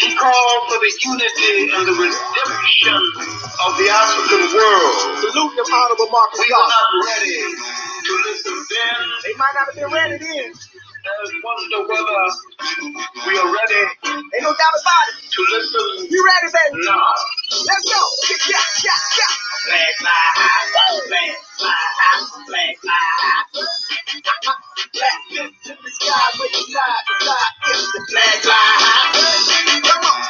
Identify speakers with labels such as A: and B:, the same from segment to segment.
A: He called for the unity and the redemption of the African world.
B: Salute them, honorable Marcus.
A: We are not ready to listen then.
B: They might not have been ready then.
A: There's wonder whether we are ready.
B: Ain't no doubt about it.
A: To listen.
B: You ready, baby?
A: No.
B: Let's go. Yeah.
A: Flag fly high, flag fly high, flag fly high. Black fist in the sky, with the side to side. It's the flag fly high. Come on.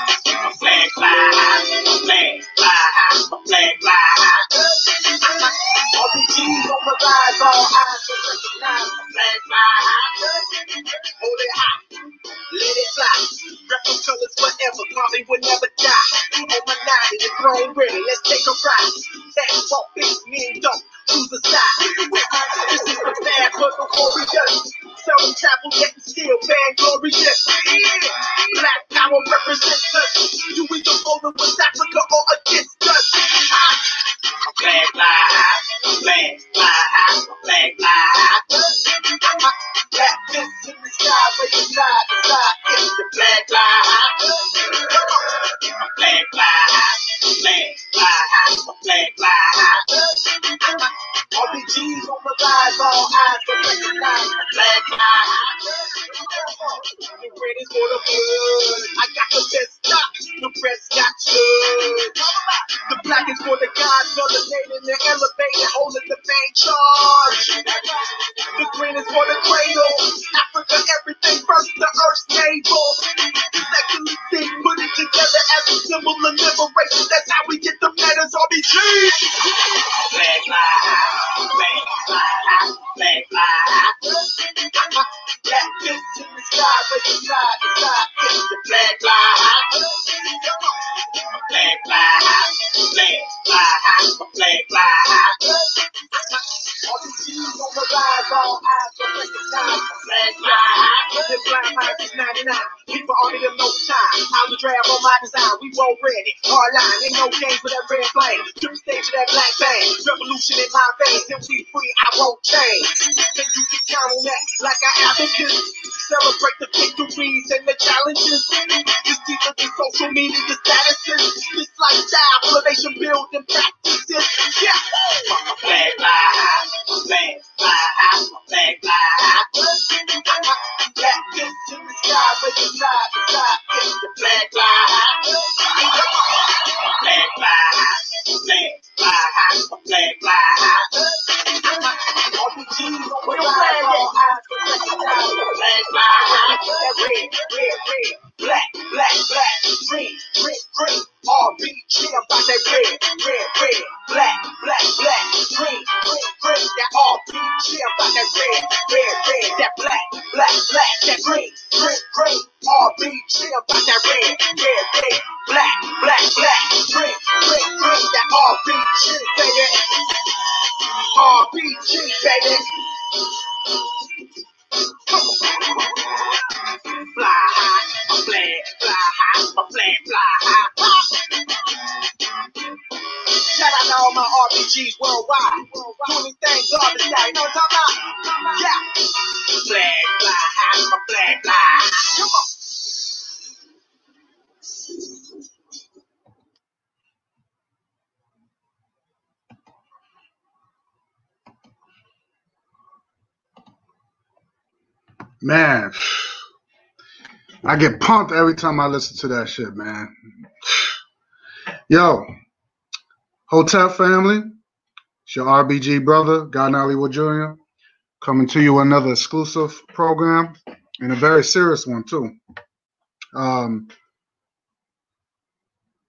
A: Flag fly high, flag fly high, flag fly high. All the G's on the rise, all eyes to recognize the flag fly high. Hold it high, let it fly. Rebel colors forever, probably will never die. On my 90, the throne ready, let's take a ride. That's what fits me and don't choose a side. This is the bad but before we done. Seldom travel, yet still glorious. Black power represents us. Do we go over West Africa or against us? Flag fly high, flag fly high, flag fly high. Black fist in the sky, with the side to side. It's the flag fly high. Flag fly high, flag fly high, flag fly high. All the G's on the rise, all eyes to recognize the flag fly high. The red is for the blood. I got the best stock, the rest got should. The black is for the gods, elevating the elevator, holding the main charge. The green is for the cradle. Africa, everything first, the earth's table. Secondly, think, put it together as a symbol of liberation. That's how we get the letters RBG. Flag fly high, flag fly high, flag fly high. Black fist in the sky, with the side to side. It's the flag fly high. Flag fly high, flag fly high, flag fly high. All the G's on the rise, all eyes to recognize the flag fly high. This flag high is 99. People on it in no time. I'm the drab on my design. We roll ready. Hard line. Ain't no games with that red flame. Trip stage of that black bang. Revolution in my veins. Till we free, I won't change. And you can count on that like an advocate. Celebrate the victories and the challenges. It's deeper than social media statuses. This lifestyle, elevation, building practices. Yeah. Flag fly high, flag fly high, flag fly high. Black fist in the sky, with the side to side. It's the flag fly high. Flag fly high, flag fly high, flag fly high. All the G's on the rise, all eyes to recognize the flag fly high. Red, red, red, black, black, black, green, green, green. RBG about that red, red, red, black, black, black, green, green, green. That RBG about that red, red, red, that black, black, black, that green, green, green. RBG about that red, red, red, black, black, black, green, green, green. That RBG, baby. RBG, baby. Fly high, a flag, fly high, a flag, fly high. Shout out to all my RBGs worldwide. Do anything God is that, you know what I'm talking about? Yeah. Flag, fly high, a flag, fly high. Come on.
C: Man, I get pumped every time I listen to that shit, man. Yo, Foretell family, it's your RBG brother, Guye Nollywood Jr., coming to you another exclusive program, and a very serious one, too.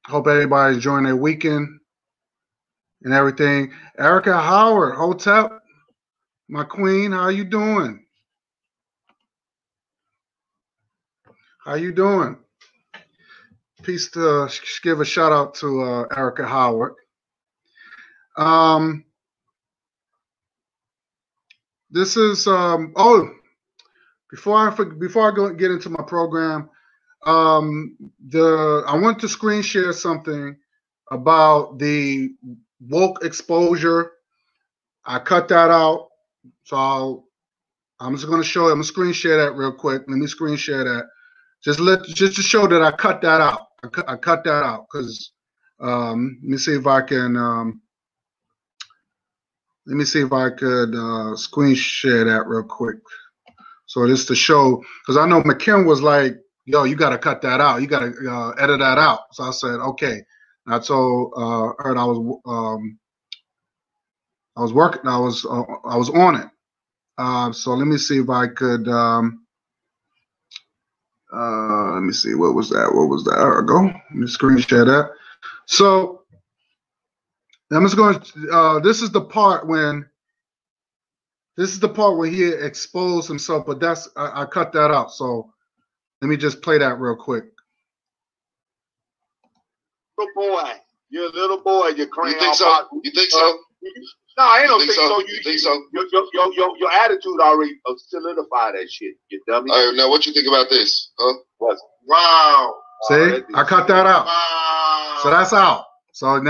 C: Hope everybody's enjoying their weekend and everything. Erica Howard, Foretell, my queen, how you doing? How you doing? Peace to give a shout out to Erica Howard. This is before I go get into my program, I want to screen share something about the woke exposure. I cut that out, so I'm just going to show you. I'm going to screen share that real quick. Let me screen share that Just to show that I cut that out. I cut that out because let me see if I can let me see if I could screen share that real quick. So this to show, because I know McKim was like, yo, you got to cut that out. You got to edit that out. So I said, okay. And I told her I was working. I was on it. So let me see if I could. Let me see. What was that? What was that? There we go. Let me screen share that. So I'm just going. This is the part when. This is the part where he exposed himself, but that's I cut that out. So let me just play that real quick.
A: Little boy, you're a little boy. You're crying.
D: You think so? You think so?
A: No, I ain't no think so.
D: You think so?
A: Your attitude already solidified that shit. You dummy.
D: All right, now what you think about this? Huh?
A: What? Wow.
C: See, I cut that out.
A: Wow.
C: So that's out. So.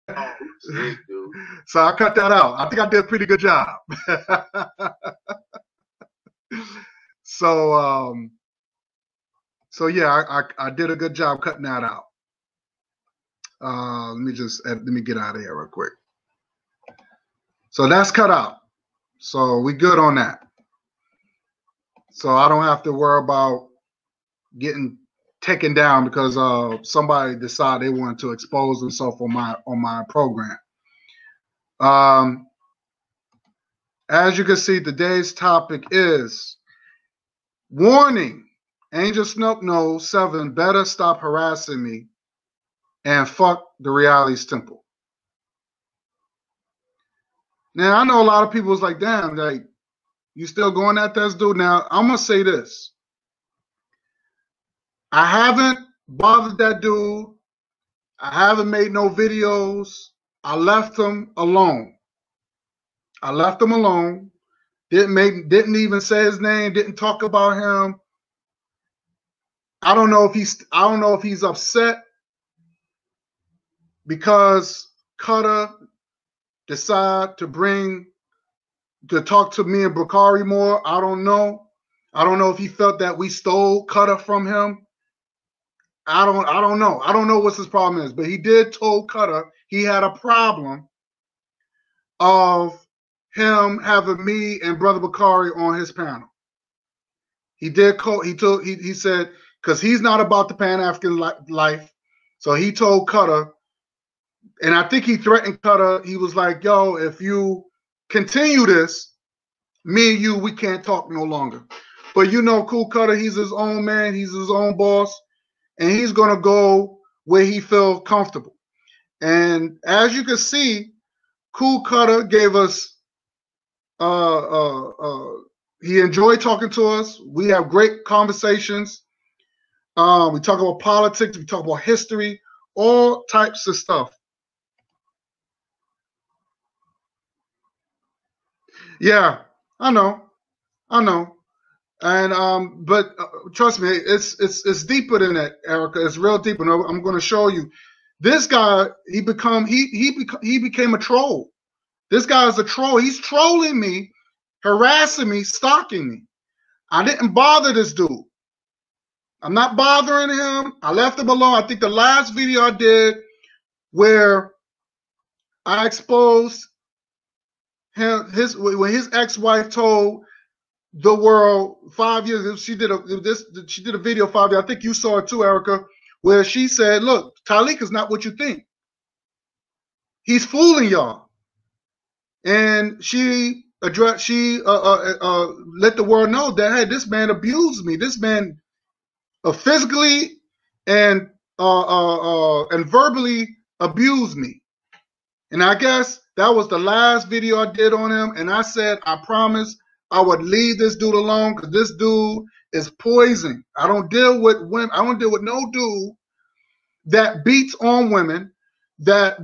A: Shit, dude.
C: So I cut that out. I think I did a pretty good job. So yeah, I did a good job cutting that out. Let me get out of here real quick. So that's cut out. So we good on that. So I don't have to worry about getting taken down because somebody decided they wanted to expose themselves on my program. As you can see, today's topic is warning. Angelsnupnup7 better stop harassing me and fuck the Reality's temple. Now I know a lot of people was like, damn, like you still going at this dude. Now I'm gonna say this. I haven't bothered that dude. I haven't made no videos. I left him alone. I left him alone. Didn't even say his name. Didn't talk about him. I don't know if he's upset because Cutter decided to talk to me and Bakari more. I don't know. I don't know if he felt that we stole Cutter from him. I don't know. I don't know what his problem is, but he did told Cutter he had a problem of him having me and Brother Bakari on his panel. He did he said, because he's not about the Pan-Afrikan life. So he told Cutter, and I think he threatened Cutter. He was like, yo, if you continue this, me and you, we can't talk no longer. But you know, Cool Cutter, he's his own man. He's his own boss. And he's going to go where he feels comfortable. And as you can see, Cool Cutter gave us, he enjoyed talking to us. We have great conversations. We talk about politics. We talk about history, all types of stuff. Yeah, I know. And but trust me, it's deeper than that, Erica. It's real deep, and I'm going to show you. This guy, he became a troll. This guy is a troll. He's trolling me, harassing me, stalking me. I didn't bother this dude. I'm not bothering him. I left him alone. I think the last video I did where I exposed him, when his ex-wife told the world 5 years. She did a video 5 years. I think you saw it too, Erica, where she said, "Look, Taalik is not what you think. He's fooling y'all." And she let the world know that, hey, this man abused me. This man physically and verbally abused me. And I guess that was the last video I did on him. And I said, I promise I would leave this dude alone because this dude is poison. I don't deal with women. I don't deal with no dude that beats on women, that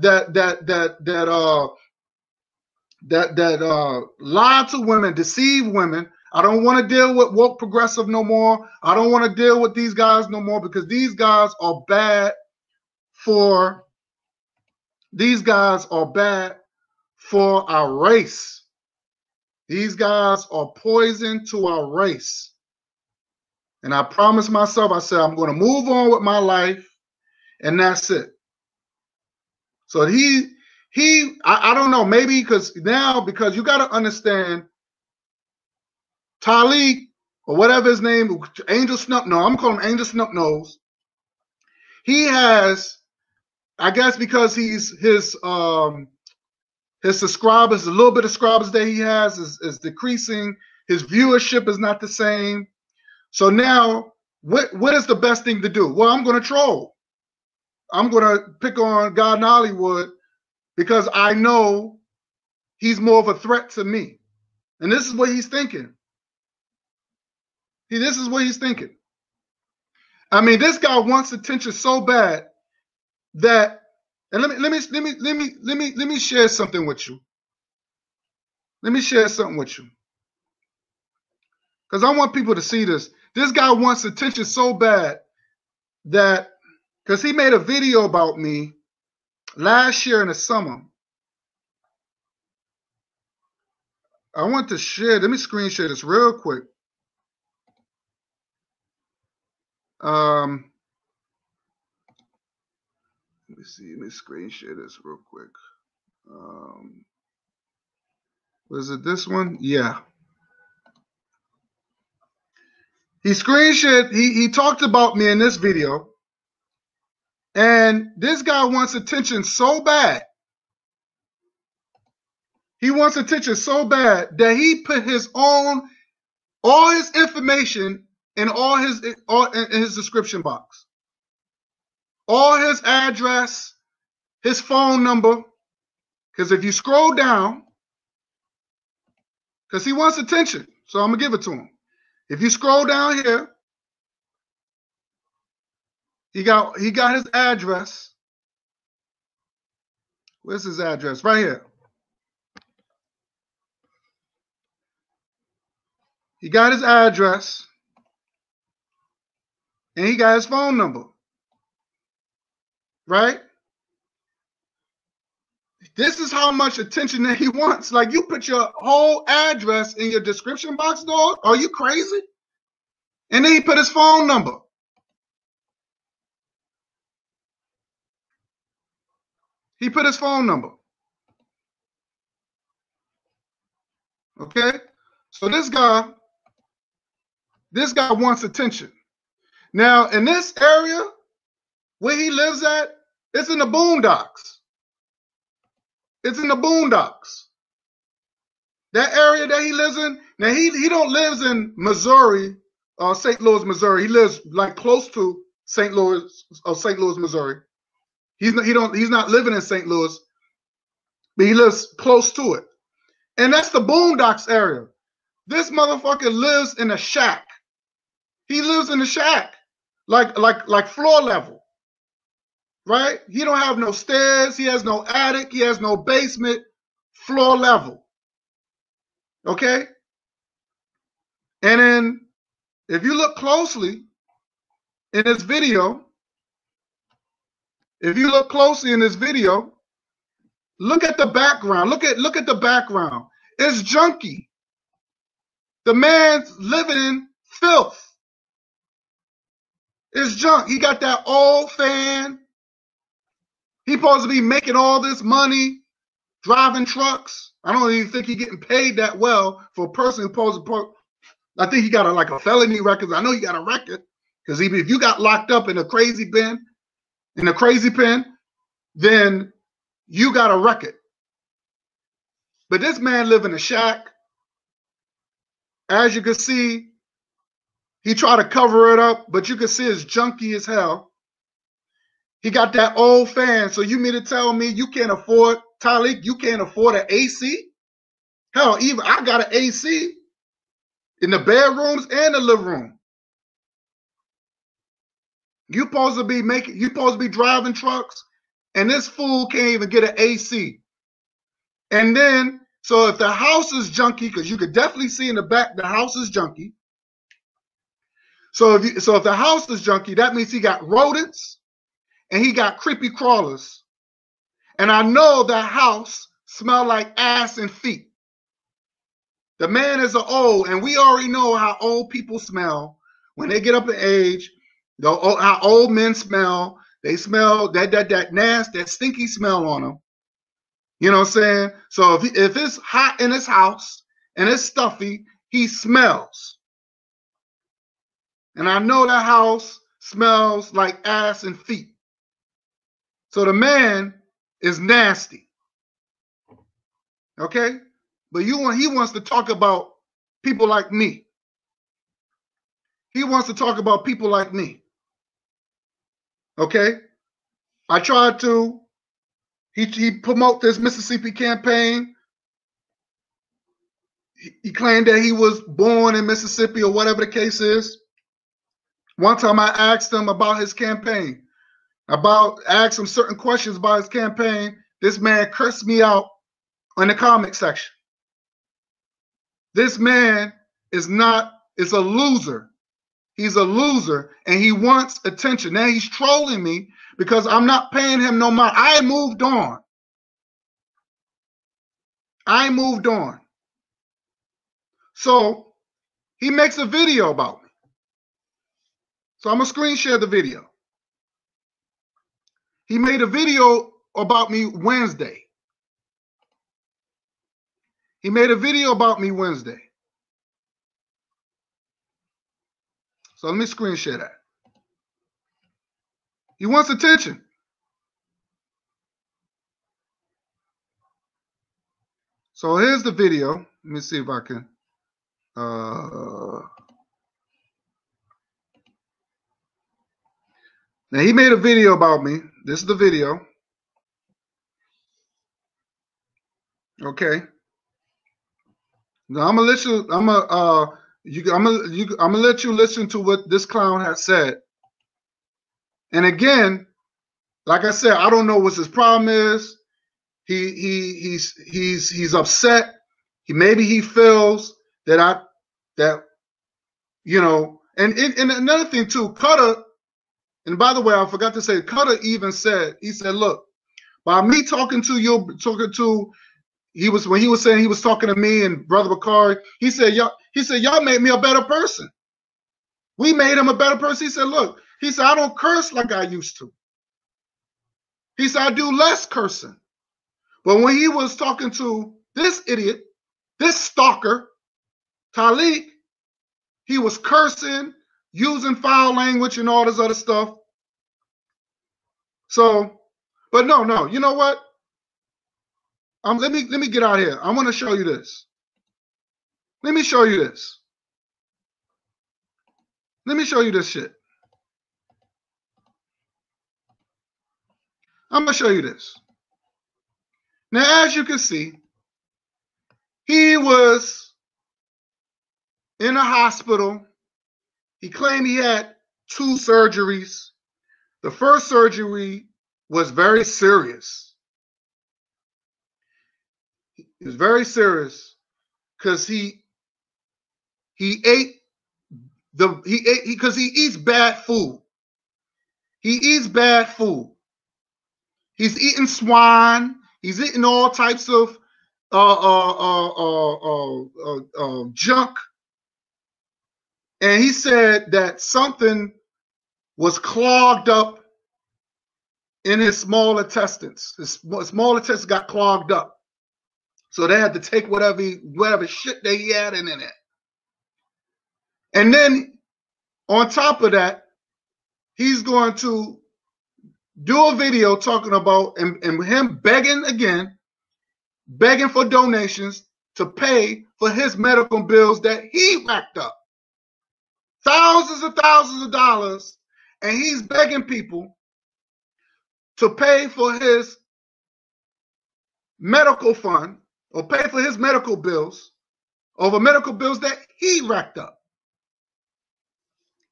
C: lie to women, deceive women. I don't want to deal with woke progressive no more. I don't want to deal with these guys no more because these guys are bad for our race. These guys are poison to our race. And I promised myself, I said, I'm going to move on with my life, and that's it. So I don't know, maybe because you got to understand, Taalik, or whatever his name, Angelsnupnup, I'm calling him Angelsnupnup7. He has, I guess because his subscribers, a little bit of subscribers that he has is decreasing. His viewership is not the same. So now, what is the best thing to do? Well, I'm going to troll. I'm going to pick on Guye Nollywood because I know he's more of a threat to me. And this is what he's thinking. This is what he's thinking. I mean, this guy wants attention so bad that, and let me share something with you. Let me share something with you, because I want people to see this. This guy wants attention so bad that, because he made a video about me last year in the summer. I want to share. Let me screen share this real quick. Let me see. Let me screen share this real quick. Was it this one? Yeah. He screen shared. He talked about me in this video, and this guy wants attention so bad. He wants attention so bad that he put all his information in his description box. All his address, his phone number. Because if you scroll down, because he wants attention, so I'm going to give it to him. If you scroll down here, he got his address. Where's his address? Right here. He got his address, and he got his phone number. Right? This is how much attention that he wants. Like, you put your whole address in your description box, dog? Are you crazy? And then he put his phone number. He put his phone number. Okay? So this guy wants attention. Now, in this area where he lives at, it's in the boondocks. It's in the boondocks. That area that he lives in, now he don't live in Missouri, St. Louis, Missouri. He lives like close to St. Louis, Missouri. He's not living in St. Louis, but he lives close to it. And that's the boondocks area. This motherfucker lives in a shack. He lives in a shack, like floor level. Right? He don't have no stairs. He has no attic. He has no basement. Floor level. Okay? And then, if you look closely in this video, look at the background. Look at the background. It's junky. The man's living in filth. It's junk. He got that old fan. He's supposed to be making all this money, driving trucks. I don't even think he's getting paid that well for a person who's supposed to. I think he got a felony record. I know he got a record, because if you got locked up in a crazy pen, then you got a record. But this man live in a shack. As you can see, he tried to cover it up, but you can see it's junky as hell. He got that old fan. So you mean to tell me you can't afford, Taalik, you can't afford an AC? Hell, even I got an AC in the bedrooms and the living room. You supposed to be driving trucks, and this fool can't even get an AC. And then, so if the house is junky, because you could definitely see in the back the house is junky. So if the house is junky, that means he got rodents and he got creepy crawlers. And I know that house smell like ass and feet. The man is old, and we already know how old people smell when they get up in age, how old men smell. They smell that nasty, that stinky smell on them. You know what I'm saying? So if it's hot in his house and it's stuffy, he smells. And I know that house smells like ass and feet. So the man is nasty. Okay? But he wants to talk about people like me. He wants to talk about people like me. Okay? I tried to. He promote this Mississippi campaign. He claimed that he was born in Mississippi or whatever the case is. One time I asked him about his campaign, asked him certain questions about his campaign. This man cursed me out in the comment section. This man is a loser. He's a loser and he wants attention. Now he's trolling me because I'm not paying him no mind. I moved on. So he makes a video about me. So I'm going to screen share the video. He made a video about me Wednesday. So let me screen share that. He wants attention. So here's the video. Let me see if I can. Now he made a video about me. This is the video. Okay. Now I'm gonna let you. I'm gonna let you listen to what this clown has said. And again, like I said, I don't know what his problem is. He's upset. Maybe he feels that you know. And another thing too, Cutter. And by the way, I forgot to say, Cutter even said, he said, look, by me talking to you, when he was saying he was talking to me and Brother Bakari, he said, y'all made me a better person. We made him a better person. He said, look, he said, I don't curse like I used to. He said, I do less cursing. But when he was talking to this idiot, this stalker, Taalik, he was cursing, using foul language and all this other stuff. So, but no, you know what? Let me get out of here. I want to show you this. Let me show you this. Let me show you this shit. I'm going to show you this. Now, as you can see, he was in a hospital. He claimed he had 2 surgeries. The first surgery was very serious. It was very serious because he eats bad food. He eats bad food. He's eating swine. He's eating all types of junk. And he said that something was clogged up in his small intestines. His small intestines got clogged up. So they had to take whatever shit they had in it. And then on top of that, he's going to do a video talking about and him begging for donations to pay for his medical bills that he racked up. Thousands of dollars, and he's begging people to pay for his medical fund or pay for his medical bills over medical bills that he racked up.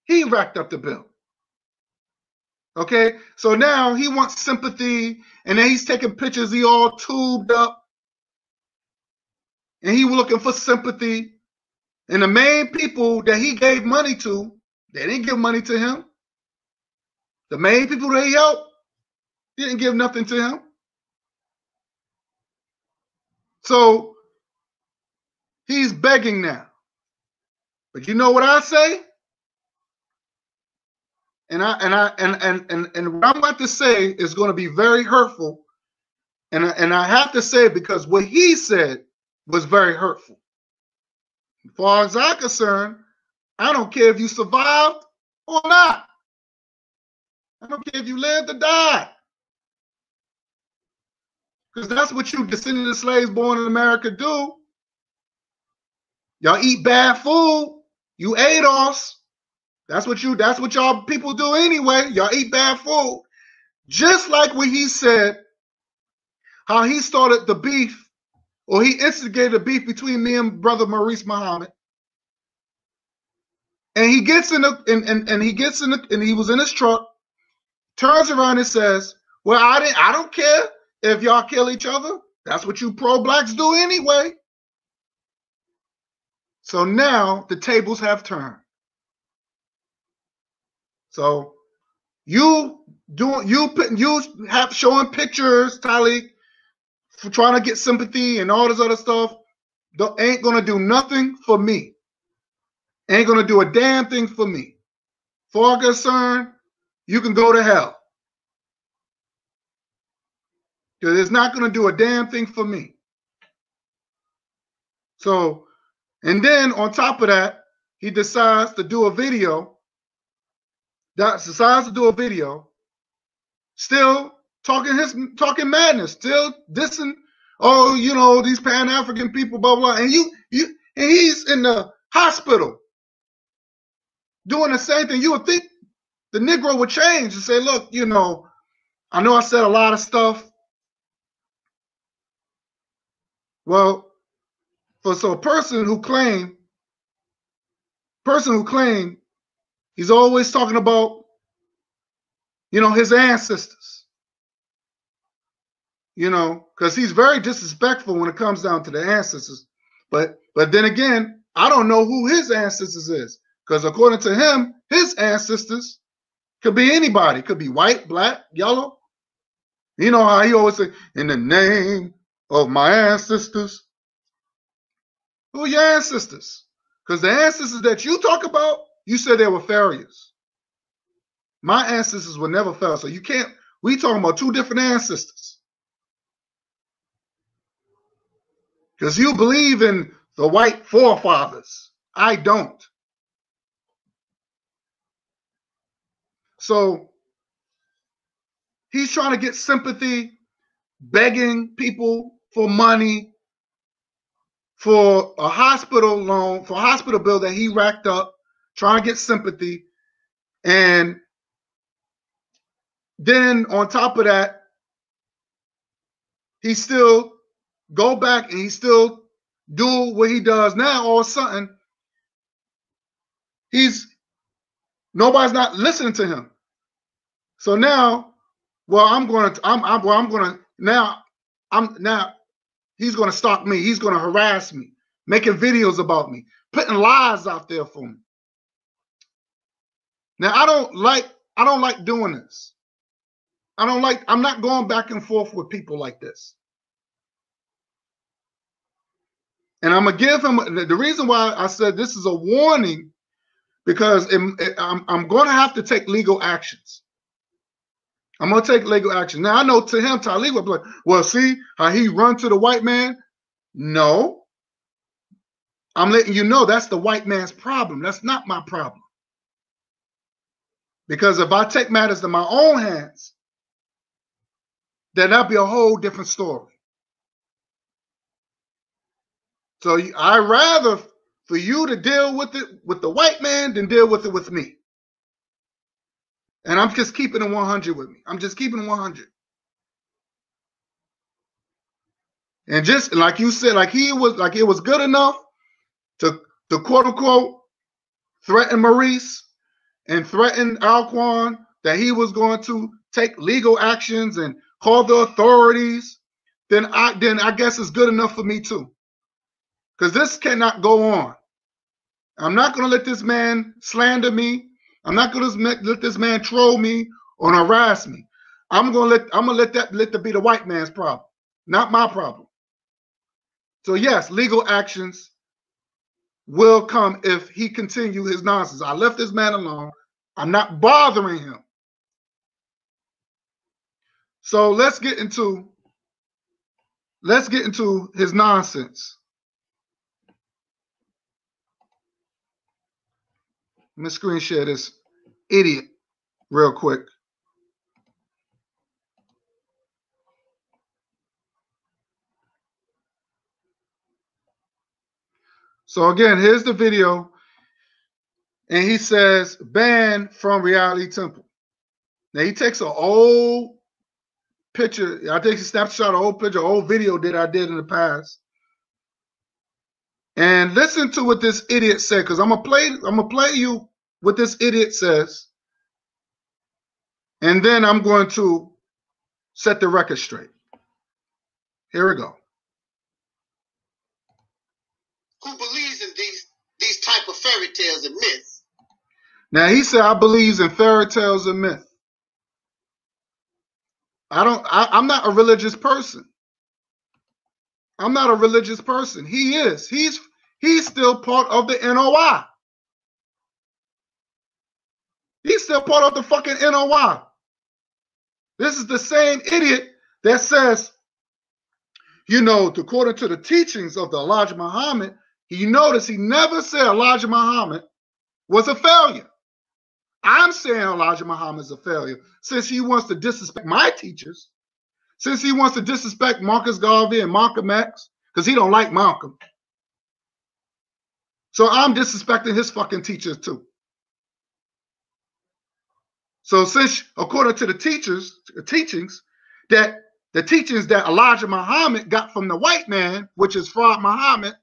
C: He racked up the bill. Okay, so now he wants sympathy, and then he's taking pictures, he all tubed up, and he was looking for sympathy. And the main people that he gave money to, they didn't give money to him. The main people that he helped didn't give nothing to him. So he's begging now. But you know what I say? And what I'm about to say is going to be very hurtful. And I have to say it because what he said was very hurtful. As far as I'm concerned, I don't care if you survived or not. I don't care if you lived or died. Because that's what you descendants of slaves born in America do. Y'all eat bad food. You ADOS. That's what y'all people do anyway. Y'all eat bad food. Just like when he said how he started the beef, or he instigated the beef between me and brother Maurice Muhammad. And he gets in and he was in his truck, turns around and says, well, I don't care if y'all kill each other. That's what you pro-blacks do anyway. So now the tables have turned. So you have showing pictures, Taalik, for trying to get sympathy and all this other stuff, ain't gonna do nothing for me. Ain't gonna do a damn thing for me. For I'm concerned, you can go to hell. Because it's not gonna do a damn thing for me. So, and then on top of that, he decides to do a video. Still talking madness, still dissing, oh, you know, these Pan-African people, blah, blah, and he's in the hospital doing the same thing. You would think the Negro would change and say, look, you know I said a lot of stuff. Well, so a person who claimed he's always talking about, you know, his ancestors. You know, because he's very disrespectful when it comes down to the ancestors. But then again, I don't know who his ancestors is. Because according to him, his ancestors could be anybody. Could be white, black, yellow. You know how he always say, in the name of my ancestors. Who are your ancestors? Because the ancestors that you talk about, you said they were farriers. My ancestors were never fair. So you can't, we talking about two different ancestors. Because you believe in the white forefathers. I don't. So he's trying to get sympathy, begging people for money for a hospital loan, for a hospital bill that he racked up, trying to get sympathy. And then on top of that, he still go back and he still do what he does now. All of a sudden, nobody's not listening to him. So now, he's gonna stalk me. He's gonna harass me, making videos about me, putting lies out there for me. Now I don't like doing this. I'm not going back and forth with people like this. And I'm gonna give him the reason why I said this is a warning, because I'm going to have to take legal actions. I'm going to take legal action. Now I know to him, Taalik would be like, well, see how he run to the white man? No. I'm letting you know that's the white man's problem. That's not my problem. Because if I take matters in my own hands, then that'd be a whole different story. So I'd rather for you to deal with it with the white man than deal with it with me. And I'm just keeping it 100 with me. I'm just keeping it 100. And just like you said, like it was good enough to quote unquote threaten Maurice and threaten Alquan that he was going to take legal actions and call the authorities, then I guess it's good enough for me too. Because this cannot go on. I'm not going to let this man slander me. I'm not going to let this man troll me or harass me. I'm going to let that be the white man's problem, not my problem. So yes, legal actions will come if he continue his nonsense. I left this man alone. I'm not bothering him. So let's get into his nonsense. Let me screen share this idiot real quick. So again, here's the video. And he says, banned from Reality Temple. Now he takes an old picture. I think he snapshot an old picture, old video that I did in the past. And listen to what this idiot said, because I'm gonna play you what this idiot says. And then I'm going to set the record straight. Here we go.
A: Who believes in these type of fairy tales and myths?
C: Now he said, I believe in fairy tales and myth. I'm not a religious person. I'm not a religious person. He is. He's still part of the NOI. He's still part of the fucking NOI. This is the same idiot that says, you know, according to the teachings of the Elijah Muhammad, you notice he never said Elijah Muhammad was a failure. I'm saying Elijah Muhammad is a failure since he wants to disrespect my teachers, since he wants to disrespect Marcus Garvey and Malcolm X, because he don't like Malcolm. So I'm disrespecting his fucking teachers too. So since, according to the teachings that Elijah Muhammad got from the white man, which is Fraud Muhammad,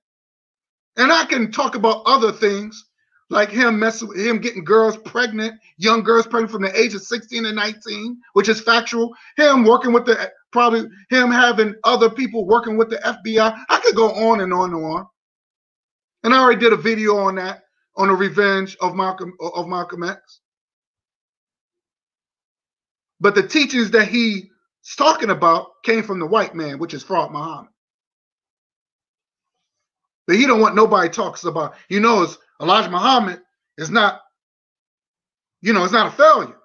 C: and I can talk about other things, like him getting girls pregnant, young girls pregnant from the age of 16 and 19, which is factual. Him working with him having other people working with the FBI. I could go on and on and on. And I already did a video on that, on the revenge of Malcolm X. But the teachings that he's talking about came from the white man, which is Fraud Muhammad. But he don't want nobody talks about, Elijah Muhammad is not, it's not a failure.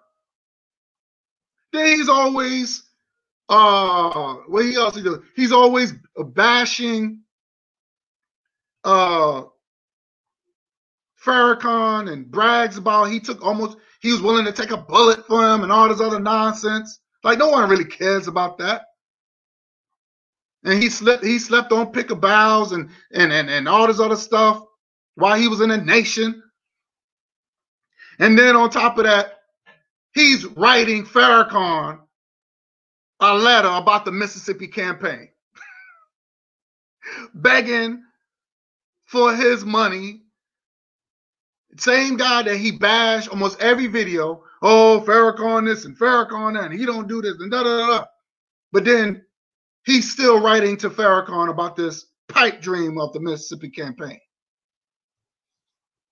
C: Then he's always, what he also does, he's always bashing Farrakhan and brags about he was willing to take a bullet for him and all this other nonsense. Like, no one really cares about that. And he slept on pick of boughs and all this other stuff while he was in the nation. And then on top of that, he's writing Farrakhan a letter about the Mississippi campaign, begging for his money. Same guy that he bashed almost every video. Oh, Farrakhan this and Farrakhan that, and he don't do this and da da da. But then he's still writing to Farrakhan about this pipe dream of the Mississippi campaign.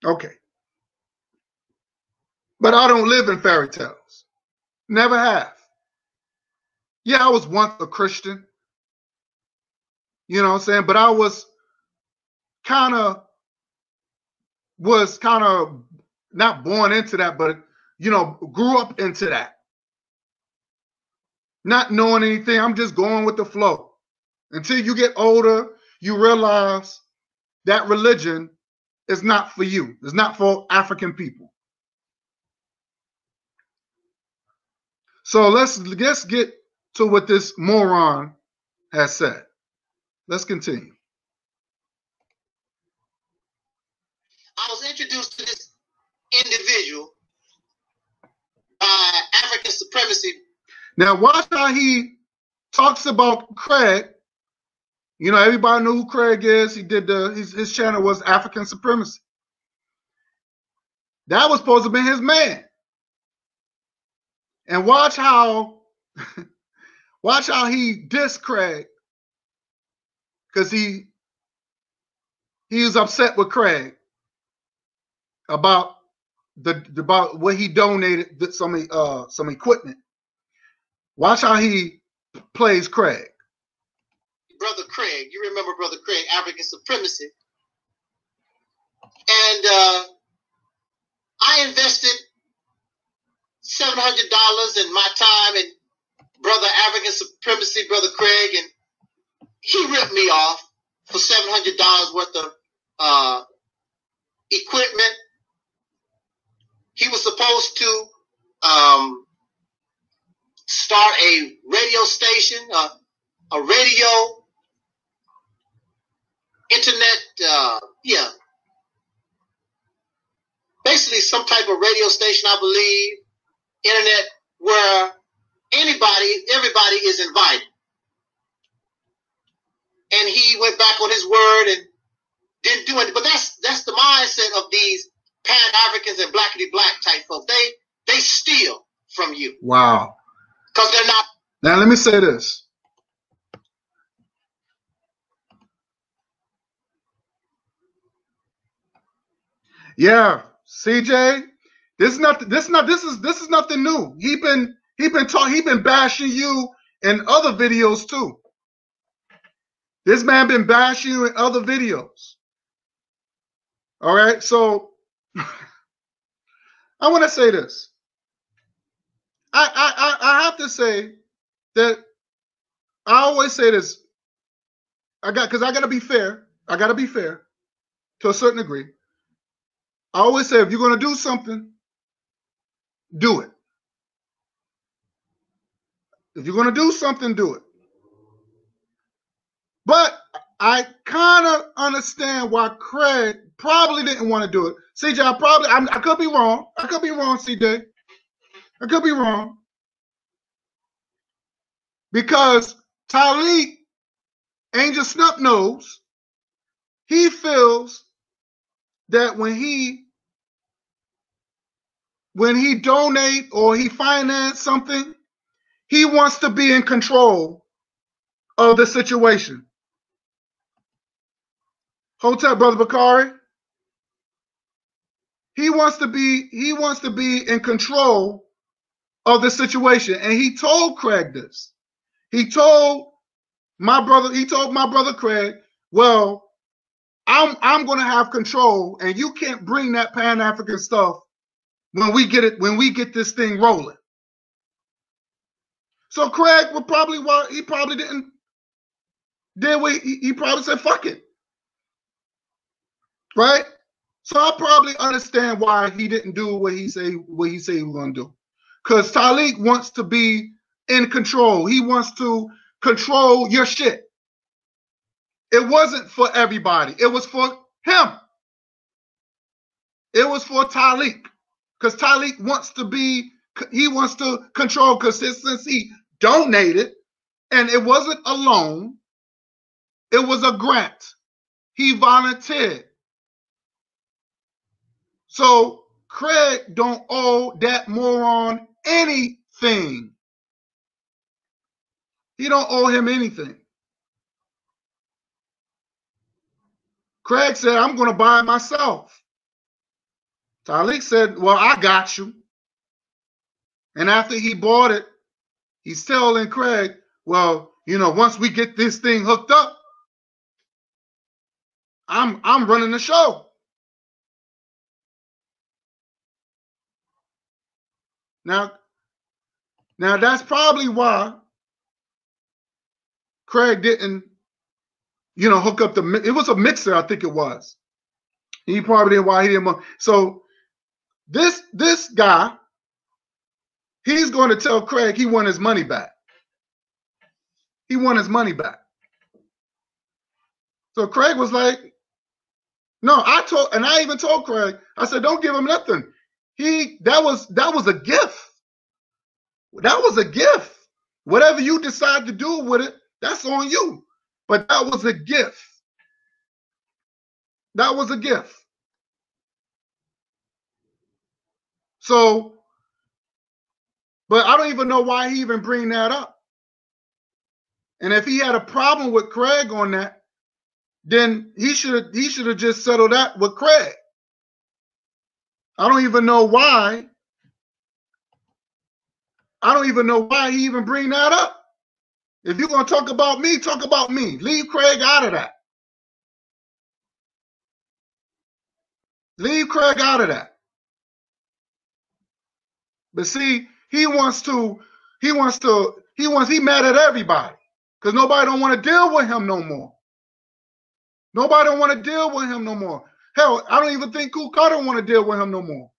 C: Okay. But I don't live in fairy tales. Never have. Yeah, I was once a Christian. You know what I'm saying? But I was kind of not born into that, but, grew up into that. Not knowing anything. I'm just going with the flow. Until you get older, you realize that religion is not for you. It's not for African people. So let's get to what this moron has said. Let's continue.
A: I was introduced to this individual by African supremacy.
C: Now watch how he talks about Craig. Everybody knew who Craig is. He did his channel was African Supremacy. That was supposed to be his man. And watch how he dissed Craig, because he was upset with Craig about what he donated some equipment. Watch how he plays Craig.
A: Brother Craig, you remember Brother Craig, African Supremacy. And I invested in my time and Brother African Supremacy, Brother Craig, and he ripped me off for $700 worth of equipment. He was supposed to start a radio station, a radio, internet, basically some type of radio station, I believe, internet, where everybody is invited. And he went back on his word and didn't do it. But that's the mindset of these Pan-Africans and blackity black type folks. They steal from you.
C: Wow.
A: Because they're not.
C: Now let me say this. Yeah, CJ, this is nothing new. He been bashing you in other videos too. This man been bashing you in other videos. All right, so I want to say this. I have to say that I always say this. Because I gotta be fair. I gotta be fair to a certain degree. I always say if you're gonna do something, do it. If you're gonna do something, do it. But I kind of understand why Craig probably didn't want to do it. CJ, I could be wrong. I could be wrong, CJ. I could be wrong. Because Taalik, Angelsnupnup knows, he feels that when he donate or he finance something, he wants to be in control of the situation. Hotel, Brother Bakari. He wants to be in control of the situation. And he told Craig this. He told my brother Craig, well, I'm gonna have control, and you can't bring that Pan-African stuff when we get this thing rolling. So Craig he probably didn't did what he probably said, fuck it. Right? So I probably understand why he didn't do what he said he was gonna do. Because Taalik wants to be in control. He wants to control your shit. It wasn't for everybody. It was for him. It was for Taalik. Because Taalik wants to control, because since he donated, and it wasn't a loan, it was a grant. He volunteered. So Craig don't owe that moron anything. He don't owe him anything. Craig said, I'm going to buy it myself. Taalik said, well, I got you. And after he bought it, he's telling Craig, well, once we get this thing hooked up, I'm running the show. Now that's probably why Craig didn't, hook up it was a mixer, I think it was. He probably didn't why he didn't. So this guy, he's going to tell Craig he won his money back. He won his money back. So Craig was like, no, I even told Craig, I said, don't give him nothing. That was a gift. That was a gift. Whatever you decide to do with it, that's on you. But that was a gift. That was a gift. So, but I don't even know why he even bring that up. And if he had a problem with Craig on that, then he should have just settled that with Craig. I don't even know why. I don't even know why he even bring that up. If you're going to talk about me, talk about me. Leave Craig out of that. Leave Craig out of that. But see, he mad at everybody because nobody don't want to deal with him no more. Nobody don't want to deal with him no more. Hell, I don't even think Kuka don't want to deal with him no more.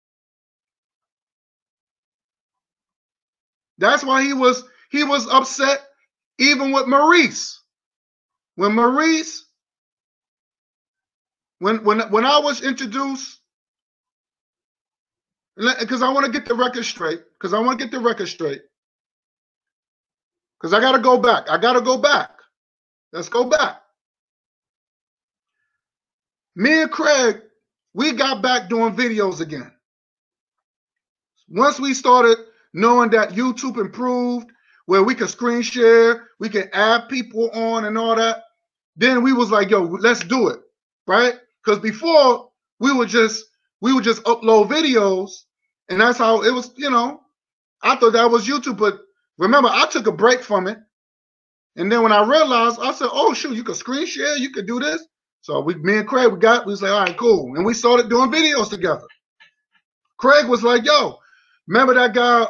C: That's why he was upset even with Maurice. When Maurice, when I was introduced, because I want to get the record straight, because I got to go back. Let's go back. Me and Craig, we got back doing videos again. Once we started knowing that YouTube improved, where we could screen share, we could add people on and all that, then we was like, yo, let's do it, right? Because before we would just upload videos, and that's how it was, you know. I thought that was YouTube, but remember, I took a break from it. And then when I realized, I said, oh shoot, you could screen share, you could do this. So me and Craig, we was like, all right, cool. And we started doing videos together. Craig was like, yo, remember that guy,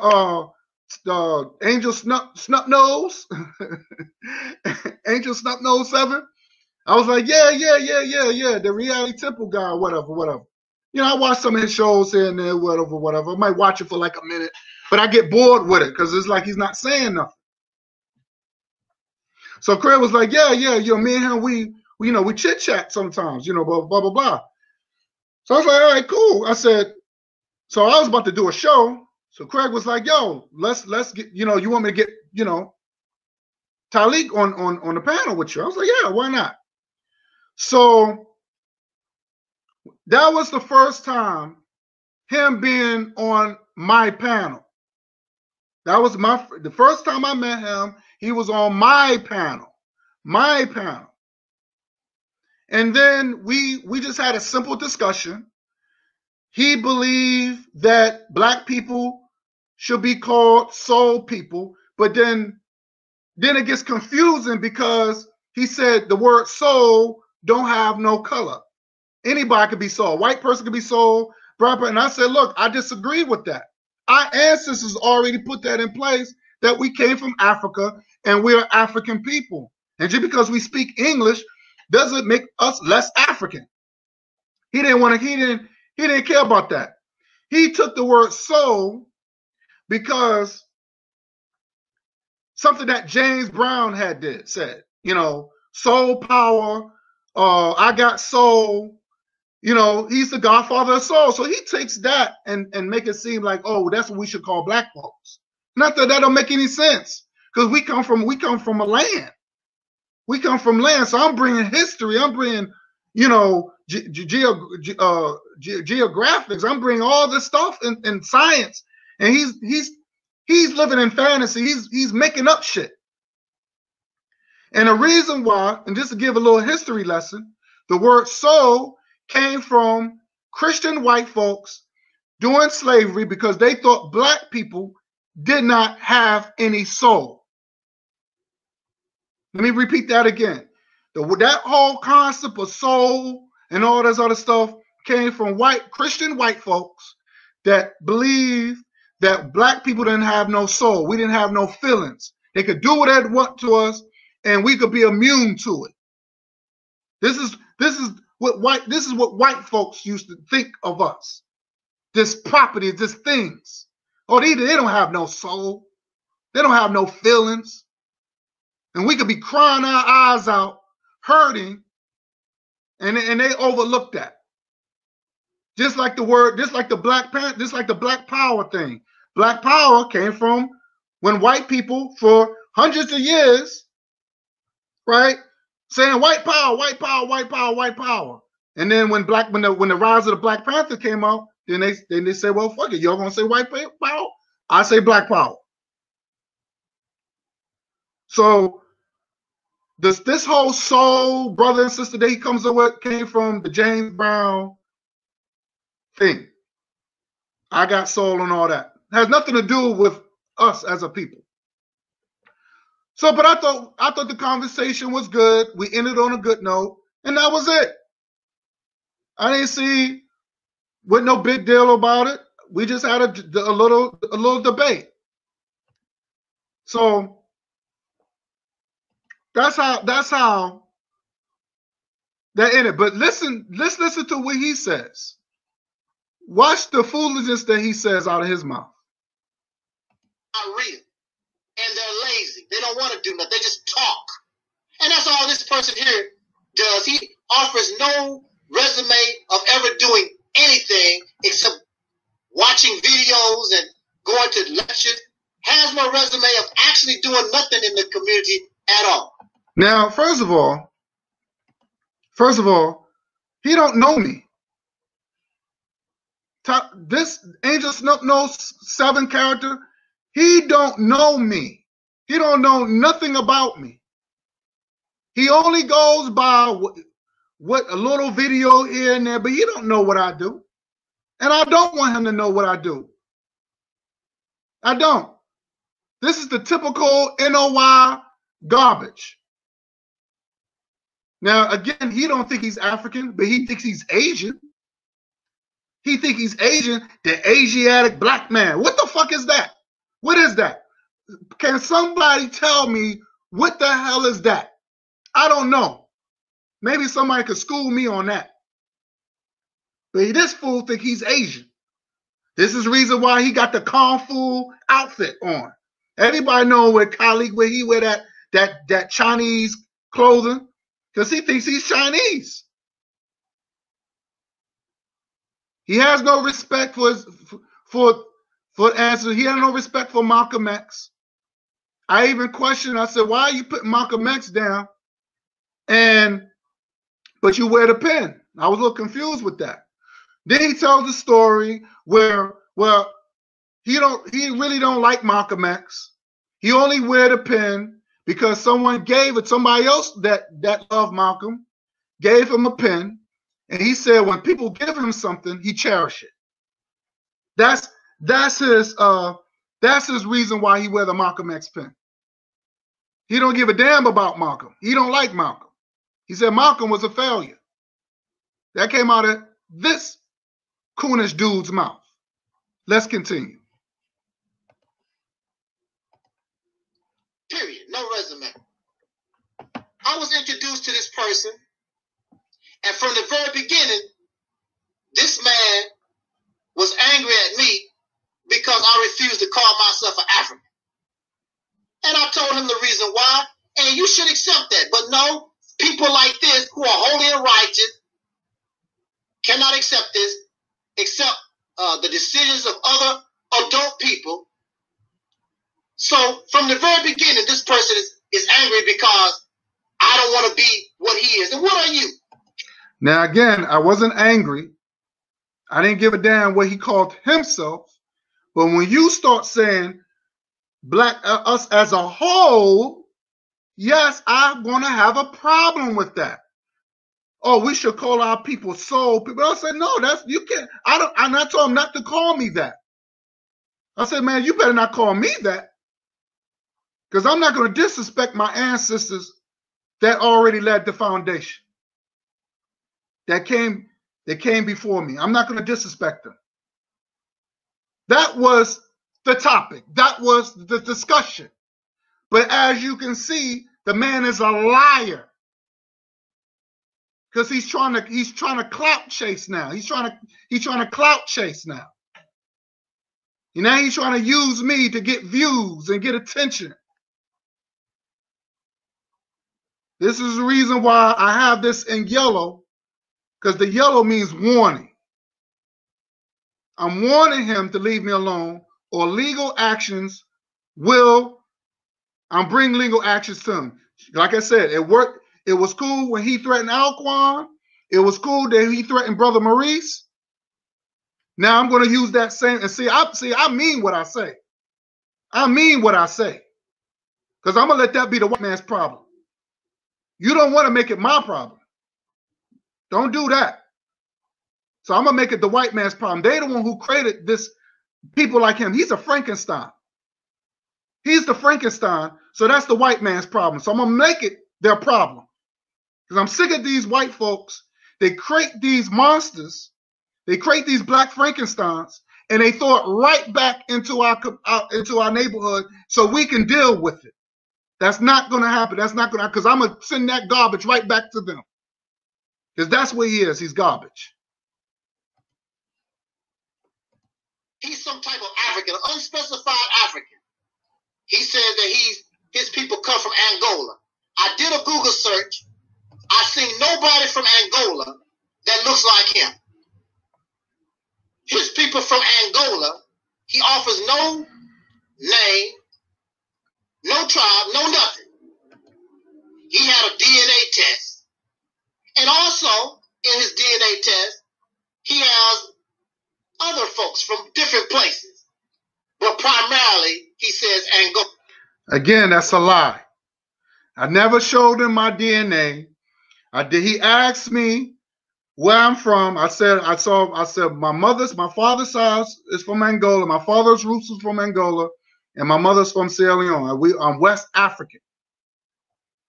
C: Angelsnupnup7? Angelsnupnup7? I was like, yeah, the Reality Temple guy, whatever. You know, I watch some of his shows here and there, whatever. I might watch it for like a minute, but I get bored with it because it's like he's not saying nothing. So Craig was like, yeah, me and him, we chit chat sometimes, blah, blah, blah, blah. So I was like, all right, cool. I said, so I was about to do a show. So Craig was like, yo, let's get, you want me to get, Taalik on the panel with you? I was like, yeah, why not? So that was the first time him being on my panel. That was the first time I met him. He was on my panel. And then we just had a simple discussion. He believed that Black people should be called soul people, but then it gets confusing because he said the word soul don't have no color. Anybody could be soul. White person could be soul, black person. And I said, look, I disagree with that. Our ancestors already put that in place, that we came from Africa and we are African people. And just because we speak English doesn't make us less African. He didn't care about that. He took the word soul because something that James Brown said, soul power, I got soul, he's the godfather of soul. So he takes that and make it seem like, oh, that's what we should call Black folks. Not that don't make any sense, because we come from a land. We come from land. So I'm bringing history. I'm bringing, geographics. I'm bringing all this stuff in science. And he's living in fantasy. He's making up shit. And the reason why, and just to give a little history lesson, the word soul came from Christian white folks during slavery because they thought Black people did not have any soul. Let me repeat that again. That whole concept of soul and all this other stuff came from Christian white folks that believe that Black people didn't have no soul. We didn't have no feelings. They could do whatever they want to us, and we could be immune to it. This is what white folks used to think of us. This property, this things. Oh, they don't have no soul. They don't have no feelings. And we could be crying our eyes out, hurting, and they overlook that. Just like the Black Power thing. Black Power came from when white people for hundreds of years, right, saying white power, white power, white power, white power. And then when the rise of the Black Panther came out, then they say, well, fuck it, y'all gonna say white power? I say Black Power. So this whole soul, brother and sister that he comes up with came from the James Brown thing. I got soul and all that. It has nothing to do with us as a people. So, but I thought the conversation was good. We ended on a good note, and that was it. I didn't see with no big deal about it. We just had a little debate. So that's how that ended. But let's listen to what he says. Watch the foolishness that he says out of his mouth.
A: Not real. And they're lazy. They don't want to do nothing. They just talk. And that's all this person here does. He offers no resume of ever doing anything except watching videos and going to lectures. Has no resume of actually doing nothing in the community at all.
C: Now, first of all, he don't know me. This Angelsnupnup7 character, he don't know me. He don't know nothing about me. He only goes by what a little video here and there, but he don't know what I do. And I don't want him to know what I do. I don't. This is the typical NOI garbage. Now, again, he don't think he's African, but he thinks he's Asian. He thinks he's Asian, the Asiatic black man. What the fuck is that? What is that? Can somebody tell me what the hell is that? I don't know. Maybe somebody could school me on that. But this fool think he's Asian. This is the reason why he got the Kung Fu outfit on. Everybody know where Taalik, where he wear that Chinese clothing, because he thinks he's Chinese. He has no respect for answer. He has no respect for Malcolm X. I even questioned. I said, "Why are you putting Malcolm X down? But you wear the pin." I was a little confused with that. Then he tells the story where, well, he really don't like Malcolm X. He only wear the pin because someone gave it. Somebody else that loved Malcolm gave him a pin. And he said when people give him something, he cherish it. That's his reason why he wear the Malcolm X pin. He don't give a damn about Malcolm. He don't like Malcolm. He said Malcolm was a failure. That came out of this coonish dude's mouth. Let's continue.
A: Period. No resume. I was introduced to this person. And from the very beginning, this man was angry at me because I refused to call myself an African. And I told him the reason why, and you should accept that. But no, people like this who are holy and righteous cannot accept this, accept the decisions of other adult people. So from the very beginning, this person is angry because I don't want to be what he is. And what are you?
C: Now, again, I wasn't angry. I didn't give a damn what he called himself. But when you start saying us as a whole, yes, I'm going to have a problem with that. Oh, we should call our people soul people. I said, no, you can't. I told him not to call me that. I said, man, you better not call me that. Because I'm not going to disrespect my ancestors that already led the foundation. That came before me. I'm not going to disrespect them. That was the topic. That was the discussion. But as you can see, the man is a liar. Because he's trying to clout chase now. He's trying to clout chase now. And now he's trying to use me to get views and get attention. This is the reason why I have this in yellow. Because the yellow means warning. I'm warning him to leave me alone, or legal actions I'm bringing legal actions to him. Like I said, it worked. It was cool when he threatened Alquan. It was cool that he threatened Brother Maurice. Now I'm going to use that same, and I mean what I say. I mean what I say. Because I'm going to let that be the white man's problem. You don't want to make it my problem. Don't do that. So I'm going to make it the white man's problem. They're the one who created this, people like him. He's a Frankenstein. He's the Frankenstein. So that's the white man's problem. So I'm going to make it their problem. Because I'm sick of these white folks. They create these monsters. They create these black Frankensteins. and they throw it right back into our neighborhood so we can deal with it. That's not going to happen. That's not going to, because I'm going to send that garbage right back to them. Because that's what he is. He's garbage.
A: He's some type of African, unspecified African. He said that his people come from Angola. I did a Google search. I seen nobody from Angola that looks like him. His people from Angola, he offers no name, no tribe, no nothing. He had a DNA test. And also, in his DNA test, he has other folks from different places. But primarily, he says Angola.
C: Again, that's a lie. I never showed him my DNA. He asked me where I'm from. I said my father's house is from Angola. My father's roots is from Angola, and my mother's from Sierra Leone. I'm West African.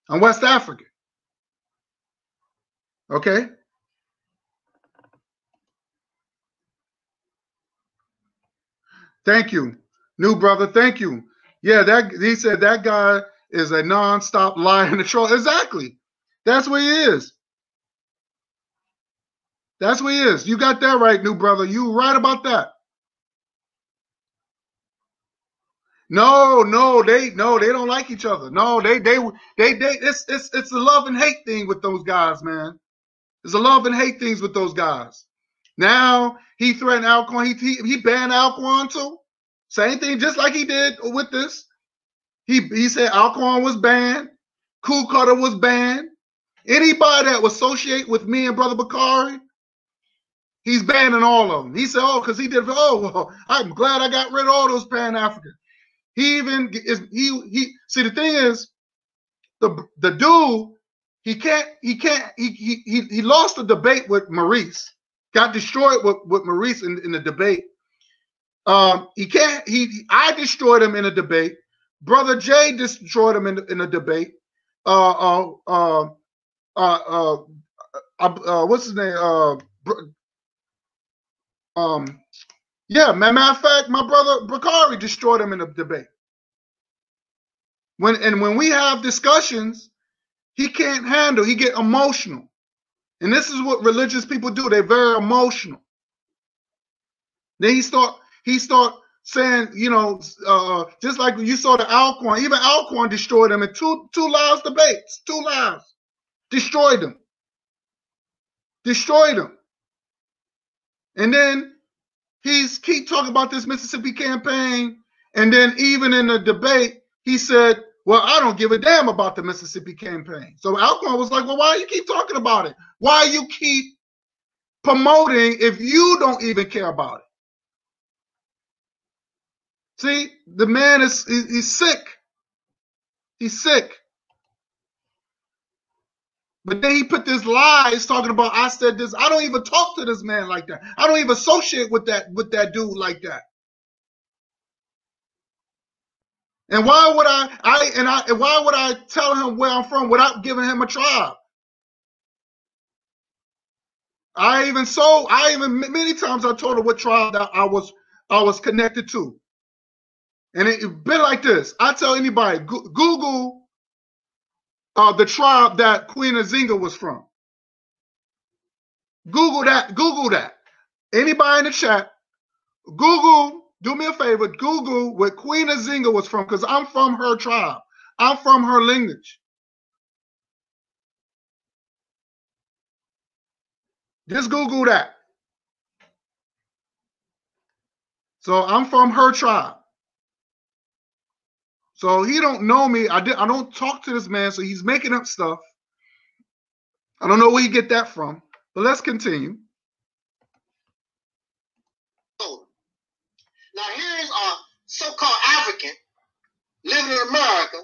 C: I'm West African. Okay? Thank you. New brother, thank you. Yeah, he said that guy is a non-stop liar and a troll. Exactly. That's what he is. That's what he is. You got that right, new brother. You right about that. No, they don't like each other. No, it's a love and hate thing with those guys, man. It's a love and hate things with those guys. Now he threatened Alcorn. He banned Alcorn too. Same thing, just like he did with this. He said Alcorn was banned. Cool Cutter was banned. Anybody that was associate with me and Brother Bakari, he's banning all of them. He said, because he did. Well, I'm glad I got rid of all those Pan-Africans. See, the thing is, the dude, he lost the debate with Maurice, got destroyed with Maurice in the debate. I destroyed him in a debate. Brother Jay destroyed him in a debate. What's his name? Yeah, matter of fact, my brother Bakari destroyed him in a debate. When we have discussions, he can't handle. He get emotional, and this is what religious people do. They're very emotional. Then he start saying, just like you saw the Alcorn. Even Alcorn destroyed him in two lives debates. 2 lives, destroyed him. And then he's keep talking about this Mississippi campaign, and then even in the debate, he said, well, I don't give a damn about the Mississippi campaign. So Alcorn was like, well, why do you keep talking about it? Why you keep promoting if you don't even care about it? See, the man he's sick. He's sick. But then he put this lies talking about, I said this. I don't even talk to this man like that. I don't even associate with that dude like that. And why would why would I tell him where I'm from without giving him a tribe? I even many times I told her what tribe that I was connected to. And it's been like this. I tell anybody, Google the tribe that Queen Nzinga was from. Google that. Anybody in the chat, Google, do me a favor, Google where Queen Nzinga was from, because I'm from her tribe. I'm from her lineage. Just Google that. So I'm from her tribe. So he don't know me. I don't talk to this man, so he's making up stuff. I don't know where you get that from, but let's continue.
A: Now here's a so-called African living in America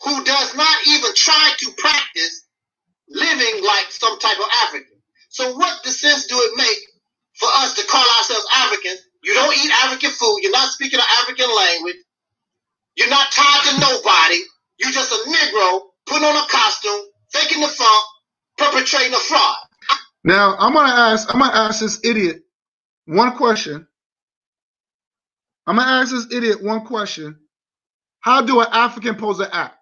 A: who does not even try to practice living like some type of African. So what sense do it make for us to call ourselves Africans? You don't eat African food. You're not speaking an African language. You're not tied to nobody. You're just a Negro putting on a costume, faking the funk, perpetrating a fraud.
C: Now I'm gonna ask this idiot one question. I'm going to ask this idiot one question. How do an African supposed to act?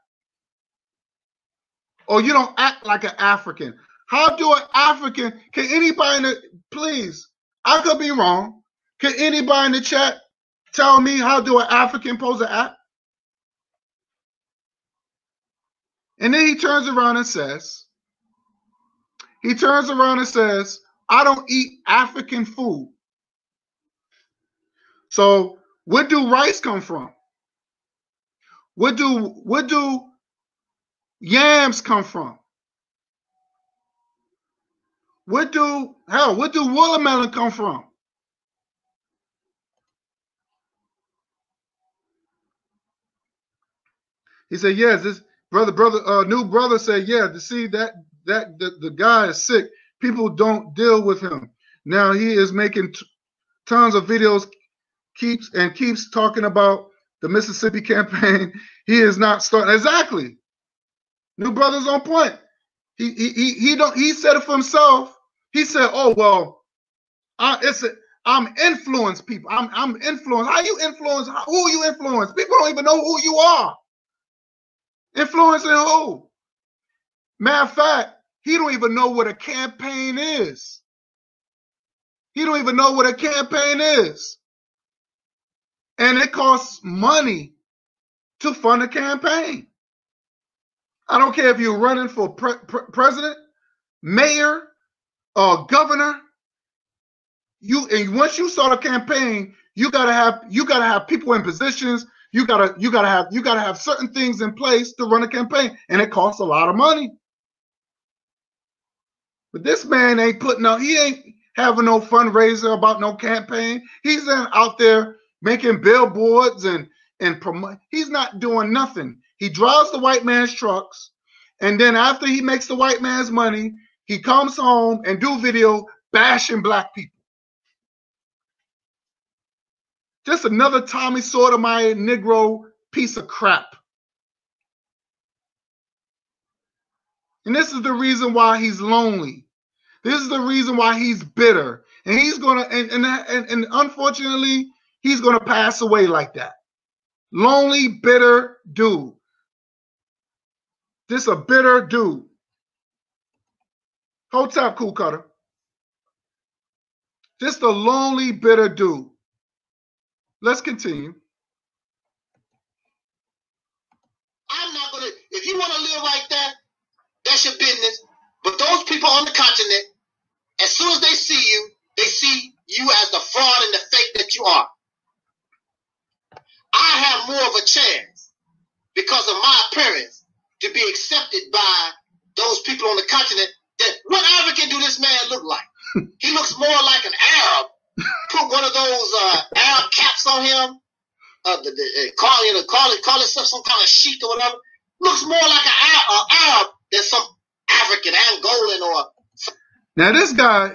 C: Or you don't act like an African. How do an African, can anybody in the, please, I could be wrong. Can anybody in the chat tell me how do an African supposed to act? And then he turns around and says, I don't eat African food. So where do rice come from? Where do yams come from? Where do watermelon come from? He said, yes, this new brother said, yeah, to see that the guy is sick. People don't deal with him. Now he is making tons of videos, keeps talking about the Mississippi campaign. He is not starting. Exactly. New brother's on point. He said it for himself. He said, oh, well, I'm influence people. I'm influence. How you influence? Who you influence? People don't even know who you are. Influencing who? Matter of fact, he don't even know what a campaign is. He don't even know what a campaign is. And it costs money to fund a campaign. I don't care if you're running for president, mayor, or governor. And once you start a campaign, you gotta have people in positions. You gotta have certain things in place to run a campaign, and it costs a lot of money. But this man ain't he ain't having no fundraiser about no campaign. He's out there making billboards and promote. He's not doing nothing. He drives the white man's trucks, and then after he makes the white man's money, he comes home and do video bashing black people. Just another Tommy Sotomayor Negro piece of crap. And this is the reason why he's lonely. This is the reason why he's bitter. And he's gonna and unfortunately, he's gonna pass away like that. Lonely, bitter dude. This a bitter dude. Hold top, cool cutter. Just a lonely, bitter dude. Let's continue.
A: I'm not gonna. If you want to live like that, that's your business. But those people on the continent, as soon as they see you as the fraud and the fake that you are. I have more of a chance because of my appearance to be accepted by those people on the continent. That what African do this man look like? He looks more like an Arab. Put one of those Arab caps on him. Call himself some kind of sheik or whatever. Looks more like an Arab than some African, Angolan or.
C: Now this guy,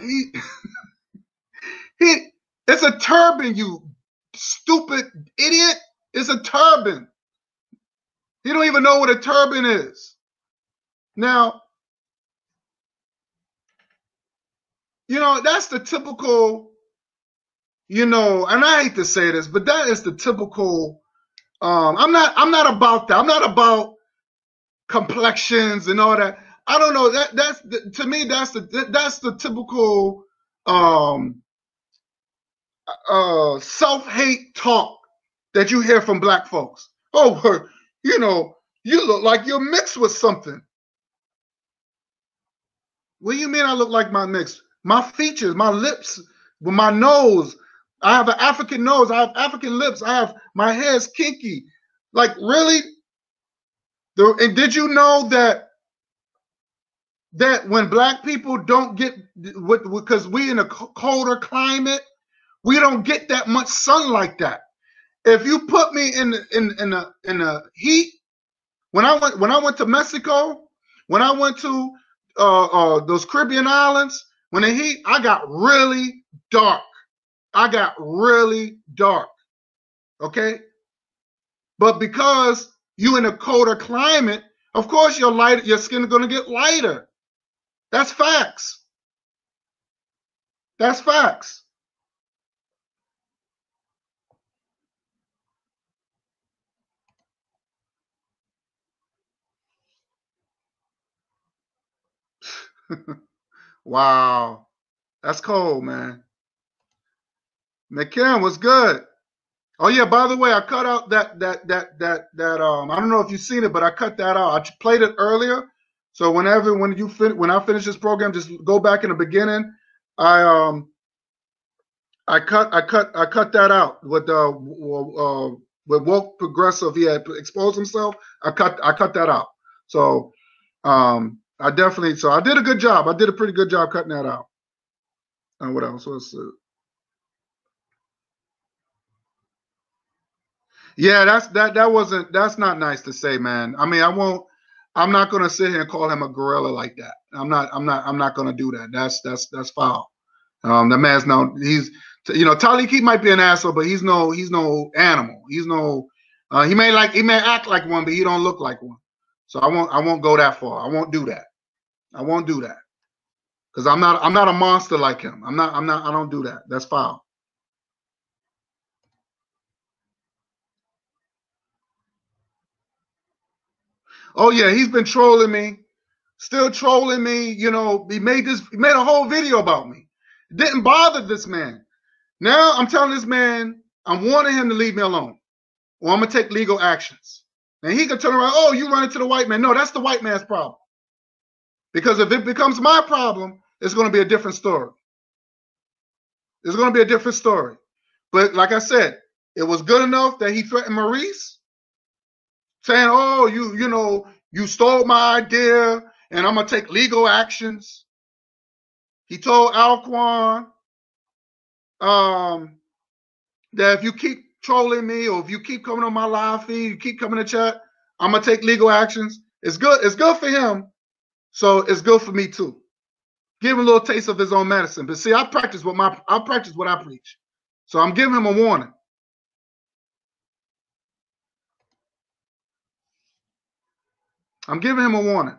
C: it's a turban, you stupid idiot. It's a turban. You don't even know what a turban is. Now, you know, that's the typical, you know, and I hate to say this, but that is the typical, I'm not about that. I'm not about complexions and all that. I don't know. To me, that's the typical self-hate talk that you hear from black folks. Oh, you know, you look like you're mixed with something. What do you mean I look like my mix? My features, my lips, with my nose. I have an African nose. I have African lips. My hair's kinky. Like, really? And did you know that when black people don't get, because we in a colder climate, we don't get that much sun like that. If you put me in the heat, when I went to Mexico, when I went to those Caribbean islands, when the heat, I got really dark. Okay? But because you in a colder climate, of course your skin is going to get lighter. That's facts. That's facts. Wow. That's cold, man. McKim was good. Oh yeah, by the way, I cut out that I don't know if you've seen it, but I cut that out. I played it earlier. So when I finish this program, just go back in the beginning. I cut that out with woke progressive. He had exposed himself. I cut that out. So I did a good job. I did a pretty good job cutting that out. And what else? Yeah, that's not nice to say, man. I mean, I'm not gonna sit here and call him a gorilla like that. I'm not gonna do that. That's foul. The man's Taalik, he might be an asshole, but he's no animal. He may act like one, but he don't look like one. So I won't go that far. I won't do that. Because I'm not a monster like him. I don't do that. That's foul. Oh yeah, he's been trolling me, still trolling me. He made a whole video about me. It didn't bother this man. Now I'm telling this man, I'm warning him to leave me alone, or I'm gonna take legal actions. And he can turn around, oh, you run into the white man. No, that's the white man's problem. Because if it becomes my problem, it's gonna be a different story. It's gonna be a different story. But like I said, it was good enough that he threatened Maurice, saying, oh, you stole my idea and I'm going to take legal actions. He told Alquan that if you keep trolling me or if you keep coming on my live feed, you keep coming to chat, I'm going to take legal actions. It's good. It's good for him. So it's good for me too. Give him a little taste of his own medicine. But see, I practice what I preach. So I'm giving him a warning. I'm giving him a warning.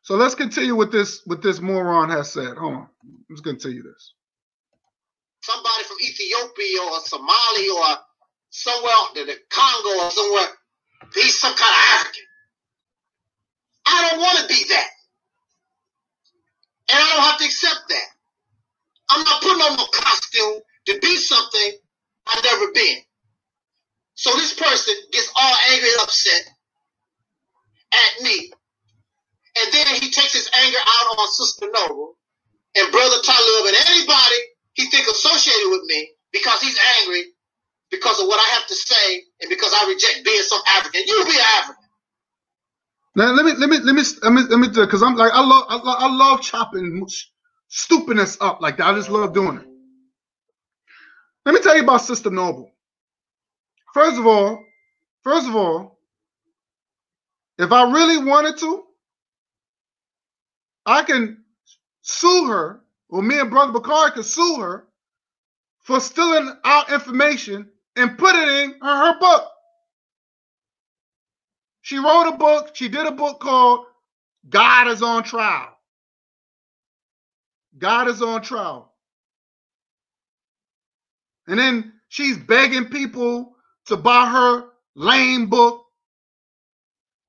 C: So let's continue with this moron has said. Hold on. Let's continue this.
A: Somebody from Ethiopia or Somalia or somewhere out there, the Congo or somewhere, be some kind of African. I don't want to be that. And I don't have to accept that. I'm not putting on no costume to be something I've never been. So this person gets all angry and upset at me. And then he takes his anger out on Sister Noble and Brother Talib and anybody he think associated with me because he's angry because of what I have to say and because I reject being some African. You be African.
C: Now let me do it, because I'm like I love chopping stupidness up like that. I just love doing it. Let me tell you about Sister Noble. First of all, if I really wanted to, I can sue her, or me and Brother Bakari could sue her for stealing our information and put it in her book. She wrote a book. She did a book called God is on Trial. God is on Trial. And then she's begging people to buy her lame book.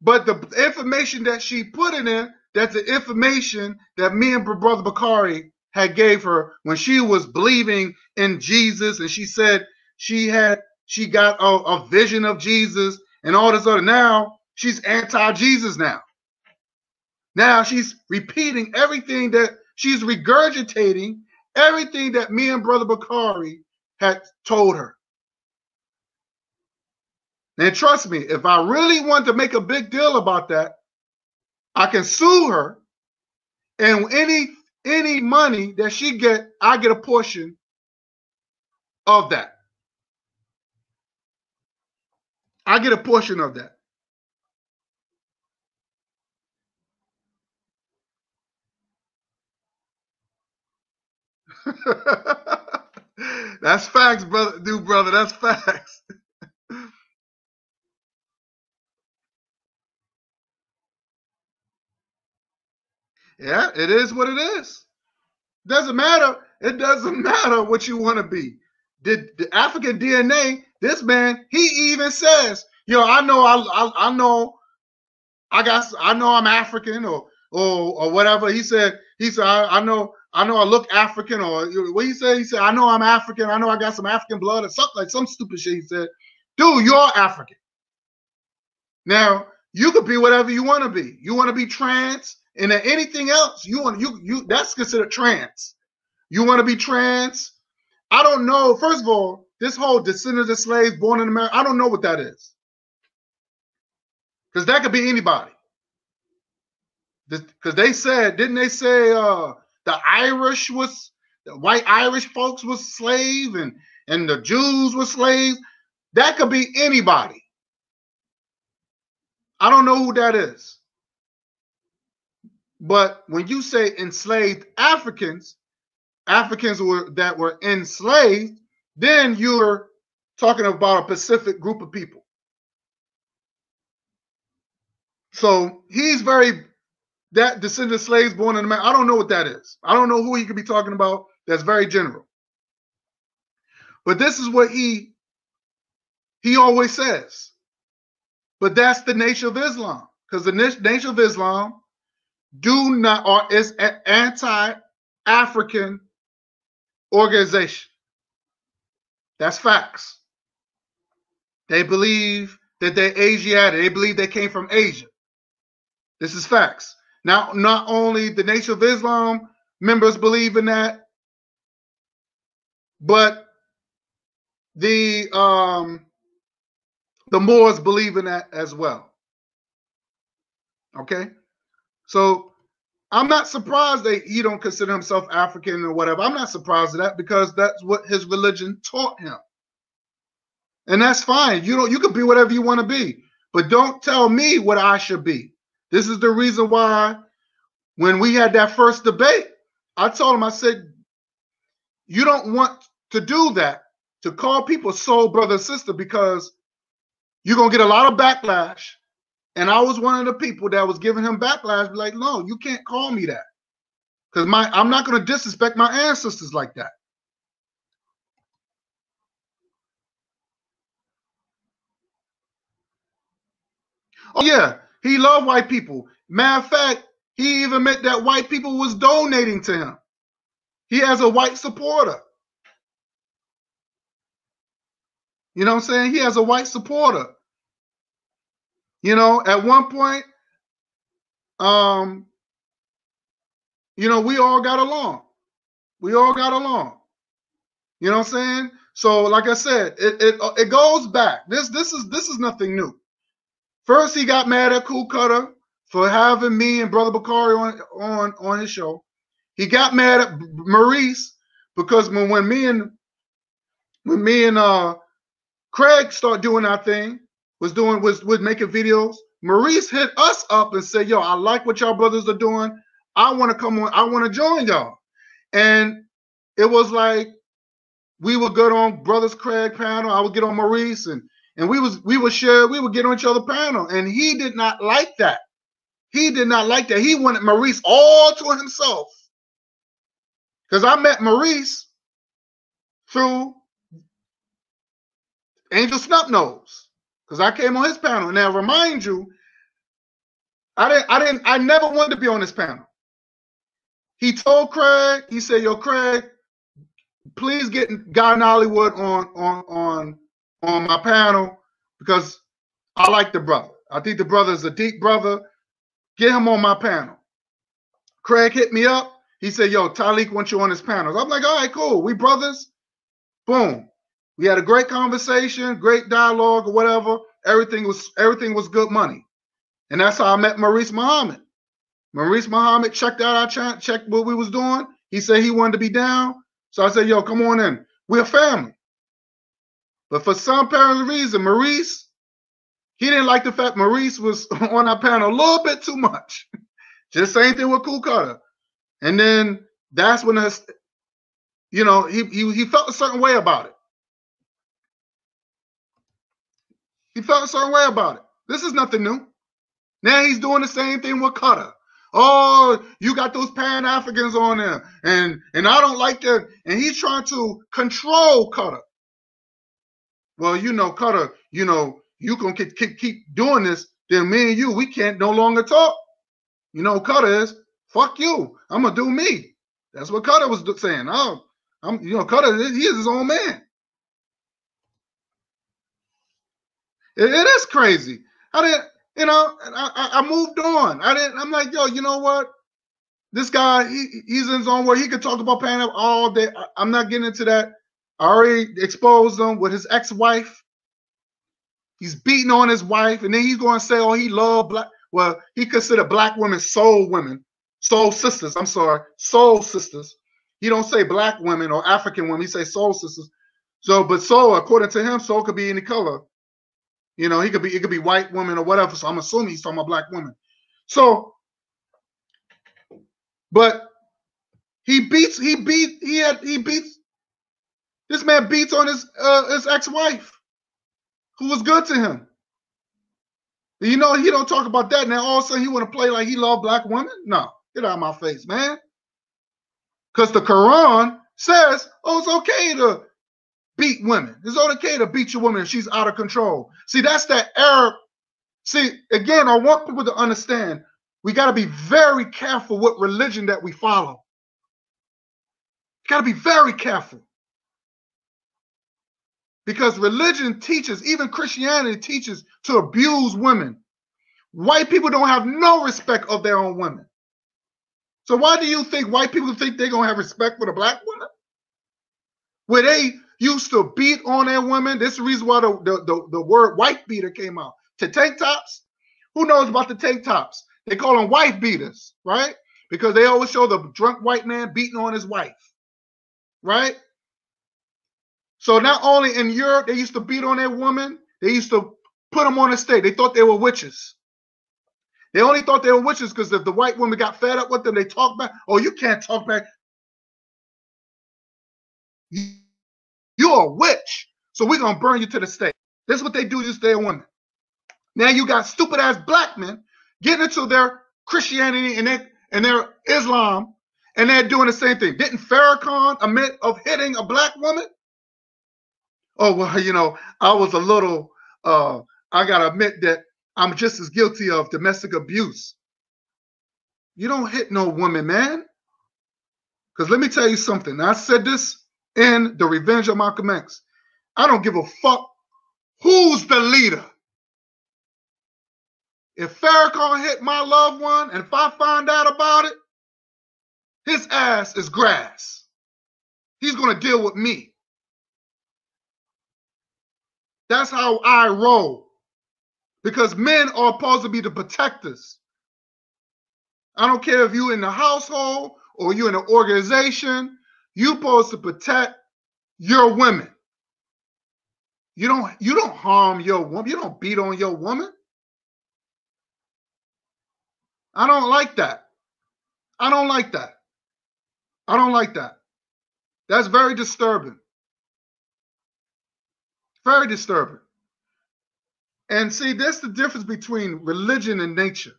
C: But the information that she put in it, that's the information that me and Brother Bakari had gave her when she was believing in Jesus, and she said she got a vision of Jesus and all this other. Now she's anti-Jesus now. Now she's repeating everything that she's regurgitating, everything that me and Brother Bakari had told her. And trust me, if I really want to make a big deal about that, I can sue her, and any money that she get, I get a portion of that. I get a portion of that. That's facts, brother. That's facts. Yeah, it is what it is. Doesn't matter. It doesn't matter what you want to be. The African DNA, this man, he even says, I know I'm African, or or whatever. He said, I know I look African, or what he said? He said, I know I'm African. I know I got some African blood, or something, like some stupid shit he said. Dude, you're African. Now, you could be whatever you want to be. You want to be trans, and then anything else, that's considered trans. You want to be trans? I don't know. First of all, this whole descendants of slaves born in America, I don't know what that is. Because that could be anybody. Because they said, didn't they say the white Irish folks was slave, and the Jews were slaves? That could be anybody. I don't know who that is. But when you say enslaved Africans that were enslaved, then you're talking about a specific group of people. So that descendant of slaves born in America, I don't know what that is. I don't know who he could be talking about. That's very general. But this is what he always says. But that's the nature of Islam, because the nature of Islam is an anti-African organization. That's facts. They believe that they're Asiatic. They believe they came from Asia. This is facts. Now, not only the Nation of Islam members believe in that, but the Moors believe in that as well. Okay? So I'm not surprised that he don't consider himself African or whatever. I'm not surprised at that, because that's what his religion taught him. And that's fine. You can be whatever you want to be, but don't tell me what I should be. This is the reason why when we had that first debate, I told him, I said, you don't want to do that, to call people soul brother and sister, because you're going to get a lot of backlash. And I was one of the people that was giving him backlash, be like, no, you can't call me that, because I'm not going to disrespect my ancestors like that. Oh yeah, he loved white people. Matter of fact, he even meant that white people was donating to him. He has a white supporter. You know what I'm saying? He has a white supporter. You know, at one point, you know, we all got along. We all got along. You know what I'm saying? So, like I said, it goes back. This is nothing new. First, he got mad at Cool Cutter for having me and Brother Bakari on his show. He got mad at Maurice because when me and Craig started doing our thing, was making videos, Maurice hit us up and said, yo, I like what y'all brothers are doing. I want to come on. I want to join y'all. And it was like we would go on Brothers Craig panel. I would get on Maurice, and we would share. We would get on each other panel. And he did not like that. He did not like that. He wanted Maurice all to himself. Because I met Maurice through Angelsnupnup7, because I came on his panel. Now, remind you, I never wanted to be on this panel. He told Craig, he said, yo, Craig, please get Guye Nollywood on my panel, because I like the brother. I think the brother is a deep brother. Get him on my panel. Craig hit me up. He said, yo, Taalik wants you on his panel. I'm like, all right, cool. We brothers. Boom. We had a great conversation, great dialogue or whatever. Everything was good money. And that's how I met Maurice Muhammad. Maurice Muhammad checked out our channel, checked what we was doing. He said he wanted to be down. So I said, yo, come on in. We're family. But for some apparent reason, Maurice, he didn't like the fact Maurice was on our panel a little bit too much. Just same thing with Cool Cutter. And then that's when he felt a certain way about it. He felt a certain way about it. This is nothing new. Now he's doing the same thing with Cutter. Oh, you got those Pan-Afrikans on there, and I don't like that. And he's trying to control Cutter. Well, Cutter, you can keep doing this, then me and you, we can't no longer talk. You know, Cutter is, fuck you. I'm gonna do me. That's what Cutter was saying. Oh, Cutter, he is his own man. It is crazy. I moved on. I'm like, yo, you know what? This guy, he's in his own way. He could talk about Pan-Afrikan all day. I'm not getting into that. I already exposed him with his ex-wife. He's beating on his wife, and then he's going to say, oh, he loved black. Well, he considered black women, soul sisters. I'm sorry, soul sisters. He don't say black women or African women. He say soul sisters. So, but soul, according to him, soul could be any color. You know, it could be white women or whatever. So I'm assuming he's talking about black women. So, but this man beats on his ex-wife, who was good to him. You know, he don't talk about that. Now all of a sudden he want to play like he loved black women. No, get out of my face, man. Because the Quran says, oh, it's okay to beat women. It's okay to beat your woman if she's out of control. See, that's that Arab. See, again, I want people to understand we got to be very careful what religion that we follow. Got to be very careful. Because religion teaches, even Christianity teaches to abuse women. White people don't have no respect of their own women. So why do you think white people think they're going to have respect for the black women? Where they used to beat on their women. This is the reason why the word wife beater came out. To tank tops. Who knows about the tank tops? They call them wife beaters, right? Because they always show the drunk white man beating on his wife, right? So not only in Europe, they used to beat on their women, they used to put them on the stage. They thought they were witches. They only thought they were witches because if the white woman got fed up with them, they talked back. Oh, you can't talk back. You're a witch, so we're going to burn you to the stake. This is what they do to their women. Now you got stupid-ass black men getting into their Christianity and their Islam, and they're doing the same thing. Didn't Farrakhan admit of hitting a black woman? Oh, well, you know, I was a little, I got to admit that I'm just as guilty of domestic abuse. You don't hit no woman, man. Because let me tell you something. I said this in The Revenge of Malcolm X. I don't give a fuck who's the leader. If Farrakhan hit my loved one, and if I find out about it, his ass is grass. He's going to deal with me. That's how I roll. Because men are supposed to be the protectors. I don't care if you're in the household or you're in an organization, you're supposed to protect your women. You don't harm your woman. You don't beat on your woman. I don't like that. I don't like that. I don't like that. That's very disturbing. Very disturbing. And see, that's the difference between religion and nature.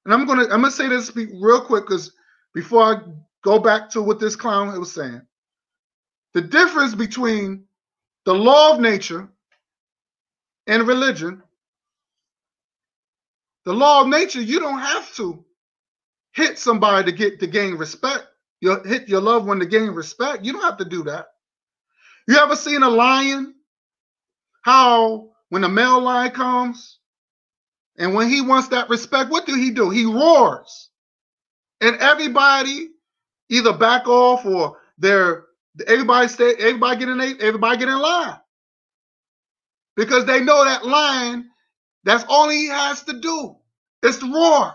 C: And I'm gonna say this real quick because before I go back to what this clown was saying. The difference between the law of nature and religion, the law of nature, you don't have to hit somebody to gain respect. You hit your loved one to gain respect. You don't have to do that. You ever seen a lion? How when a male lion comes and when he wants that respect, what do? He roars. And everybody either back off or everybody get in line. Because they know that lion, that's all he has to do. It's to roar.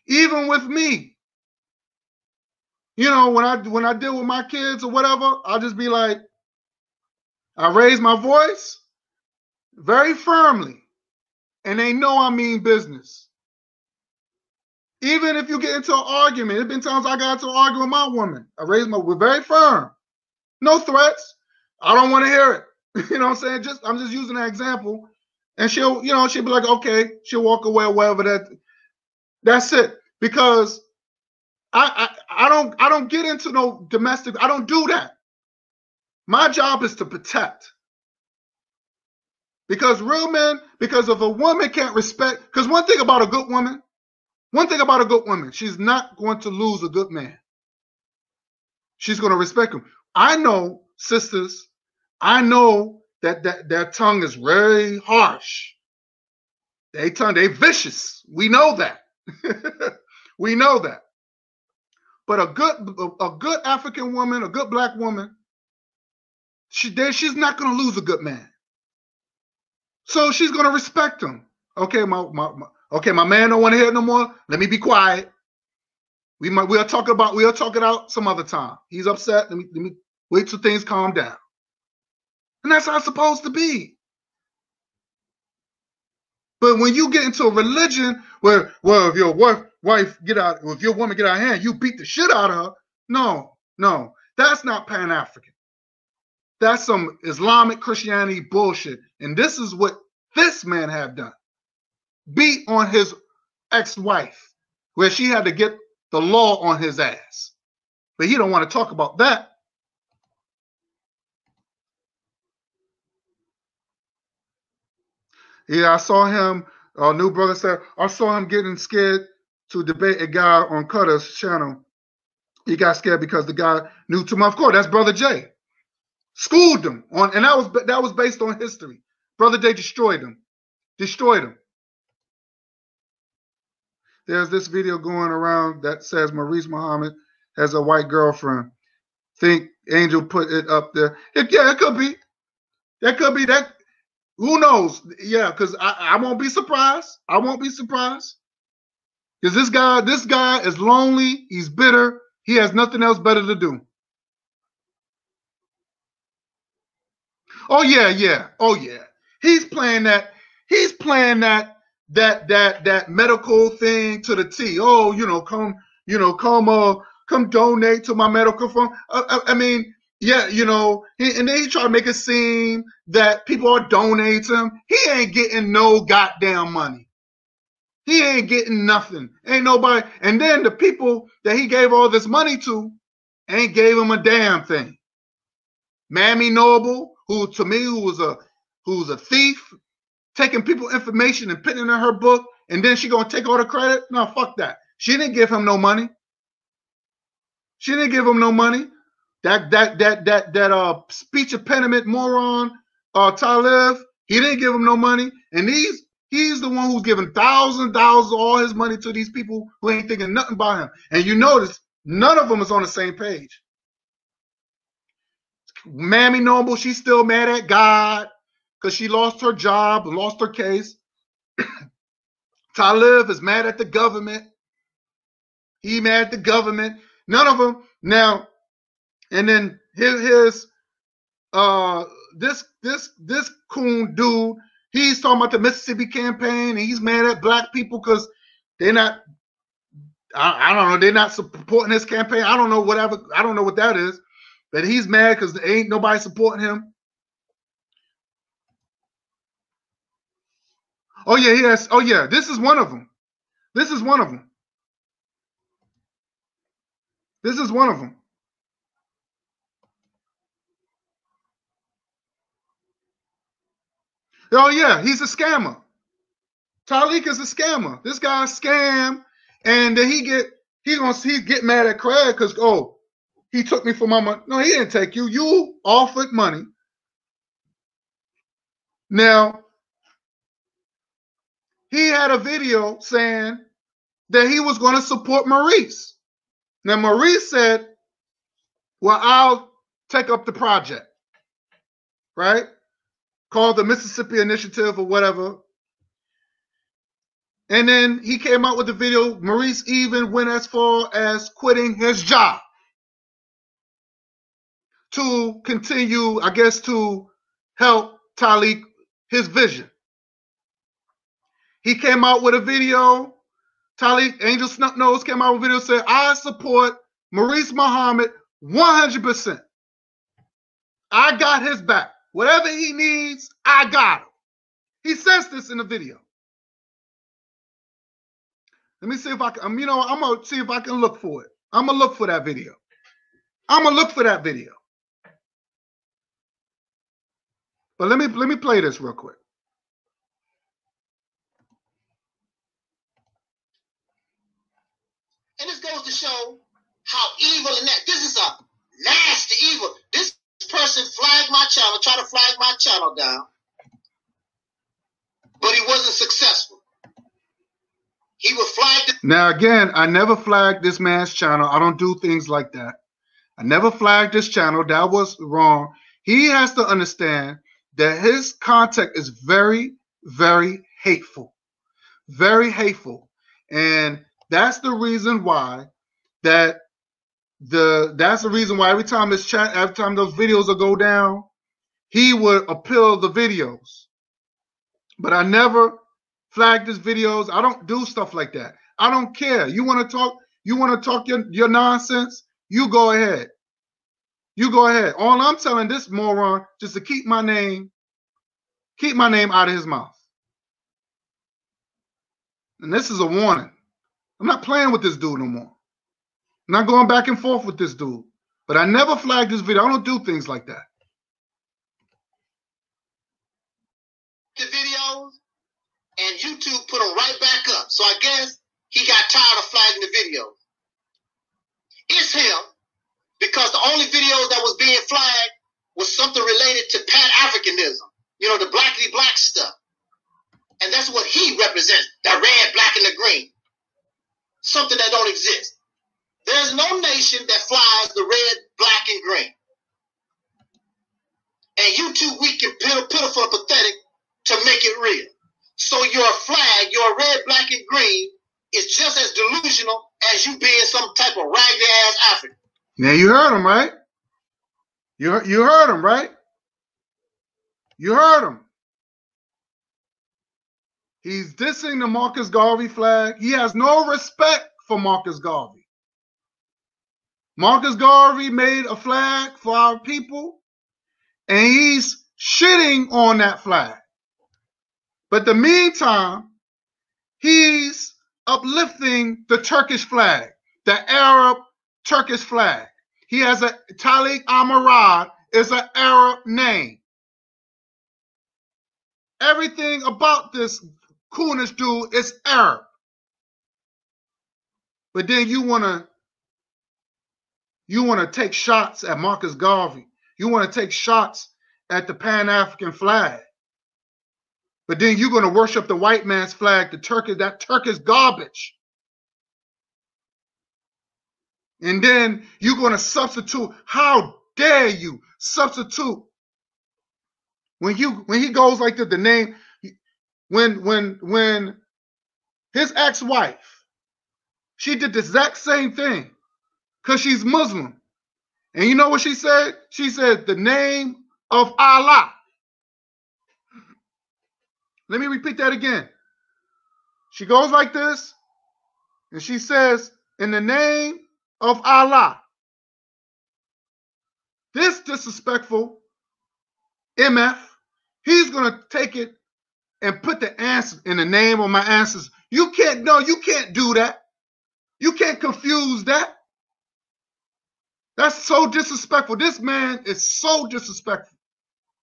C: Even with me. You know, when I deal with my kids or whatever, I'll just be like, I raise my voice very firmly, and they know I mean business. Even if you get into an argument, there's been times I got into an argument with my woman. I raise we're very firm. No threats. I don't want to hear it. You know what I'm saying? I'm just using an example. And she'll be like, okay, she'll walk away or whatever. That's it. Because I don't get into no domestic. I don't do that. My job is to protect. Because real men, because if a woman can't respect, because one thing about a good woman, she's not going to lose a good man. She's going to respect him. I know, sisters, I know that their tongue is very harsh. They vicious. We know that. We know that. But a good African woman, a good black woman, she's not going to lose a good man. So she's going to respect him. Okay, my man don't want to hear it no more. Let me be quiet. We'll talk it out some other time. He's upset. Let me wait till things calm down. And that's how it's supposed to be. But when you get into a religion where, well, if your wife get out, or if your woman get out of hand, you beat the shit out of her. No, that's not Pan-African. That's some Islamic Christianity bullshit. And this is what this man have done. Beat on his ex-wife, where she had to get the law on his ass. But he don't want to talk about that. Yeah, I saw him, new brother said, I saw him getting scared to debate a guy on Cutter's channel. He got scared because the guy knew too much. Of course, that's Brother Jay. Schooled him on, and that was based on history. Brother Jay destroyed him. There's this video going around that says Maurice Muhammad has a white girlfriend. Think Angel put it up there. Yeah, it could be. That could be that. Who knows? Yeah, because I won't be surprised. I won't be surprised. Because this guy is lonely. He's bitter. He has nothing else better to do. Oh yeah. He's playing that medical thing to the T. Oh, come donate to my medical fund. I mean, yeah, and then he try to make it seem that people are donating to him. He ain't getting no goddamn money. He ain't getting nothing. Ain't nobody. And then the people that he gave all this money to ain't gave him a damn thing. Mammy Noble, who was a thief, taking people information and putting it in her book, and then she gonna take all the credit? No, fuck that. She didn't give him no money. That speech impediment moron, Taalik, he didn't give him no money, and he's the one who's giving thousands of all his money to these people who ain't thinking nothing about him. And you notice none of them is on the same page. Mammy Noble, she's still mad at God because she lost her job, lost her case. Taalik is mad at the government. He mad at the government. None of them now. And then here's this coon dude. He's talking about the Mississippi campaign, and he's mad at black people because they're not. I don't know. They're not supporting his campaign. I don't know whatever. I don't know what that is. But he's mad because there ain't nobody supporting him. Oh yeah, yes. Oh yeah, this is one of them. Oh yeah, he's a scammer. Taalik is a scammer. This guy's scam, and then he get mad at Craig because he took me for my money. No, he didn't take you. You offered money. Now he had a video saying that he was going to support Maurice. Now Maurice said, "Well, I'll take up the project." Right? Called the Mississippi Initiative or whatever. And then he came out with the video. Maurice even went as far as quitting his job to continue, I guess, to help Taalik his vision. He came out with a video. Taalik, Angelsnupnup7 came out with a video saying, I support Maurice Muhammad 100%. I got his back. Whatever he needs, I got him. He says this in the video. Let me see if I can, I'm going to see if I can look for it. I'm going to look for that video. But let me play this real quick.
A: show how evil and that. This is a nasty evil. This person flagged my channel, tried to flag my channel down, but he wasn't successful. He was flagged.
C: Now, again, I never flagged this man's channel. I don't do things like that. I never flagged this channel. That was wrong. He has to understand that his content is very, very hateful. Very hateful. And that's the reason why that's the reason why every time those videos will go down, he would appeal the videos. But I never flagged his videos. I don't do stuff like that. I don't care. You want to talk your nonsense? You go ahead. You go ahead. All I'm telling this moron just to keep my name out of his mouth. And this is a warning. I'm not playing with this dude no more. I'm not going back and forth with this dude. But I never flagged this video. I don't do things like that.
A: The videos and YouTube put them right back up. So I guess he got tired of flagging the videos. It's him, because the only videos that was being flagged was something related to Pan-Africanism. You know, the blackity black stuff. And that's what he represents, the red, black, and the green. Something that don't exist. There's no nation that flies the red, black, and green. And you too weak and pitiful and pathetic to make it real. So your flag, your red, black, and green, is just as delusional as you being some type of raggedy ass African.
C: Now you heard him, right? You heard him, right? You heard him. He's dissing the Marcus Garvey flag. He has no respect for Marcus Garvey. Marcus Garvey made a flag for our people, and he's shitting on that flag. But in the meantime, he's uplifting the Turkish flag, the Arab Turkish flag. He has a Taalik Ibn'rad is an Arab name. Everything about this coonish dude is Arab. But then you wanna take shots at Marcus Garvey. You want to take shots at the Pan-Afrikan flag. But then you're going to worship the white man's flag, that Turkish garbage. And then you're going to substitute. How dare you substitute? When he goes like the name, when his ex-wife, she did the exact same thing because she's Muslim. And you know what she said? She said the name of Allah. Let me repeat that again. She goes like this, and she says, in the name of Allah. This disrespectful MF, he's going to take it and put the answer in the name of my ancestors. You can't do that. You can't confuse that. That's so disrespectful. This man is so disrespectful.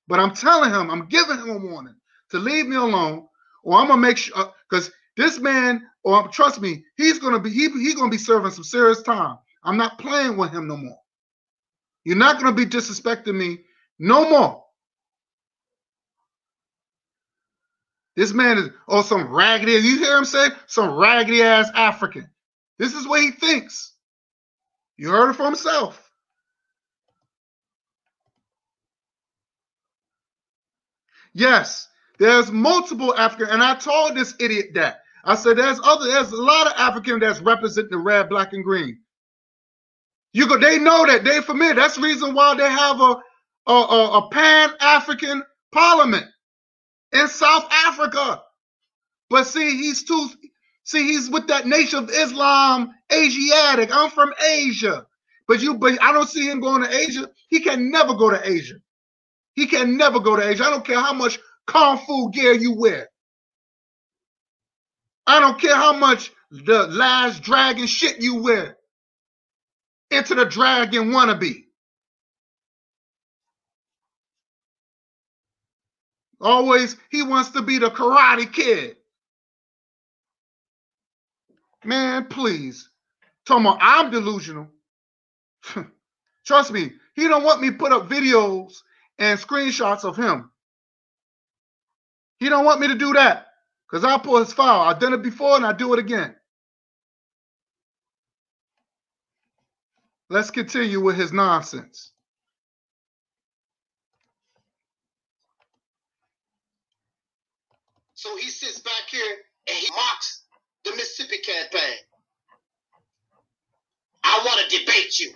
C: But I'm telling him, I'm giving him a warning to leave me alone, or I'm gonna make sure, because this man, or trust me, he's gonna be serving some serious time. I'm not playing with him no more. You're not gonna be disrespecting me no more. This man is some raggedy. You hear him say some raggedy ass African. This is what he thinks. You heard it for himself. Yes, there's multiple African, and I told this idiot that. I said there's a lot of African that's representing the red, black, and green. They know that, they familiar. That's the reason why they have a Pan-African parliament in South Africa. But see, he's with that Nation of Islam, Asiatic. I'm from Asia. But I don't see him going to Asia. He can never go to Asia. He can never go to Asia. I don't care how much Kung Fu gear you wear. I don't care how much the Last Dragon shit you wear. Into the Dragon wannabe. Always, he wants to be the Karate Kid. Man, please. Talking about I'm delusional. Trust me, he don't want me to put up videos and screenshots of him. He don't want me to do that because I'll pull his file. I've done it before and I do it again. Let's continue with his nonsense.
A: So he sits back here and he mocks the Mississippi campaign. I want to debate you.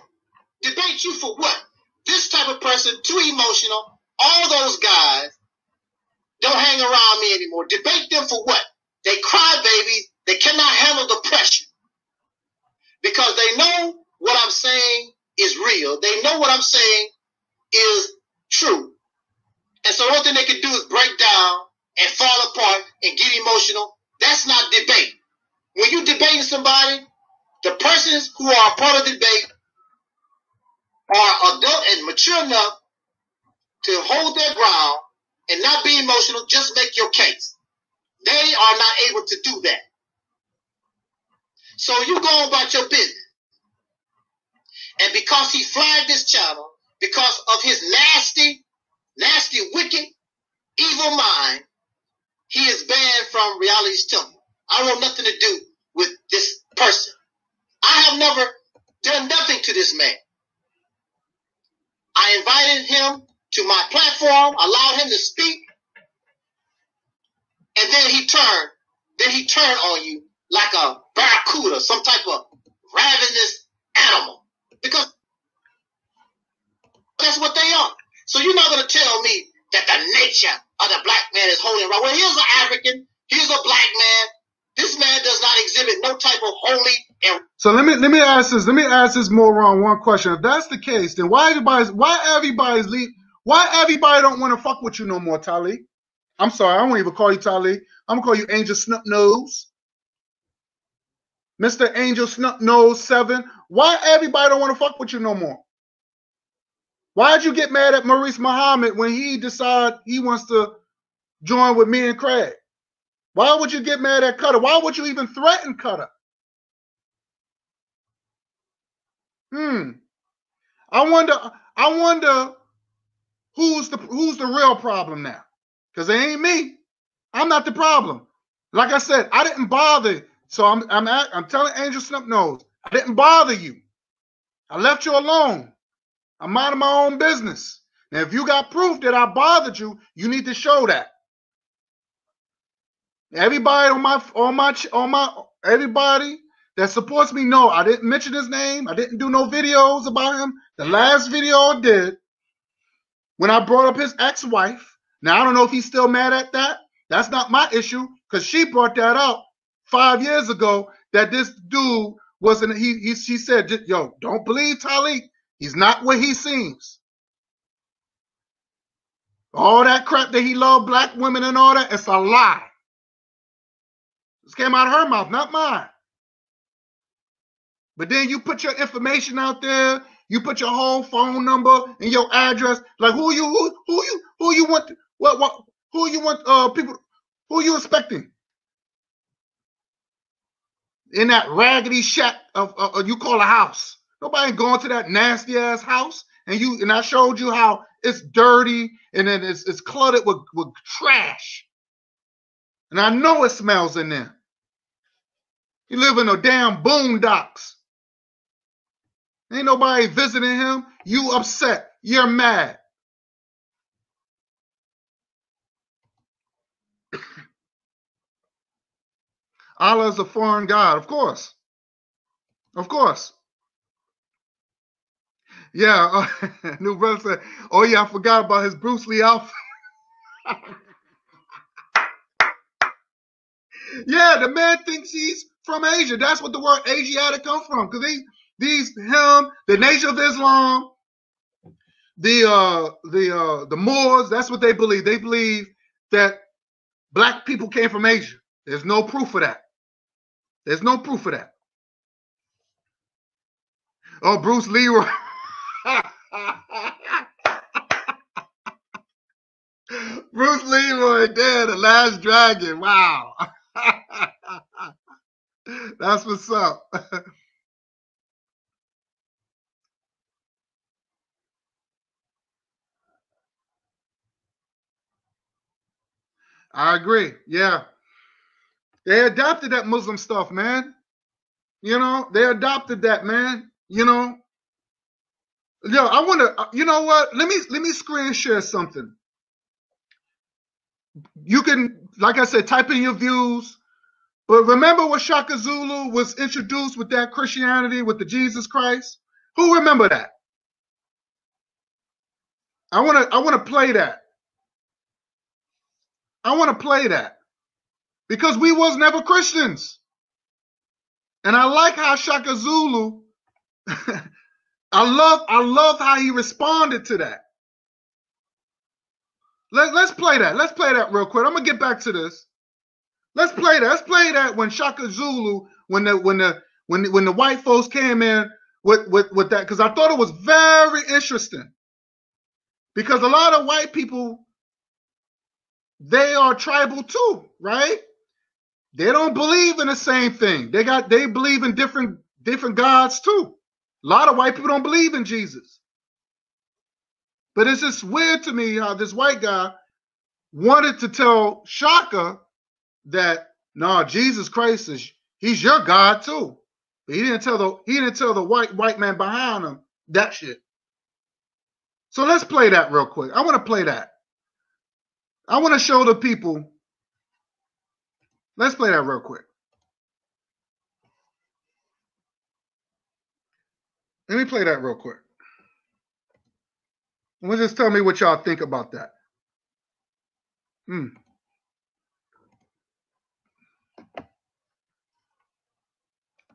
A: Debate you for what? This type of person, too emotional. All those guys don't hang around me anymore. Debate them for what? They cry babies. They cannot handle the pressure. Because they know what I'm saying is real. They know what I'm saying is true. And so the only thing they can do is break down and fall apart and get emotional. That's not debate. When you're debating somebody, the persons who are a part of the debate are adult and mature enough to hold their ground and not be emotional. Just make your case. They are not able to do that. So you go on about your business. And because he flagged this channel, because of his nasty, wicked, evil mind, he is banned from Reality's temple. I want nothing to do with this person. I have never done nothing to this man. I invited him to my platform, allowed him to speak, and then he turned on you like a barracuda, some type of ravenous animal. Because that's what they are. So you're not going to tell me that the nature of the black man is holy and right. Well, here's an African, here's a black man. This man does not exhibit no type of holy and.
C: So let me ask this. Let me ask this moron one question. If that's the case, then why everybody don't want to fuck with you no more, Taalik? I'm sorry, I won't even call you Taalik. I'm gonna call you Angelsnupnup7. Mr. Angelsnupnup7. Why everybody don't want to fuck with you no more? Why'd you get mad at Maurice Muhammad when he decided he wants to join with me and Craig? Why would you get mad at Cutter? Why would you even threaten Cutter? I wonder who's the real problem now? Because it ain't me. I'm not the problem. Like I said, I didn't bother. So I'm telling Angelsnupnup7, I didn't bother you. I left you alone. I'm minding my own business. Now, if you got proof that I bothered you, you need to show that. Everybody everybody that supports me, no, I didn't mention his name. I didn't do no videos about him. The last video I did, when I brought up his ex-wife, now I don't know if he's still mad at that. That's not my issue, because she brought that up 5 years ago, that this dude wasn't, she said, yo, don't believe Taalik. He's not what he seems. All that crap that he loved black women and all that, it's a lie. This came out of her mouth, not mine. But then you put your information out there, you put your whole phone number and your address. Like who you want people, who you expecting? In that raggedy shack of you call a house. Nobody ain't going to that nasty ass house. And I showed you how it's dirty and then it's cluttered with trash. And I know it smells in there. You live in the damn boondocks. Ain't nobody visiting him. You upset. You're mad. Allah is a foreign god, of course. Of course. Yeah, new brother said, oh yeah, I forgot about his Bruce Lee outfit. Yeah, the man thinks he's from Asia. That's what the word Asiatic comes from. Because the Nation of Islam, the Moors, that's what they believe. They believe that black people came from Asia. There's no proof of that. There's no proof of that. Oh, Bruce Leroy. Bruce Leroy there, the Last Dragon. Wow. That's what's up. I agree. Yeah. They adopted that Muslim stuff, man. You know, they adopted that, man. You know. Yo, I want to, you know what? Let me screen share something. You can, like I said, type in your views. But remember when Shaka Zulu was introduced with that Christianity, with the Jesus Christ? Who remember that? I want to play that. I want to play that. Because we was never Christians. And I like how Shaka Zulu, I love how he responded to that. Let's play that. Let's play that real quick. I'm gonna get back to this. Let's play that. Let's play that when Shaka Zulu, when the white folks came in with that, because I thought it was very interesting. Because a lot of white people, they are tribal too, right? They don't believe in the same thing. They believe in different gods too. A lot of white people don't believe in Jesus. But it's just weird to me how this white guy wanted to tell Shaka that no, Jesus Christ he's your God too. But he didn't tell the white man behind him that shit. So let's play that real quick. I want to play that. I want to show the people. Let's play that real quick. Let me play that real quick. And just tell me what y'all think about that.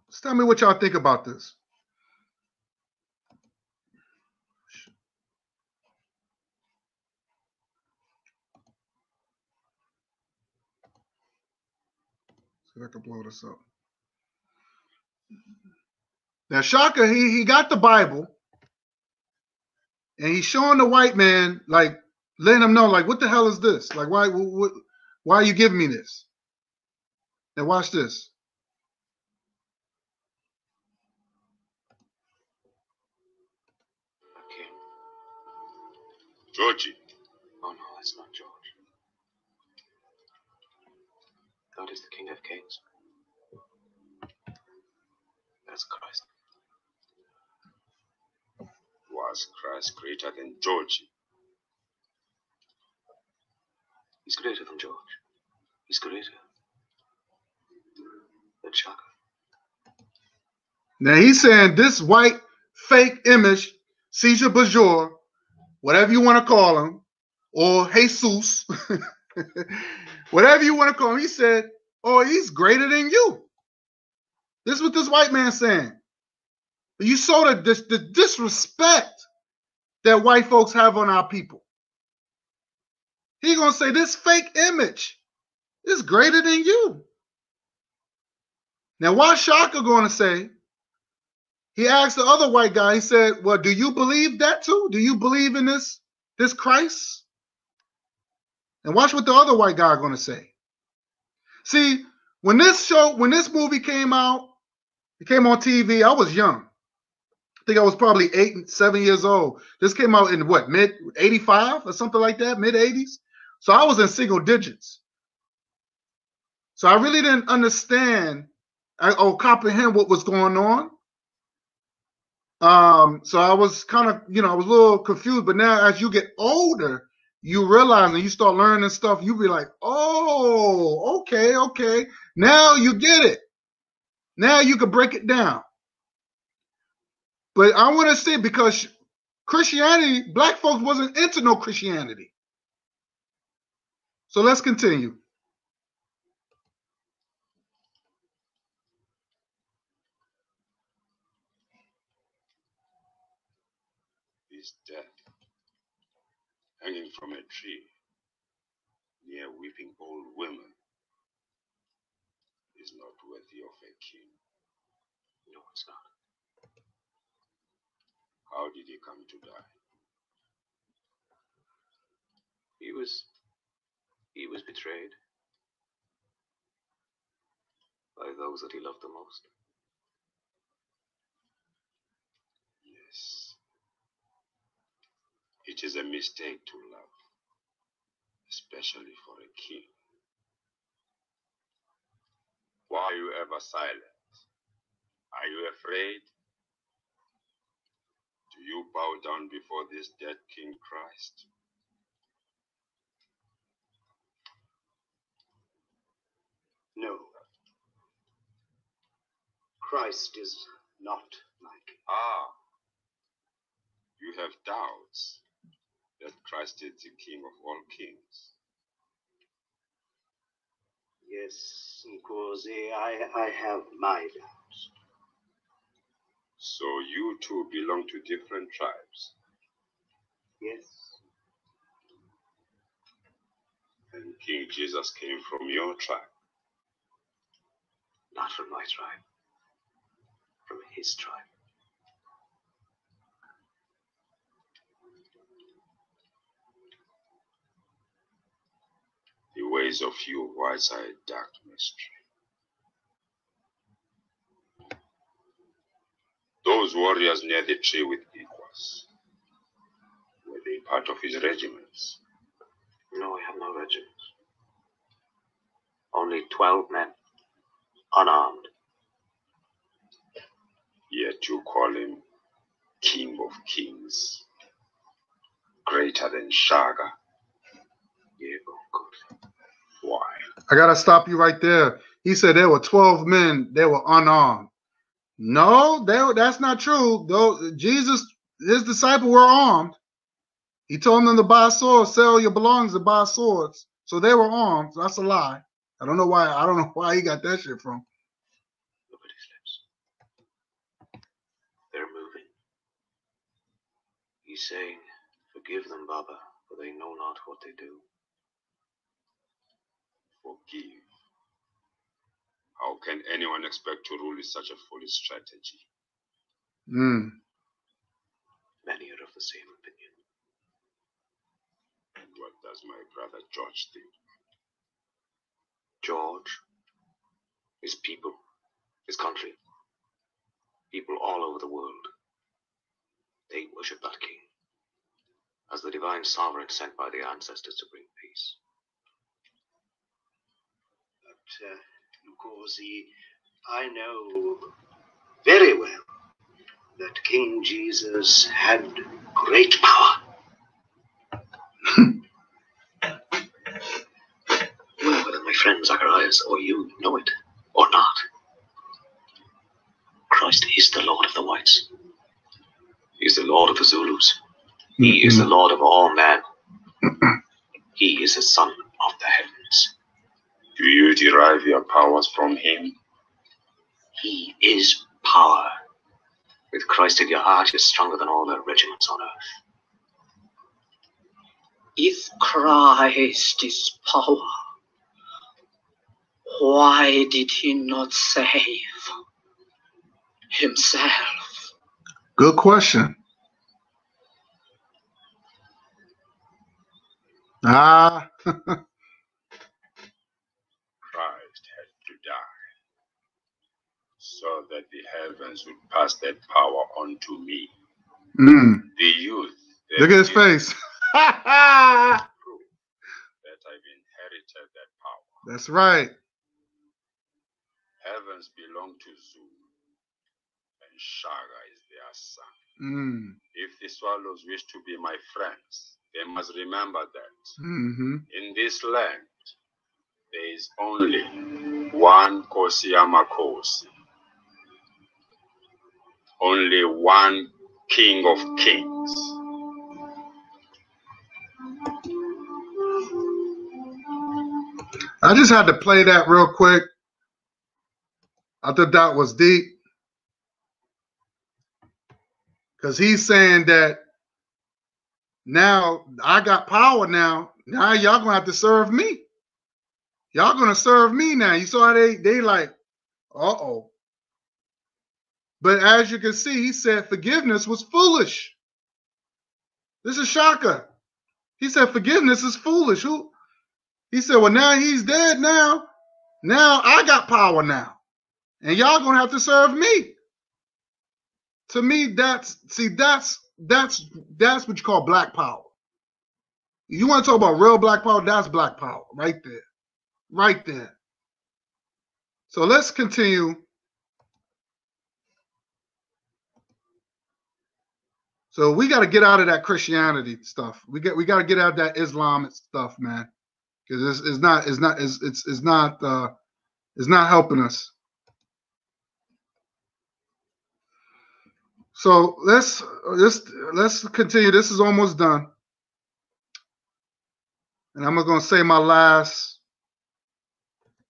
C: Just tell me what y'all think about this. See if I can blow this up. Now Shaka, he got the Bible, and he's showing the white man, like, letting him know, like, what the hell is this? Like, why are you giving me this? Now watch this.
D: Okay. Georgie. Oh no, that's not George. God is the King of Kings. That's Christ. Was Christ greater than Georgie? He's greater than George. He's greater than Shaka.
C: Now he's saying this white fake image, Caesar Bajor, whatever you want to call him, or Jesus, whatever you want to call him, he said, oh, he's greater than you. This is what this white man's saying. You saw the disrespect that white folks have on our people. He's going to say this fake image is greater than you. Now, what's Shaka going to say? He asked the other white guy, he said, well, do you believe that too? Do you believe in this Christ? And watch what the other white guy is going to say. See, when this movie came out, it came on TV, I was young. I think I was probably 8, 7 years old. This came out in what, mid 85 or something like that, mid 80s. So I was in single digits. So I really didn't understand or comprehend what was going on. So I was kind of, I was a little confused. But now as you get older, you realize and you start learning stuff, you be like, oh, okay. Now you get it. Now you can break it down. But I want to say, because Christianity, black folks wasn't into no Christianity. So let's continue.
D: His death, hanging from a tree near weeping old women, is not worthy of a king. No, it's not. How did he come to die? He was betrayed by those that he loved the most. Yes. It is a mistake to love, especially for a king. Why are you ever silent? Are you afraid? Do you bow down before this dead King Christ?
A: No. Christ is not like.
D: Ah, you have doubts that Christ is the King of all kings.
A: Yes, Nkosi, I have my doubts.
D: So you two belong to different tribes?
A: Yes.
D: And King Jesus came from your tribe?
A: Not from my tribe. From his tribe.
D: The ways of you wise are a dark mystery. Those warriors near the tree with equals, were they part of his regiments?
A: No, I have no regiment. Only 12 men, unarmed.
D: Yet you call him King of Kings, greater than Shaga.
A: Yeah, good.
D: Why?
C: I gotta stop you right there. He said there were 12 men, they were unarmed. No, that's not true. Though Jesus, his disciples were armed. He told them to buy swords, sell your belongings to buy swords. So they were armed. That's a lie. I don't know why he got that shit from.
A: Look at his lips. They're moving. He's saying, forgive them, Baba, for they know not what they do.
D: Forgive. How can anyone expect to rule with such a foolish strategy?
C: Mm.
A: Many are of the same opinion.
D: And what does my brother George think?
A: George, his people, his country, people all over the world, they worship that king as the divine sovereign sent by the ancestors to bring peace. But, Nkosi, I know very well that King Jesus had great power. Whether my friend Zacharias or you know it or not, Christ is the Lord of the whites. He is the Lord of the Zulus. He is the Lord of all men. He is the Son of the heavens.
D: Do you derive your powers from him?
A: He is power. With Christ in your heart, you're stronger than all the regiments on earth.
E: If Christ is power, why did he not save himself?
C: Good question.
D: Christ had to die so that the heavens would pass that power on to me. The youth.
C: Look at his face.
D: Prove that I've inherited that power.
C: That's right.
D: Heavens belong to Zulu, and Shaga is their son. If the swallows wish to be my friends, they must remember that in this land, there is only one Kosi Amakosi, only one King of Kings.
C: I just had to play that real quick. I thought that was deep. Because he's saying that now I got power now. Now y'all going to have to serve me. Y'all going to serve me now. You saw how they like, uh-oh. But as you can see, he said forgiveness was foolish. This is Shaka. He said forgiveness is foolish. He said, well, now he's dead now. Now I got power now. And y'all going to have to serve me. To me, that's what you call black power. You want to talk about real black power? That's black power right there. Right there. So let's continue. So we got to get out of that Christianity stuff. We got to get out of that Islamic stuff, man, because it's not helping us. So let's continue. This is almost done, and I'm going to say my last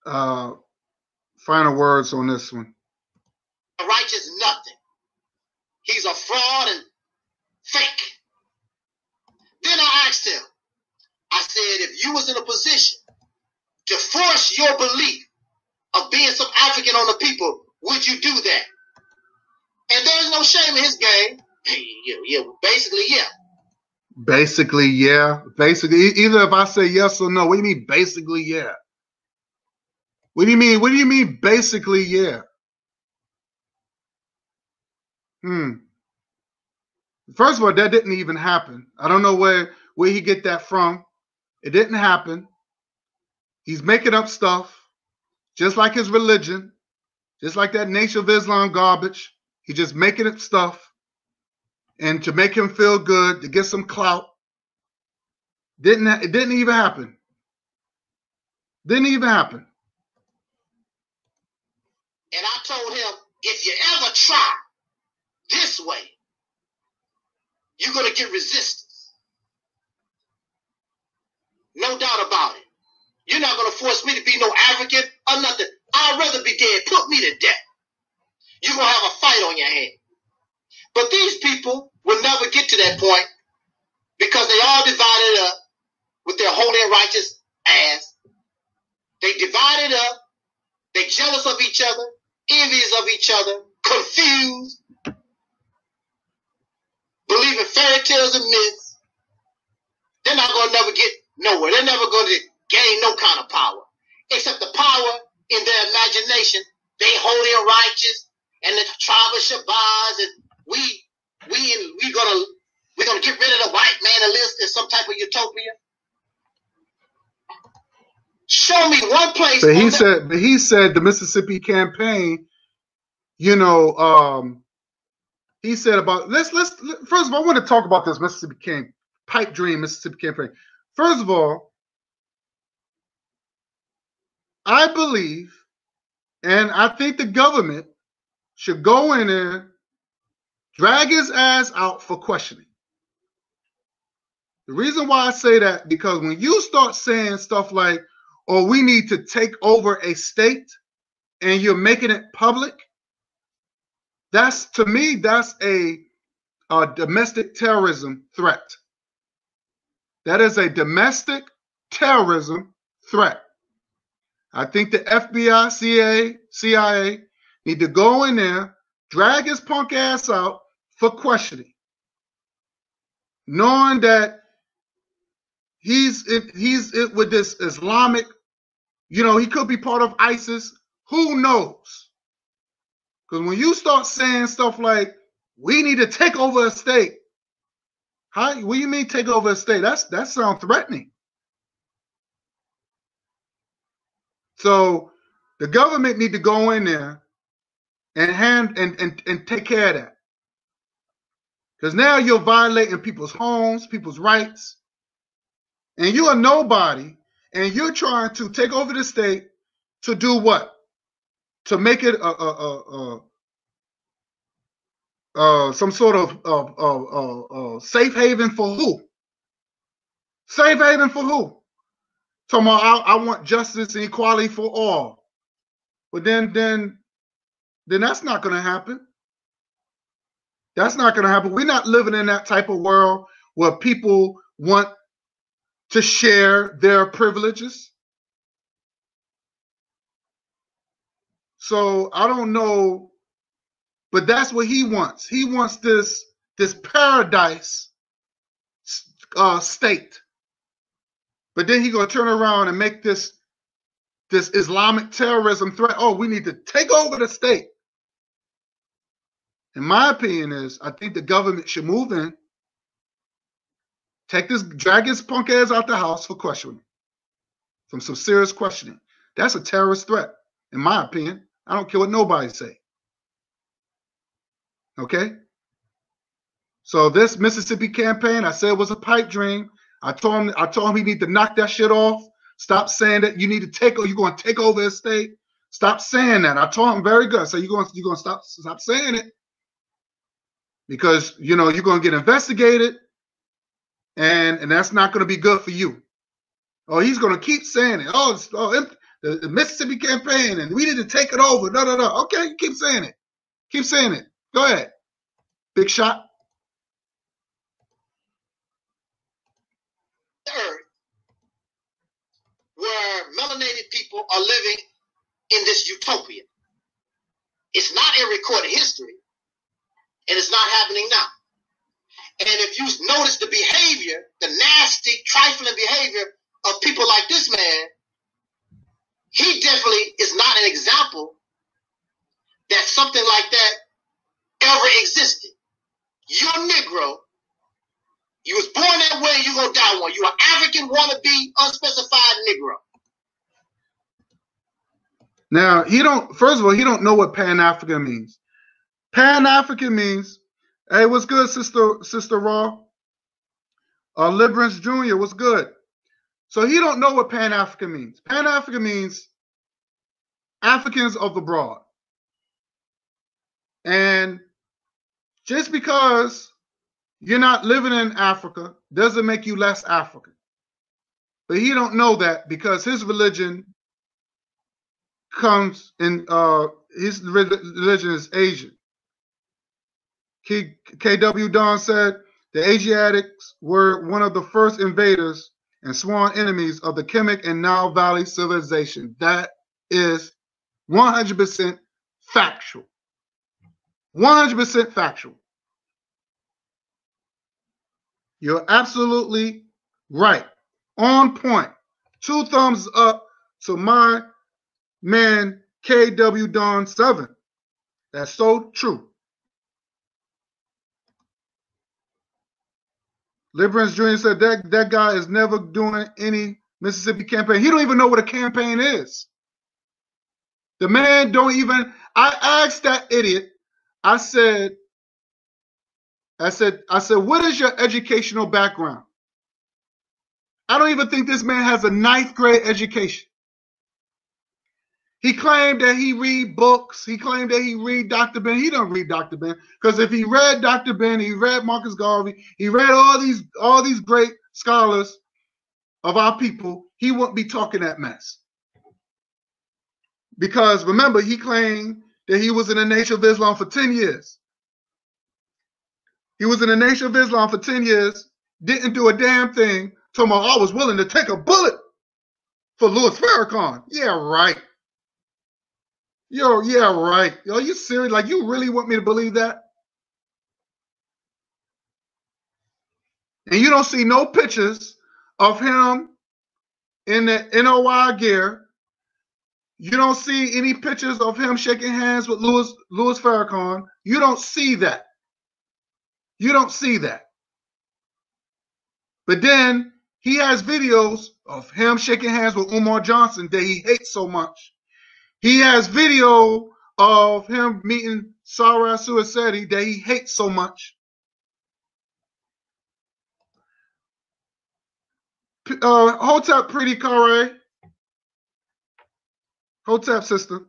C: final words on this one.
A: Righteous nothing. He's a fraud and fake. Then I asked him, I said, if you was in a position to force your belief of being some African on the people, would you do that? And there's no shame in his game. Yeah, basically, yeah.
C: Basically, yeah. Basically, either if I say yes or no. What do you mean, basically, yeah? What do you mean? What do you mean, basically, yeah? First of all, that didn't even happen. I don't know where he get that from. It didn't happen. He's making up stuff, just like his religion, just like that Nation of Islam garbage. He's just making up stuff, and to make him feel good, to get some clout. It didn't even happen. Didn't even happen.
A: And I told him, if you ever try this way, you're going to get resistance. No doubt about it. You're not going to force me to be no African or nothing. I'd rather be dead. Put me to death. You're going to have a fight on your hand. But these people will never get to that point because they all divided up with their holy and righteous ass. They divided up. They jealous of each other, envious of each other, confused, believe in fairy tales and myths. They're not going to never get nowhere. They're never going to gain no kind of power, except the power in their imagination. They holy and righteous, and the tribe of Shabazz, and we're gonna get rid of the white man and live in some type of utopia. Show me one place.
C: But he said the Mississippi campaign, he said about let's first of all, I want to talk about this Mississippi pipe dream Mississippi campaign. First of all, I believe, and I think the government should go in there, drag his ass out for questioning. The reason why I say that, because when you start saying stuff like, oh, we need to take over a state, and you're making it public, to me, that's a domestic terrorism threat. That is a domestic terrorism threat. I think the FBI, CIA need to go in there, drag his punk ass out for questioning, knowing that he's with this Islamic, he could be part of ISIS. Who knows? Because when you start saying stuff like, we need to take over a state, what do you mean take over a state? That sounds threatening. So the government need to go in there and take care of that. Because now you're violating people's homes, people's rights, and you are nobody, and you're trying to take over the state to do what? To make it some sort of safe haven for who? Safe haven for who? Talking about I want justice and equality for all. But then that's not going to happen. That's not going to happen. We're not living in that type of world where people want to share their privileges. So I don't know, but that's what he wants. He wants this paradise state. But then he's going to turn around and make this Islamic terrorism threat. Oh, we need to take over the state. In my opinion is, I think the government should move in, drag his punk ass out the house for questioning, from some serious questioning. That's a terrorist threat. in my opinion. I don't care what nobody say. Okay? So this Mississippi campaign, I said it was a pipe dream. I told him he need to knock that shit off. Stop saying that you need to take over, you're going to take over his state. Stop saying that. I told him very good. So you're going to stop saying it, because you know you're going to get investigated, and that's not going to be good for you. Oh, he's going to keep saying it. The Mississippi campaign, and we need to take it over. No. Okay, keep saying it. Keep saying it. Go ahead. Big shot.
A: Earth, where melanated people are living in this utopia. It's not in recorded history, and it's not happening now. And if you notice the behavior, the nasty, trifling behavior of people like this man, he definitely is not an example that something like that ever existed. You're a Negro. You was born that way, you're going to die one. You're an African wannabe, unspecified Negro.
C: Now, first of all, he don't know what Pan-African means. Pan-African means, hey, what's good, Sister Raw? Liberance Jr., what's good? So he don't know what Pan-African means. Pan-African means Africans of the broad. And just because you're not living in Africa doesn't make you less African. But he don't know that because his religion comes in, his religion is Asian. KW Don said the Asiatics were one of the first invaders and sworn enemies of the Kemet and Nile Valley civilization. That is 100% factual. 100% factual. You're absolutely right. On point. 2 thumbs up to my man KW Don 7. That's so true. Liberance Jr. said that guy is never doing any Mississippi campaign. He don't even know what a campaign is. The man don't even. I asked that idiot. I said, what is your educational background? I don't even think this man has a 9th grade education. He claimed that he read books. He claimed that he read Dr. Ben. He don't read Dr. Ben, because if he read Dr. Ben, he read Marcus Garvey, he read all these great scholars of our people, he wouldn't be talking that mess. Because remember, he claimed that he was in the Nation of Islam for 10 years. He was in the Nation of Islam for 10 years, didn't do a damn thing, told me I was willing to take a bullet for Louis Farrakhan. Yeah, right. Yo, yeah, right. Are you serious? Like, you really want me to believe that? And you don't see no pictures of him in the NOI gear. You don't see any pictures of him shaking hands with Louis Farrakhan. You don't see that. You don't see that. But then he has videos of him shaking hands with Umar Johnson that he hates so much. He has video of him meeting Sarah Suicedi that he hates so much. Hotep Pretty Kare. Hotep sister.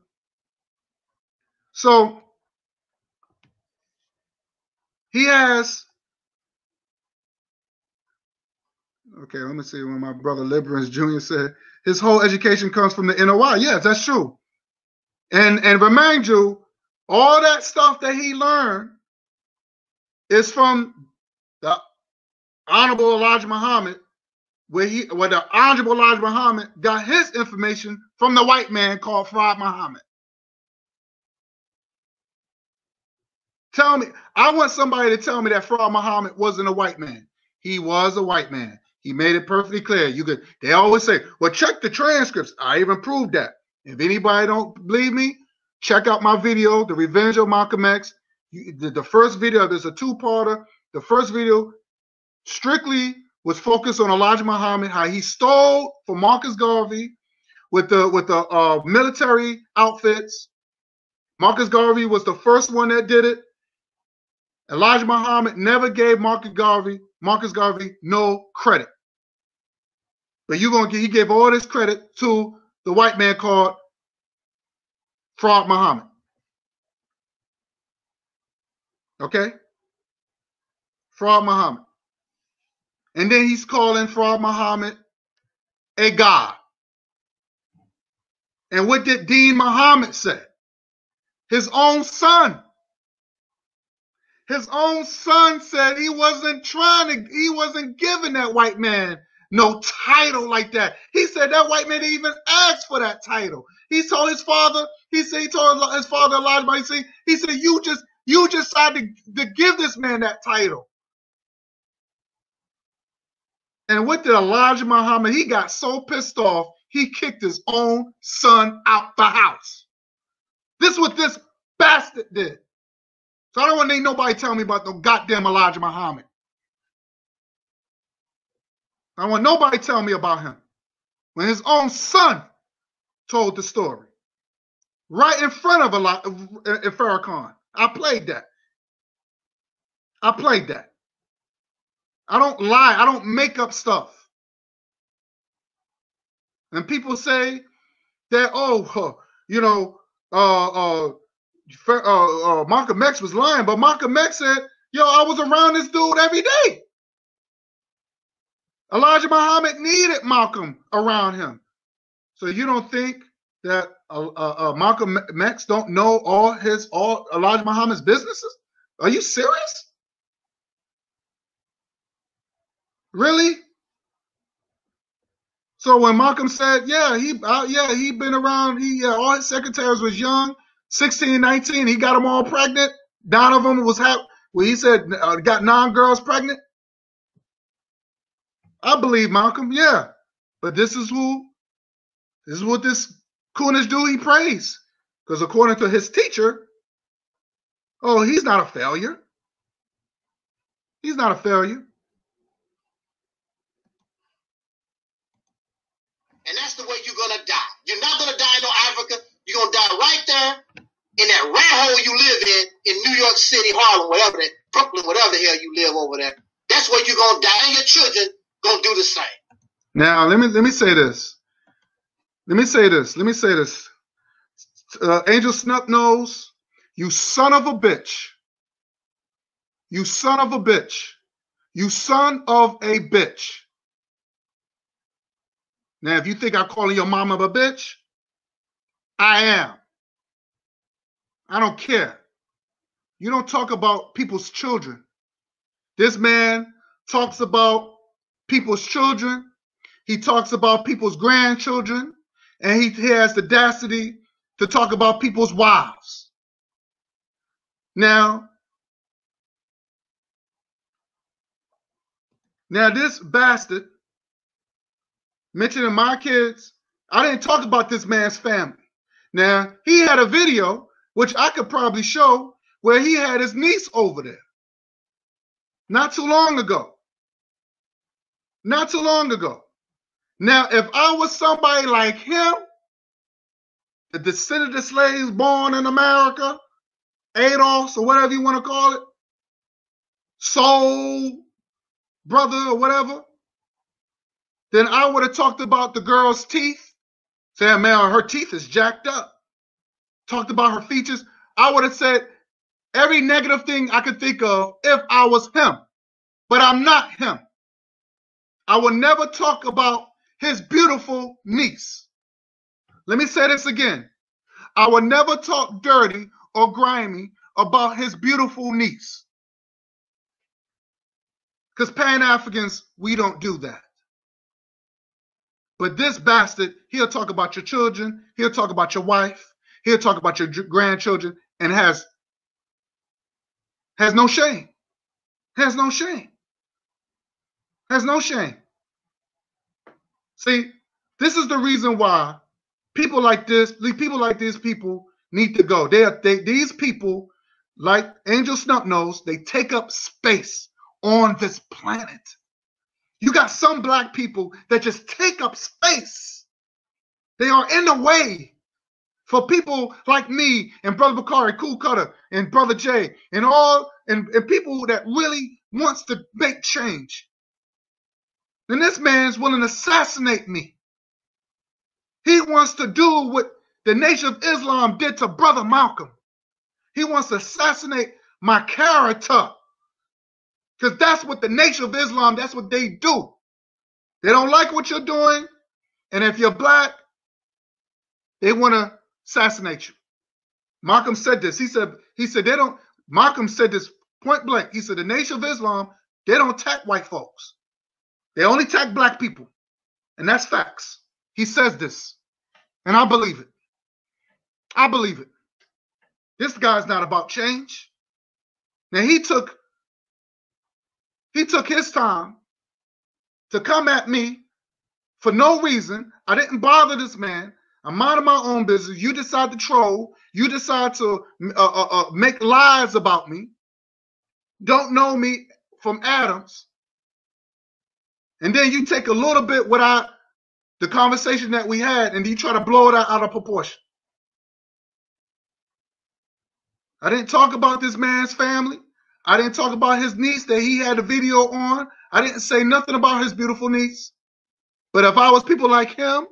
C: So he has. Okay, let me see when my brother Liberance Jr. said his whole education comes from the NOI. Yes, that's true. And remind you, all that stuff that he learned is from the Honorable Elijah Muhammad, where the Honorable Elijah Muhammad got his information from the white man called Fard Muhammad. Tell me, I want somebody to tell me that Fard Muhammad wasn't a white man. He was a white man. He made it perfectly clear. They always say, well, check the transcripts. I even proved that. If anybody don't believe me, check out my video, The Revenge of Malcolm X. The first video, there's a 2-parter. The first video strictly was focused on Elijah Muhammad, how he stole from Marcus Garvey with the military outfits. Marcus Garvey was the first one that did it. Elijah Muhammad never gave Marcus Garvey no credit. But he gave all this credit to the white man called Fraud Muhammad. Okay? Fraud Muhammad. And then he's calling Fraud Muhammad a god. And what did Dean Muhammad say? His own son. His own son said he wasn't giving that white man no title like that. He said that white man didn't even ask for that title. He told his father, he told his father Elijah, he said, you just decided to give this man that title. And what did Elijah Muhammad? He got so pissed off, he kicked his own son out the house. This is what this bastard did. So I don't want to need nobody tell me about the goddamn Elijah Muhammad. I don't want nobody tell me about him. When his own son told the story. Right in front of Farrakhan. I played that. I don't lie. I don't make up stuff. And people say that, Malcolm X was lying, but Malcolm X said, I was around this dude every day. Elijah Muhammad needed Malcolm around him. So you don't think that Malcolm X don't know all Elijah Muhammad's businesses? Are you serious? Really? So when Malcolm said, he been around, all his secretaries was young, 16, 19, he got them all pregnant. None of them was he said got 9 girls pregnant. I believe Malcolm, yeah. But this is what this coonish dude he prays. Because according to his teacher, he's not a failure. He's not a failure.
A: And that's the way you're going to die. You're not going to die in Africa. You're going to die right there in that rat hole you live in New York City, Harlem, whatever that, Brooklyn, whatever the hell you live over there. That's where you're going to die, and your children going to do the same.
C: Now, let me say this. Angel Snup knows, you son of a bitch. You son of a bitch. You son of a bitch. Now, if you think I'm calling your mama a bitch, I am. I don't care. You don't talk about people's children. This man talks about people's children. He talks about people's grandchildren. And he has the audacity to talk about people's wives. Now this bastard mentioning my kids, I didn't talk about this man's family. Now, he had a video, which I could probably show, where he had his niece over there. Not too long ago. Now, if I was somebody like him, the descendant of slaves born in America, Adolf, or whatever you want to call it, soul brother or whatever, then I would have talked about the girl's teeth. Saying, man, her teeth is jacked up. Talked about her features. I would have said every negative thing I could think of if I was him. But I'm not him. I will never talk about his beautiful niece. Let me say this again. I will never talk dirty or grimy about his beautiful niece. Because Pan-Africans, we don't do that. But this bastard, he'll talk about your children, he'll talk about your wife, he'll talk about your grandchildren, and has no shame. Has no shame. See, this is the reason why people like these people need to go. These people, like Angel Snup knows, they take up space on this planet. You got some black people that just take up space. They are in the way for people like me and Brother Bakari, Cool Cutter, and Brother Jay, and people that really wants to make change. And this man's willing to assassinate me. He wants to do what the Nation of Islam did to Brother Malcolm. He wants to assassinate my character. Because that's what the Nation of Islam, that's what they do. They don't like what you're doing. And if you're black, they want to assassinate you. Malcolm said this. He said they don't, Malcolm said this point blank. He said the Nation of Islam, they don't attack white folks. They only attack black people. And that's facts. He says this. And I believe it. I believe it. This guy's not about change. Now he took his time to come at me for no reason. I didn't bother this man. I'm minding my own business. You decide to troll. You decide to make lies about me. Don't know me from Adams. And then you take a little bit without the conversation that we had, and you try to blow it out of proportion. I didn't talk about this man's family. I didn't talk about his niece that he had a video on. I didn't say nothing about his beautiful niece. But if I was people like him,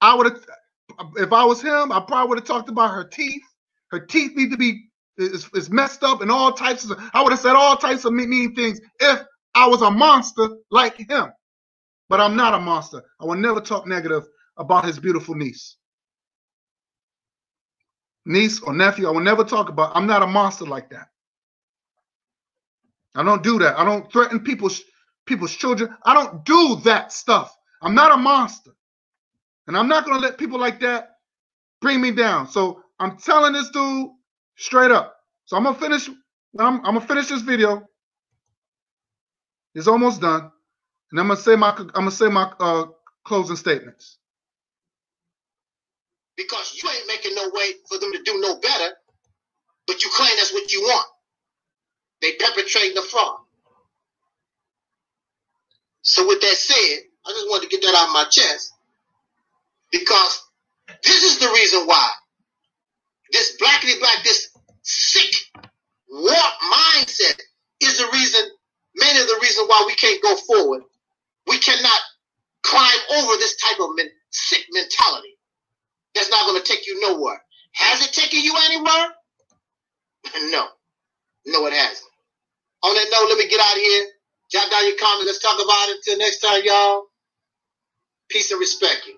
C: if I was him, I probably would have talked about her teeth. Her teeth need to be is messed up and all types of, I would have said all types of mean things if I was a monster like him. But I'm not a monster. I will never talk negative about his beautiful niece. Niece or nephew, I will never talk about. I'm not a monster like that. I don't do that. I don't threaten people's children. I don't do that stuff. I'm not a monster. And I'm not going to let people like that bring me down. So I'm telling this dude straight up. So I'm going to finish. I'm going to finish this video. It's almost done. And I'm going to say my closing statements.
A: Because you ain't making no way for them to do no better, but you claim that's what you want. They perpetrating the fraud. So with that said, I just wanted to get that out of my chest, because this is the reason why this blackity black, this sick, warped mindset is the reason, many of the reason why we can't go forward. We cannot climb over this type of sick mentality. That's not going to take you nowhere. Has it taken you anywhere? No. No, it hasn't. On that note, let me get out of here. Jot down your comments. Let's talk about it. Until next time, y'all. Peace and respect you.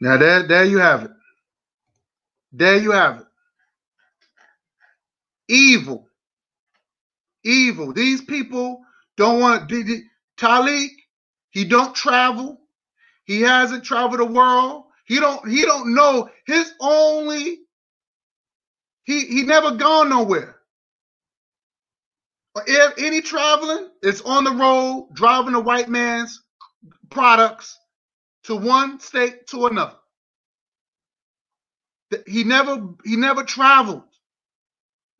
C: Now, there you have it. There you have it. Evil. Evil. These people don't want to. Taalik, he don't travel. He hasn't traveled the world. He don't know his only. He never gone nowhere. If any traveling, it's on the road, driving the white man's products to one state to another. He never traveled.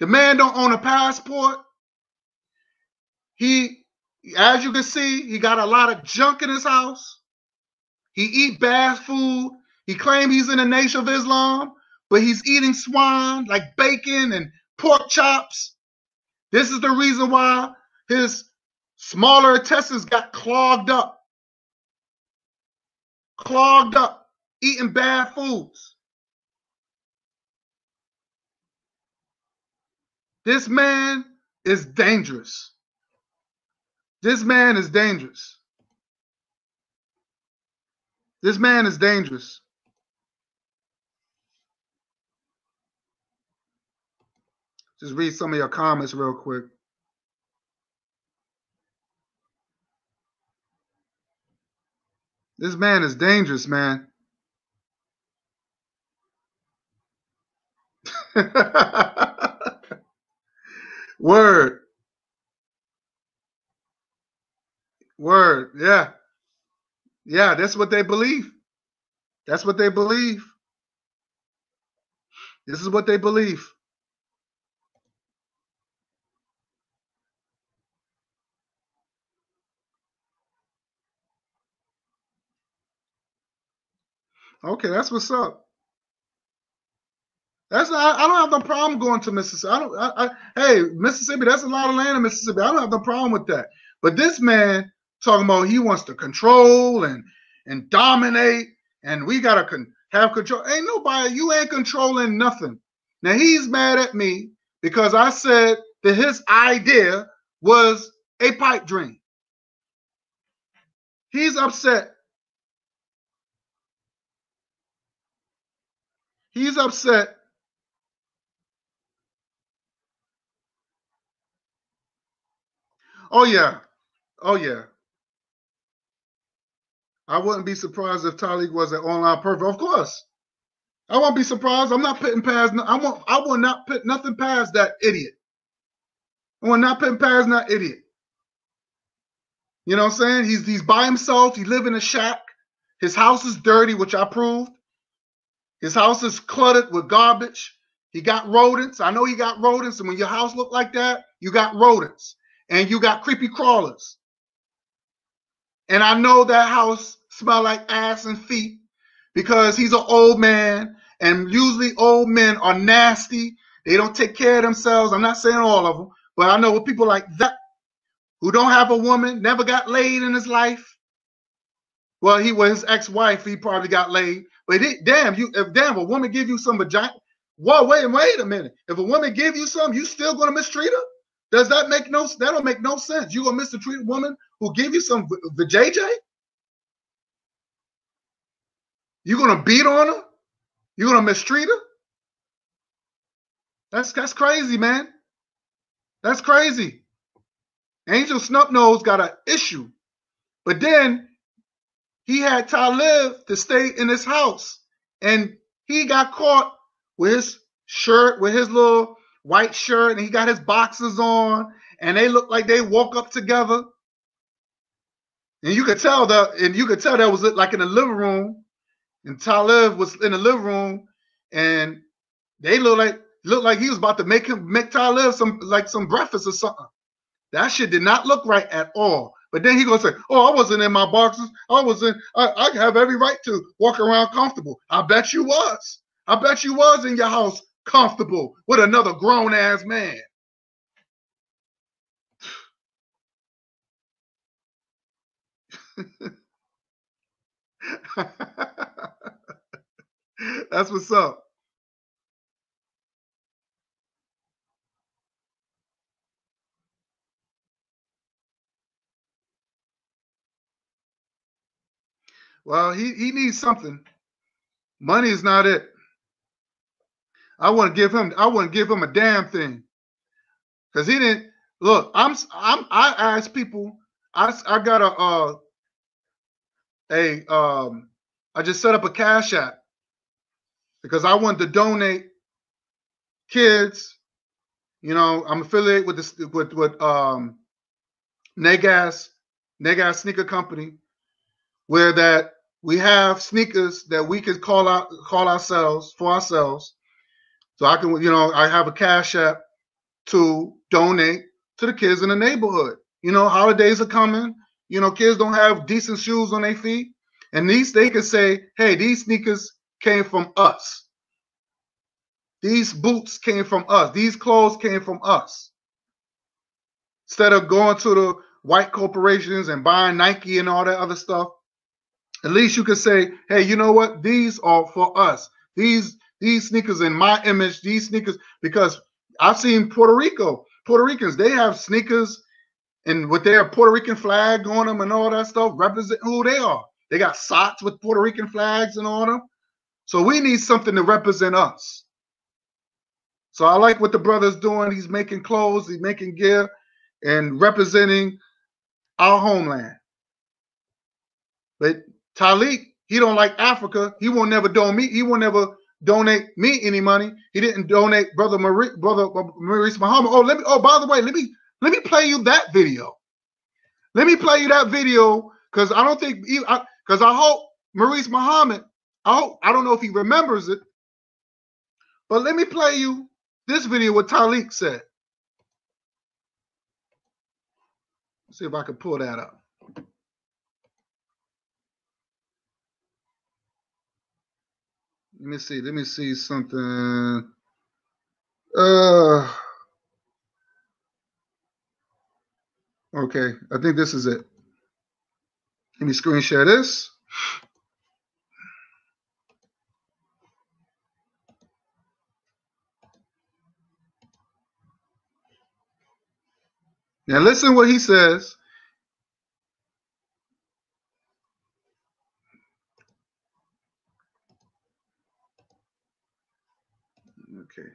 C: The man don't own a passport. As you can see, he got a lot of junk in his house. He eat bad food. He claims he's in the Nation of Islam, but he's eating swine like bacon and pork chops. This is the reason why his smaller intestines got clogged up. Clogged up, eating bad foods. This man is dangerous. This man is dangerous. This man is dangerous. Just read some of your comments real quick. This man is dangerous, man. Word. Word. Yeah. Yeah, that's what they believe. That's what they believe. This is what they believe. Okay, that's what's up. I don't have no problem going to Mississippi. Hey, Mississippi, that's a lot of land in Mississippi. I don't have no problem with that. But this man talking about he wants to control and dominate, and we gotta have control. Ain't nobody. You ain't controlling nothing. Now he's mad at me because I said that his idea was a pipe dream. He's upset. He's upset. Oh yeah. Oh yeah. I wouldn't be surprised if Taalik was an online pervert. Of course. I won't be surprised. I'm not putting past. I will not put nothing past that idiot. I will not put past that idiot. You know what I'm saying? He's by himself. He lives in a shack. His house is dirty, which I proved. His house is cluttered with garbage. He got rodents. I know he got rodents. And when your house look like that, you got rodents. And you got creepy crawlers. And I know that house smell like ass and feet because he's an old man. And usually old men are nasty. They don't take care of themselves. I'm not saying all of them. But I know with people like that who don't have a woman, never got laid in his life. Well, he was his ex-wife. He probably got laid. But if a woman give you some vagina, well, wait a minute. If a woman give you some, you still gonna mistreat her? Does that make no? That don't make no sense. You gonna mistreat a woman who give you some vajayjay? You gonna beat on her? You gonna mistreat her? That's crazy, man. That's crazy. Angelsnupnup7 got an issue, but then he had Taalik to stay in his house, and he got caught with his shirt, with his little white shirt, and he got his boxers on, and they look like they woke up together. And you could tell that, was like in the living room, and Taalik was in the living room, and they look like he was about to make Taalik some breakfast or something. That shit did not look right at all. But then he gonna say, "Oh, I wasn't in my boxers. I have every right to walk around comfortable." I bet you was. I bet you was in your house comfortable with another grown ass man. That's what's up. Well, he needs something. Money is not it. I wouldn't give him a damn thing. Because he didn't look. I asked people. I got I just set up a Cash App because I wanted to donate kids. You know, I'm affiliated with this with Negas Sneaker Company, where that we have sneakers that we can call ourselves for ourselves. So I can, I have a Cash App to donate to the kids in the neighborhood. You know, holidays are coming. You know, kids don't have decent shoes on their feet. And they can say, hey, these sneakers came from us. These boots came from us. These clothes came from us. Instead of going to the white corporations and buying Nike and all that other stuff, at least you could say, hey, you know what? These are for us. These sneakers in my image, these sneakers, because I've seen Puerto Ricans, they have sneakers and with their Puerto Rican flag on them and all that stuff, represent who they are. They got socks with Puerto Rican flags and all them. So we need something to represent us. So I like what the brother's doing. He's making clothes, he's making gear, and representing our homeland. But Taalik, he don't like Africa. He won't never donate me any money. He didn't donate brother Maurice Muhammad. By the way, let me play you that video. Let me play you that video because I don't think because I hope Maurice Muhammad, I don't know if he remembers it, but let me play you this video what Taalik said. Let's see if I can pull that up. Let me see something. Okay, I think this is it. Let me screen share this. Now listen what he says. Okay.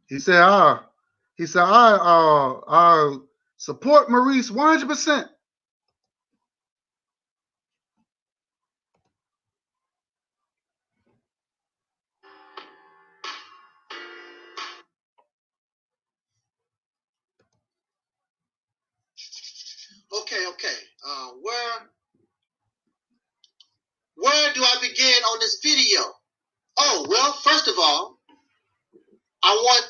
C: He said, I support Maurice 100%.
A: Okay. Where do I begin on this video? Oh, well, first of all, I want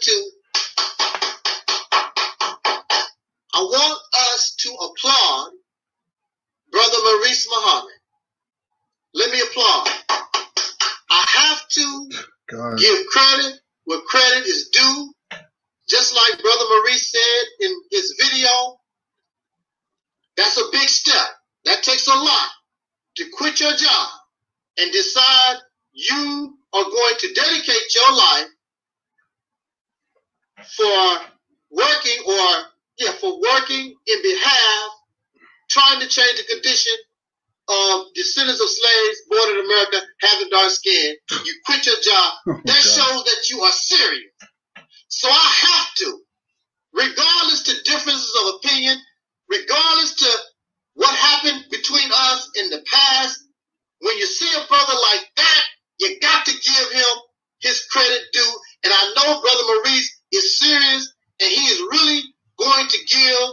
A: us to applaud Brother Maurice Muhammad. Let me applaud. I have to give credit where credit is due. Just like Brother Maurice said in his video, that's a big step. That takes a lot to quit your job and decide you are going to dedicate your life for working in behalf, trying to change the condition of descendants of slaves born in America having dark skin. You quit your job. That shows that you are serious. So I have to, regardless to differences of opinion, regardless to what happened between us in the past, when you see a brother like that, you got to give him his credit due. And I know Brother Maurice is serious, and he is really going to give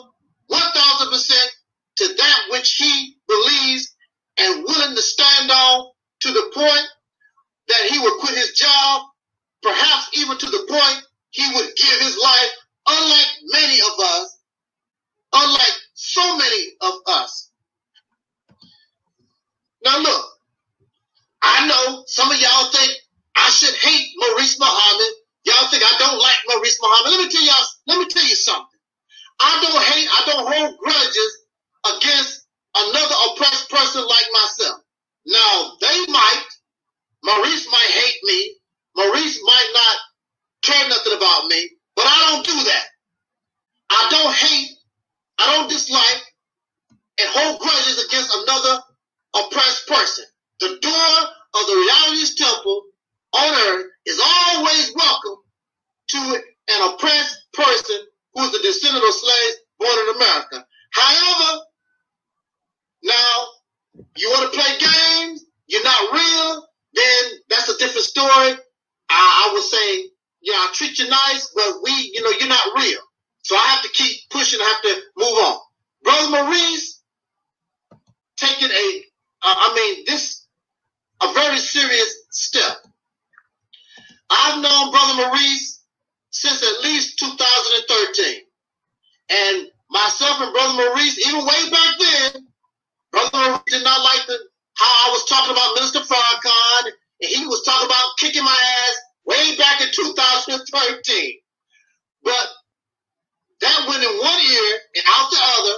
A: 1,000% to that which he believes and willing to stand on, to the point that he would quit his job, perhaps even to the point he would give his life, unlike many of us, unlike so many of us. Now look, I know some of y'all think I should hate Maurice Muhammad. Y'all think I don't like Maurice Muhammad. Let me tell you something. I don't hold grudges against another oppressed person like myself. Now, Maurice might hate me. Maurice might not care nothing about me, but I don't do that. I don't hate, I don't dislike, and hold grudges against another oppressed person. The door of the Realist temple on earth is always welcome to an oppressed person who is a descendant of slaves born in America. However, now, you want to play games, you're not real, then that's a different story. I would say, yeah, I'll treat you nice, but you're not real. So I have to keep pushing, I have to move on. Brother Maurice taking a very serious step. I've known Brother Maurice since at least 2013. And myself and Brother Maurice, even way back then, Brother Maurice did not like how I was talking about Minister Farrakhan, and he was talking about kicking my ass way back in 2013. But that went in one ear and out the other.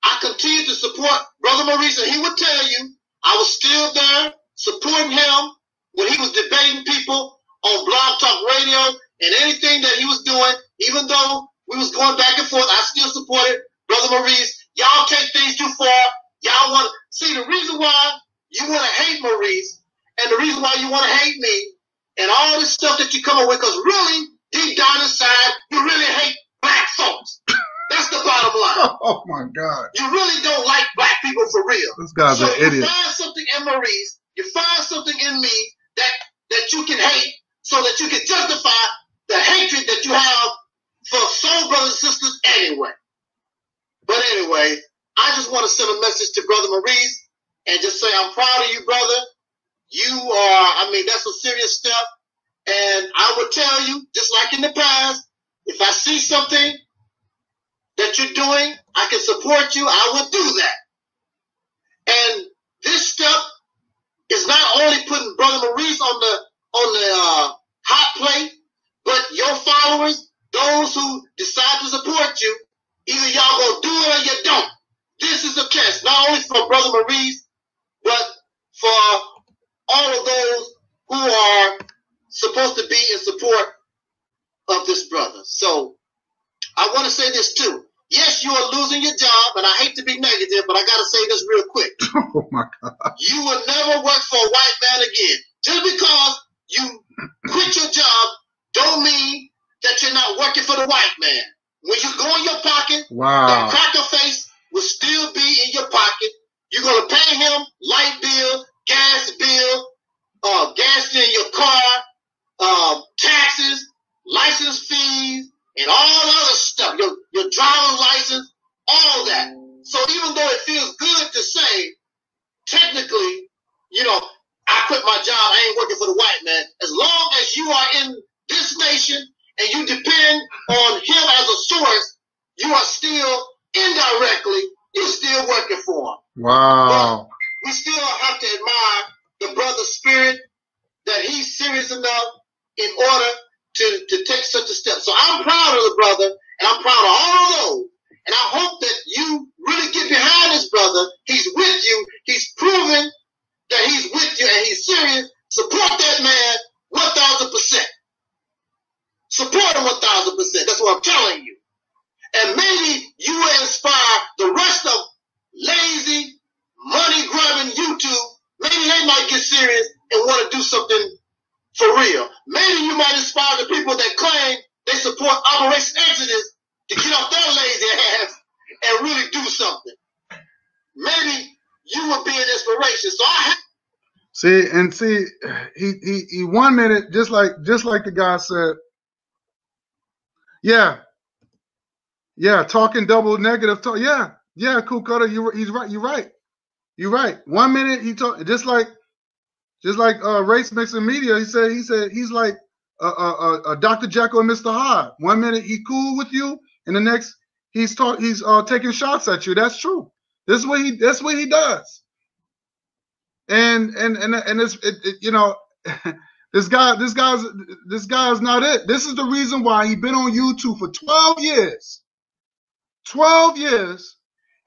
A: I continued to support Brother Maurice, and he would tell you I was still there supporting him when he was debating people on Blog Talk Radio and anything that he was doing. Even though we was going back and forth, I still supported Brother Maurice. Y'all take things too far. Y'all want to see the reason why you want to hate Maurice and the reason why you want to hate me and all this stuff that you come up with, because really, deep down inside, you really hate black folks. That's the bottom line.
C: Oh my God.
A: You really don't like black people for real.
C: This guy's an idiot.
A: You find something in Maurice, you find something in me that you can hate so that you can justify the hatred that you have for soul brothers and sisters anyway. But anyway, I just want to send a message to Brother Maurice and just say I'm proud of you, brother. That's a serious step. And I would tell you, just like in the past, if I see something that you're doing, I can support you, I will do that. And this step is not only putting Brother Maurice on the hot plate, but your followers, those who decide to support you, either y'all gonna do it or you don't. This is a test, not only for Brother Maurice, but for all of those who are supposed to be in support of this brother. So I want to say this too. Yes, you are losing your job, and I hate to be negative, but I got to say this real quick.
C: Oh my God.
A: You will never work for a white man again. Just because you quit your job don't mean that you're not working for the white man. When you go in your pocket, that cracker face will still be in your pocket. You're going to pay him light bill, gas in your car, taxes, license fees, and all other stuff. Your driver's license, all that. So even though it feels good to say, technically, you know, I quit my job, I ain't working for the white man. As long as you are in this nation and you depend on him as a source, you are still indirectly, you're still working for him.
C: Wow.
A: But we still have to admire the brother's spirit, that he's serious enough in order to take such a step. So I'm proud of the brother, and I'm proud of all of those. And I hope that you really get behind this brother. He's with you. He's proven that he's with you and he's serious. Support that man 1,000%. Support him 1,000%. That's what I'm telling you. And maybe you will inspire the rest of lazy, money-grubbing YouTube. Maybe they might get serious and want to do something for real. Maybe you might inspire the people that claim they support Operation Exodus to get off their lazy ass and really do something. Maybe you will be an inspiration. So
C: he 1 minute, just like the guy said, yeah, talking double negative talk. Yeah, Cool Cutter, he's right. You're right. 1 minute he talk just like race mixing media. He said he's like a Dr. Jekyll and Mr. Hyde. 1 minute he cool with you, and the next he's taking shots at you. That's true. That's what he does. And it's you know, this guy's not it. This is the reason why he's been on YouTube for 12 years. 12 years,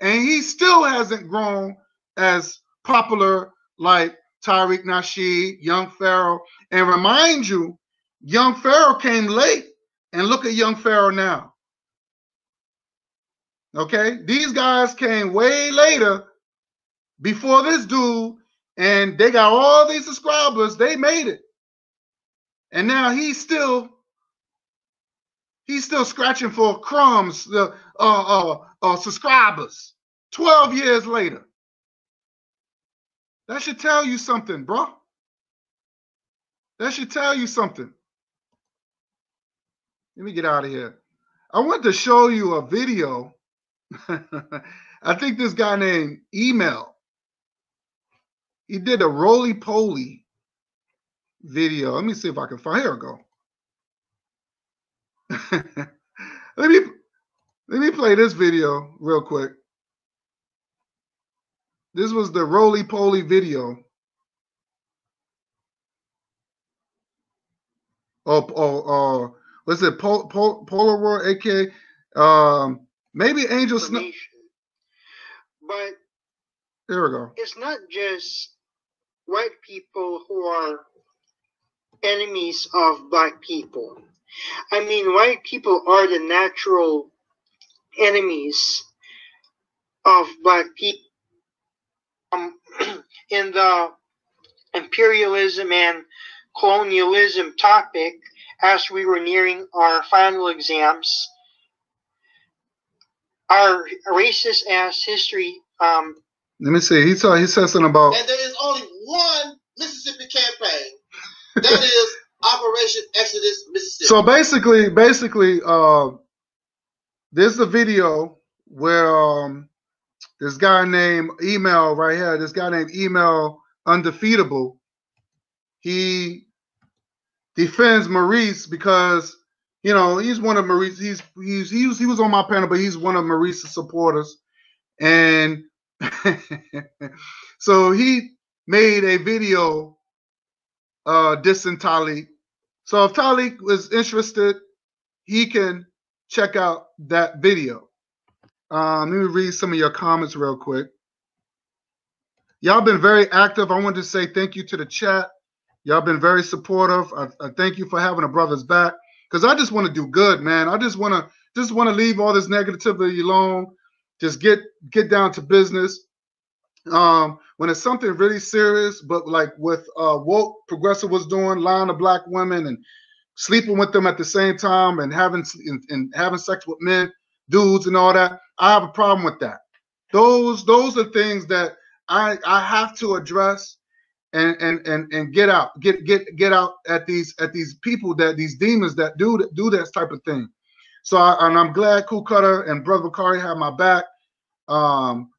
C: and he still hasn't grown as popular like Tariq Nasheed, Young Pharaoh. And remind you, Young Pharaoh came late, and look at Young Pharaoh now. Okay? These guys came way later before this dude, and they got all these subscribers. They made it. And now he's still scratching for crumbs, subscribers 12 years later. That should tell you something, bro. That should tell you something. Let me get out of here. I want to show you a video. I think this guy named Email, he did a roly-poly video. Let me see if I can find. Here we go. Let me play this video real quick. This was the roly-poly video. What's it? Polaroid, aka maybe Angelsnupnup7.
F: But
C: there we go.
F: It's not just white people who are enemies of black people. I mean, white people are the natural enemies of black people. In the imperialism and colonialism topic, as we were nearing our final exams, our racist ass history.
C: Let me see. He said something about.
A: And there is only one Mississippi campaign. That is Operation Exodus, Mississippi.
C: So basically, there's a video where this guy named Email right here, this guy named Email Undefeatable, he defends Maurice because, you know, he's one of Maurice. He was on my panel, but he's one of Maurice's supporters, and so he made a video dissing Taalik. So if Taalik was interested, he can check out that video. Let me read some of your comments real quick. Y'all been very active. I wanted to say thank you to the chat. Y'all been very supportive. I thank you for having a brother's back, because I just want to do good, man. I just want to leave all this negativity alone. Just get down to business. When it's something really serious, but like with woke progressive was doing, lying to black women and sleeping with them at the same time and having sex with men, dudes, and all that, I have a problem with that. Those are things that I have to address and get out at these people, that these demons that do that type of thing. So I'm glad Cool Cutter and Brother Bakari have my back. Cool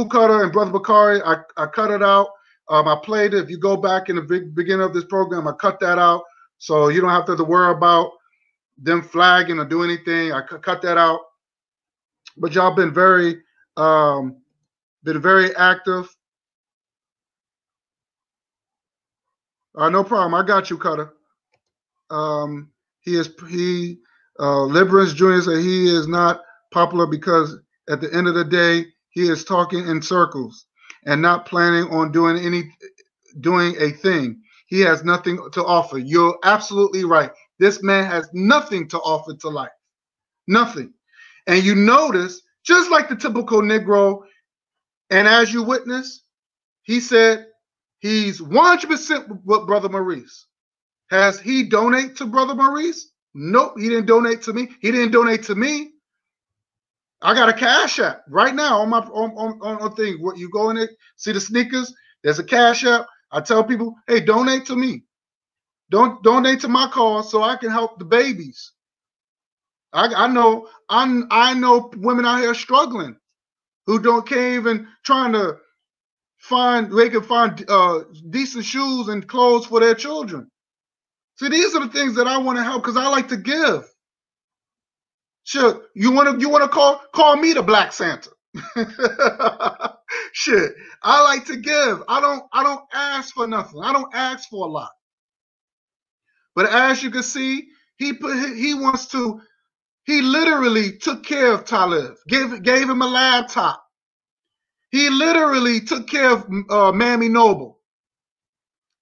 C: Cutter and Brother Bakari, I cut it out. I played it. If you go back in the beginning of this program, I cut that out, so you don't have to worry about them flagging or do anything. I cut that out. But y'all been very active. No problem. I got you, Cutter. Liberance Jr. said he is not popular because at the end of the day, he is talking in circles and not planning on doing a thing. He has nothing to offer. You're absolutely right. This man has nothing to offer to life. Nothing. And you notice, just like the typical Negro, and as you witness, he said he's 100% with Brother Maurice. Has he donated to Brother Maurice? Nope, he didn't donate to me. He didn't donate to me. I got a Cash App right now on my on thing. What you go in it, see the sneakers? There's a Cash App. I tell people, hey, donate to me. Don't donate to my cause so I can help the babies. I know women out here struggling who can't even trying to find decent shoes and clothes for their children. See, these are the things that I want to help, because I like to give. Sure, you want to call me the Black Santa. Shit, I like to give. I don't ask for nothing. I don't ask for a lot. But as you can see, he literally took care of Talib, gave him a laptop. He literally took care of Mammy Noble.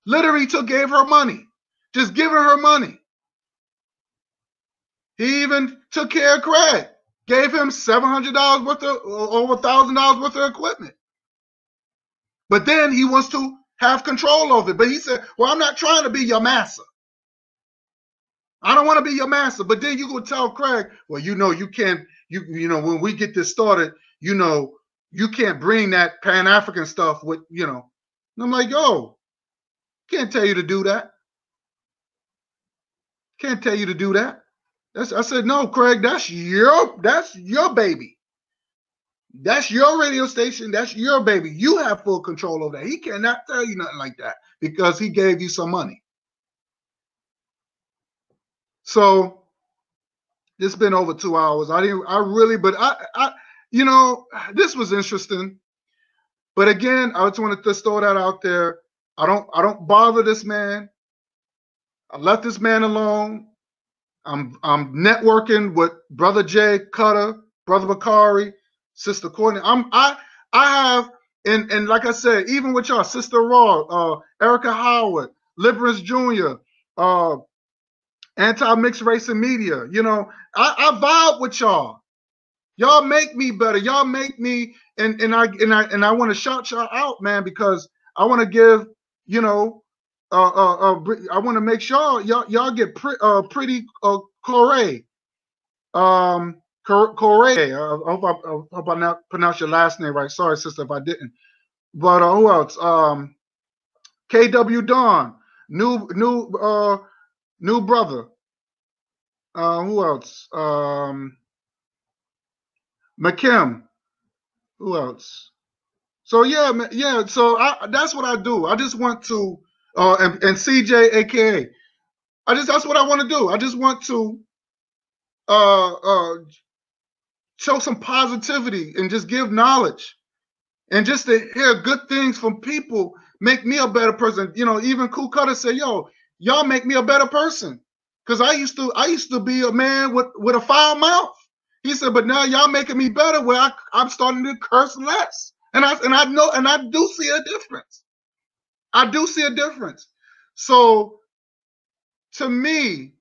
C: Literally gave her money. Just giving her money. He even took care of Craig. Gave him $700 worth of, over $1,000 worth of equipment. But then he wants to have control over it. But he said, well, I'm not trying to be your master. I don't want to be your master. But then you go tell Craig, well, you can't, when we get this started, you can't bring that Pan-African stuff with, And I'm like, yo, can't tell you to do that. Can't tell you to do that. I said, no, Craig, that's your baby. That's your radio station. That's your baby. You have full control over that. He cannot tell you nothing like that because he gave you some money. So it's been over 2 hours. This was interesting. But again, I just wanted to throw that out there. I don't bother this man. I left this man alone. I'm networking with Brother Jay Cutter, Brother Bakari, Sister Courtney. I have, and like I said, even with y'all, Sister Raw, Erica Howard, Liberance Jr., Anti-Mixed Race and Media. I vibe with y'all. Y'all make me better. Y'all make me, and I want to shout y'all out, man, because I want to give, I want to make sure y'all get pretty Corey. Corey. I hope I not pronounce your last name right. Sorry, sister, if I didn't. But who else? KW Dawn, new brother. Who else? McKim. Who else? So yeah. So that's what I do. I just want to. And CJ, aka, that's what I want to do. I just want to show some positivity and just give knowledge And just to hear good things from people make me a better person. You know, even Cool Cutter said, yo, y'all make me a better person. Because I used to be a man with a foul mouth. He said, but now y'all making me better where I'm starting to curse less. And I do see a difference. I do see a difference. So to me,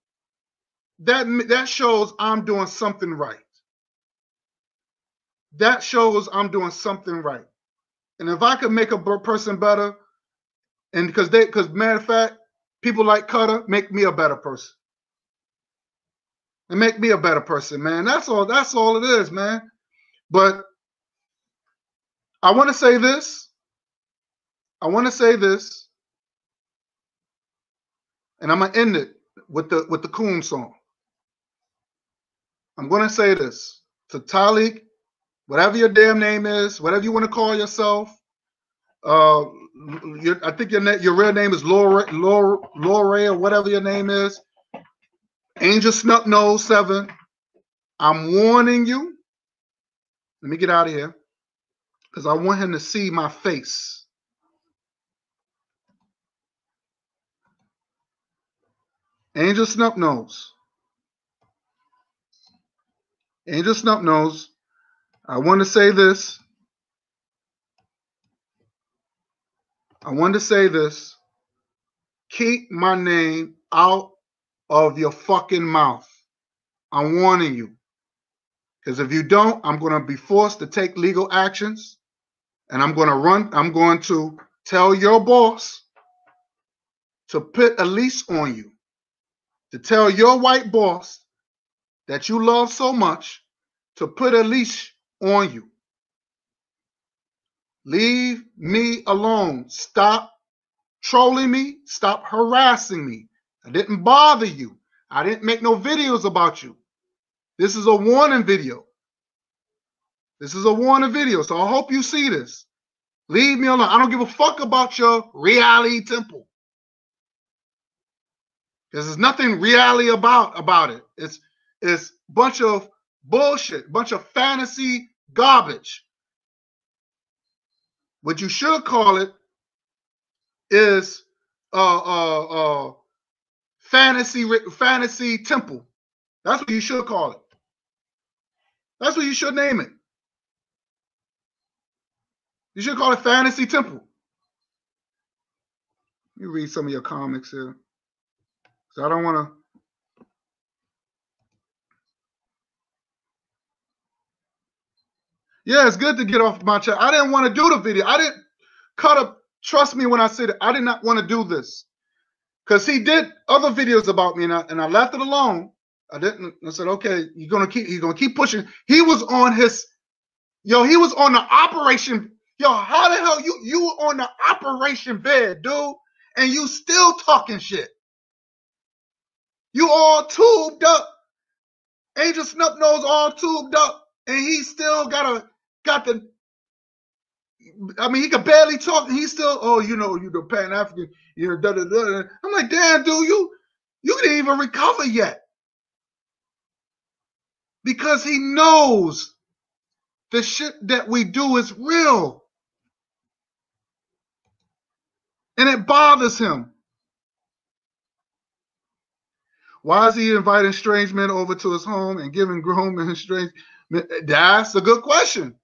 C: that shows I'm doing something right. That shows I'm doing something right. And if I could make a person better, and because matter of fact, people like Cutter make me a better person. And make me a better person, man. That's all it is, man. But I want to say this. And I'm gonna end it with the Coon song. I'm gonna say this to Taalik, whatever your damn name is, whatever you want to call yourself. I think your real name is Laura or whatever your name is. Angelsnupnup7. I'm warning you. Let me get out of here because I want him to see my face. Angelsnupnup. I want to say this. Keep my name out of your fucking mouth. I'm warning you. Because if you don't, I'm going to be forced to take legal actions. And I'm going to tell your boss to put a leash on you. To tell your white boss that you love so much to put a leash on you. Leave me alone. Stop trolling me. Stop harassing me. I didn't bother you. I didn't make no videos about you. This is a warning video. So I hope you see this. Leave me alone. I don't give a fuck about your reality temple. Because there's nothing reality about it. It's a bunch of bullshit, bunch of fantasy garbage. What you should call it is fantasy temple. That's what you should call it. That's what you should name it. You should call it Fantasy Temple. You read some of your comics here. So I don't want to. Yeah, it's good to get off my chest. I didn't want to do the video. I didn't cut up. Trust me when I say that. I did not want to do this. Because he did other videos about me and I left it alone. I said, okay, you're gonna keep pushing. He was on he was on the operation. Yo, how the hell you were on the operation bed, dude, and you still talking shit. You all tubed up. Angelsnupnup all tubed up, and he still got the. I mean, he could barely talk, and he still, you the Pan-Afrikan, da-da-da. I'm like, damn, dude, you didn't even recover yet. Because he knows the shit that we do is real. And it bothers him. Why is he inviting strange men over to his home and giving grown men strange men? That's a good question.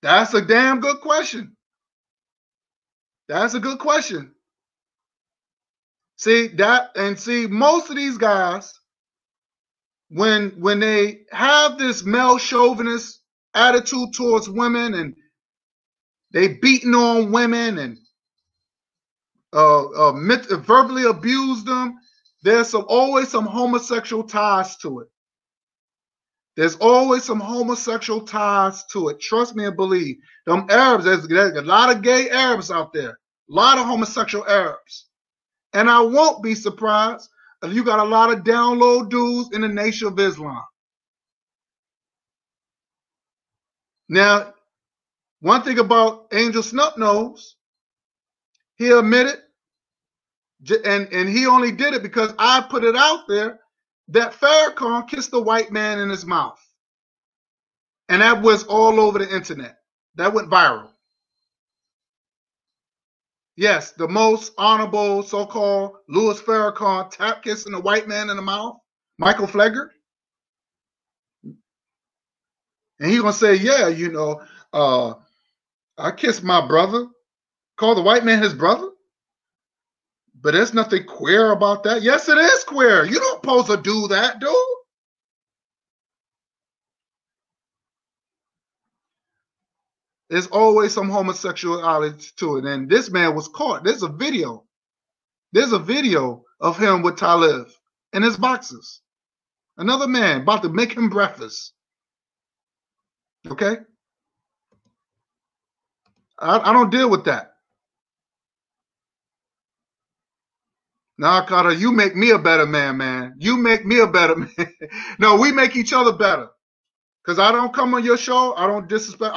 C: That's a damn good question. That's a good question. See, most of these guys, when they have this male chauvinist attitude towards women and they beating on women and verbally abuse them, there's always some homosexual ties to it. There's always some homosexual ties to it. Trust me and believe. Them Arabs, there's a lot of gay Arabs out there. A lot of homosexual Arabs. And I won't be surprised if you got a lot of download dudes in the Nation of Islam. Now, one thing about Angelsnupnup, he admitted, and he only did it because I put it out there, that Farrakhan kissed a white man in his mouth. And that was all over the internet. That went viral. Yes, the most honorable so-called Louis Farrakhan tap kissing a white man in the mouth, Michael Flegger. And he's going to say, yeah, you know, I kissed my brother, call the white man his brother. But there's nothing queer about that. Yes, it is queer. You don't supposed to do that, dude. There's always some homosexuality to it. And this man was caught. There's a video. There's a video of him with Taalik in his boxes. Another man about to make him breakfast. Okay? I don't deal with that. Nah, Carter, you make me a better man, man. You make me a better man. No, we make each other better. Because I don't come on your show. I don't disrespect.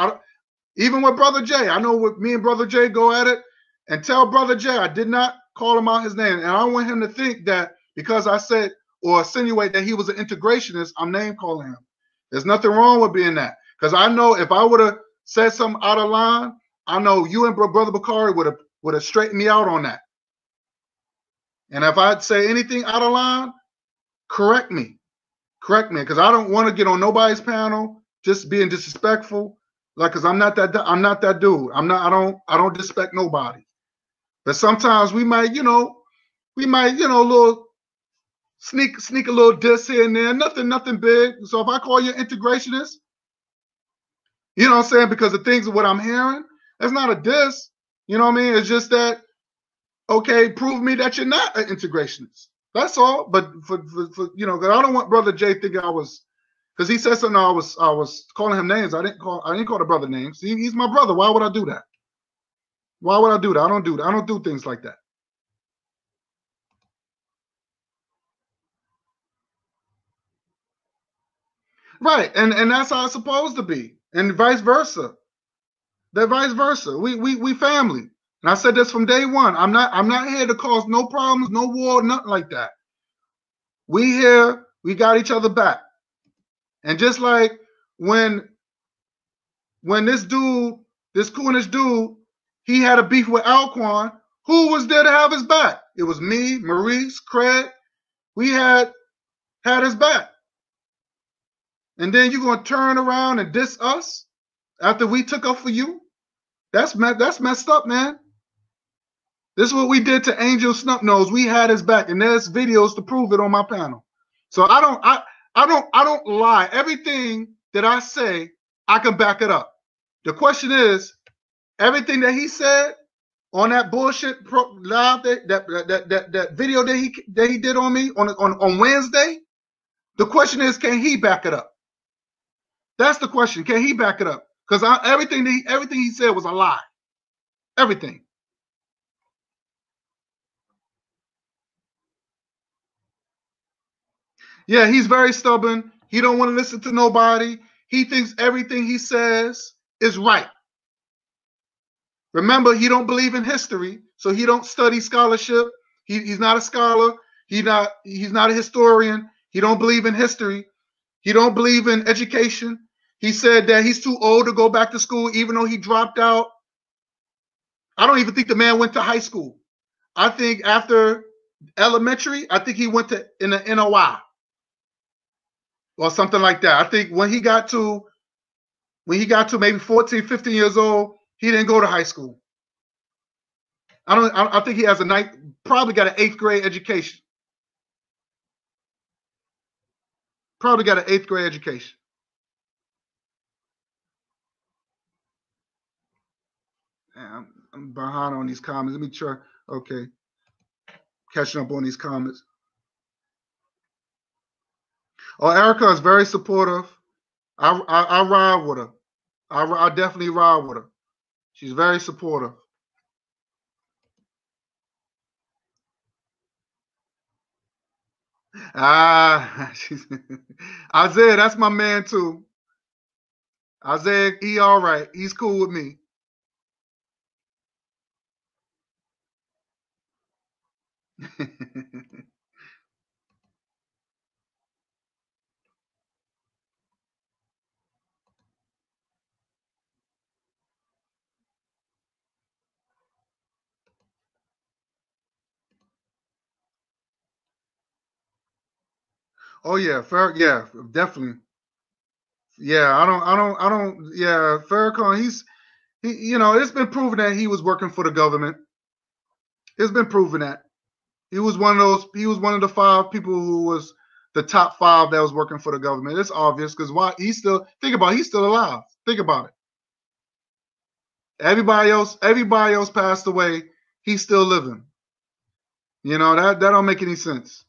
C: Even with Brother Jay, I know with me and Brother Jay go at it and tell Brother Jay I did not call him out his name. And I don't want him to think that because I said or insinuate that he was an integrationist, I'm name calling him. There's nothing wrong with being that. Because I know if I would have said something out of line, I know you and Brother Bakari would have straightened me out on that. And if I'd say anything out of line, correct me. Correct me. Because I don't want to get on nobody's panel just being disrespectful. Like, cause I'm not that dude. I don't disrespect nobody. But sometimes we might, you know, a little sneak a little diss here and there. Nothing big. So if I call you an integrationist, you know what I'm saying? Because the things of what I'm hearing, that's not a diss. You know what I mean? It's just that, okay, prove me that you're not an integrationist. That's all. But for you know, because I don't want Brother Jay thinking I was. Because he said something, I was calling him names. I didn't call the brother names. He's my brother. Why would I do that? Why would I do that? I don't do that. I don't do things like that. Right, and that's how it's supposed to be, and vice versa. That vice versa. We family. And I said this from day one. I'm not here to cause no problems, no war, nothing like that. We here. We got each other back. And just like when this coonish dude, he had a beef with Alquan, who was there to have his back? It was me, Maurice, Craig. We had his back. And then you're going to turn around and diss us after we took up for you? That's messed up, man. This is what we did to Angel Snupnose. We had his back, and there's videos to prove it on my panel. So I don't lie. Everything that I say, I can back it up. The question is, everything that he said on that bullshit live that video that he did on me on Wednesday, the question is, can he back it up? That's the question. Can he back it up? Because everything he said was a lie. Everything. Yeah, he's very stubborn. He don't want to listen to nobody. He thinks everything he says is right. Remember, he don't believe in history, so he don't study scholarship. He's not a scholar. He's not a historian. He don't believe in history. He don't believe in education. He said that he's too old to go back to school, even though he dropped out. I don't even think the man went to high school. I think after elementary, I think he went to in the NOI or something like that. I think when he got to maybe 14, 15 years old, he didn't go to high school. I think he has probably got an 8th grade education. Probably got an 8th grade education. I'm behind on these comments. Let me try. Okay. Catching up on these comments. Oh, Erica is very supportive. I ride with her. I definitely ride with her. She's very supportive. Isaiah, that's my man too. Isaiah, he all right. He's cool with me. Oh yeah, yeah, definitely. Yeah, I don't. Yeah, Farrakhan. You know, it's been proven that he was working for the government. It's been proven that he was one of those. He was one of the 5 people who was the top 5 that was working for the government. It's obvious because why he's still he's still alive. Think about it. Everybody else passed away. He's still living. You know, that don't make any sense.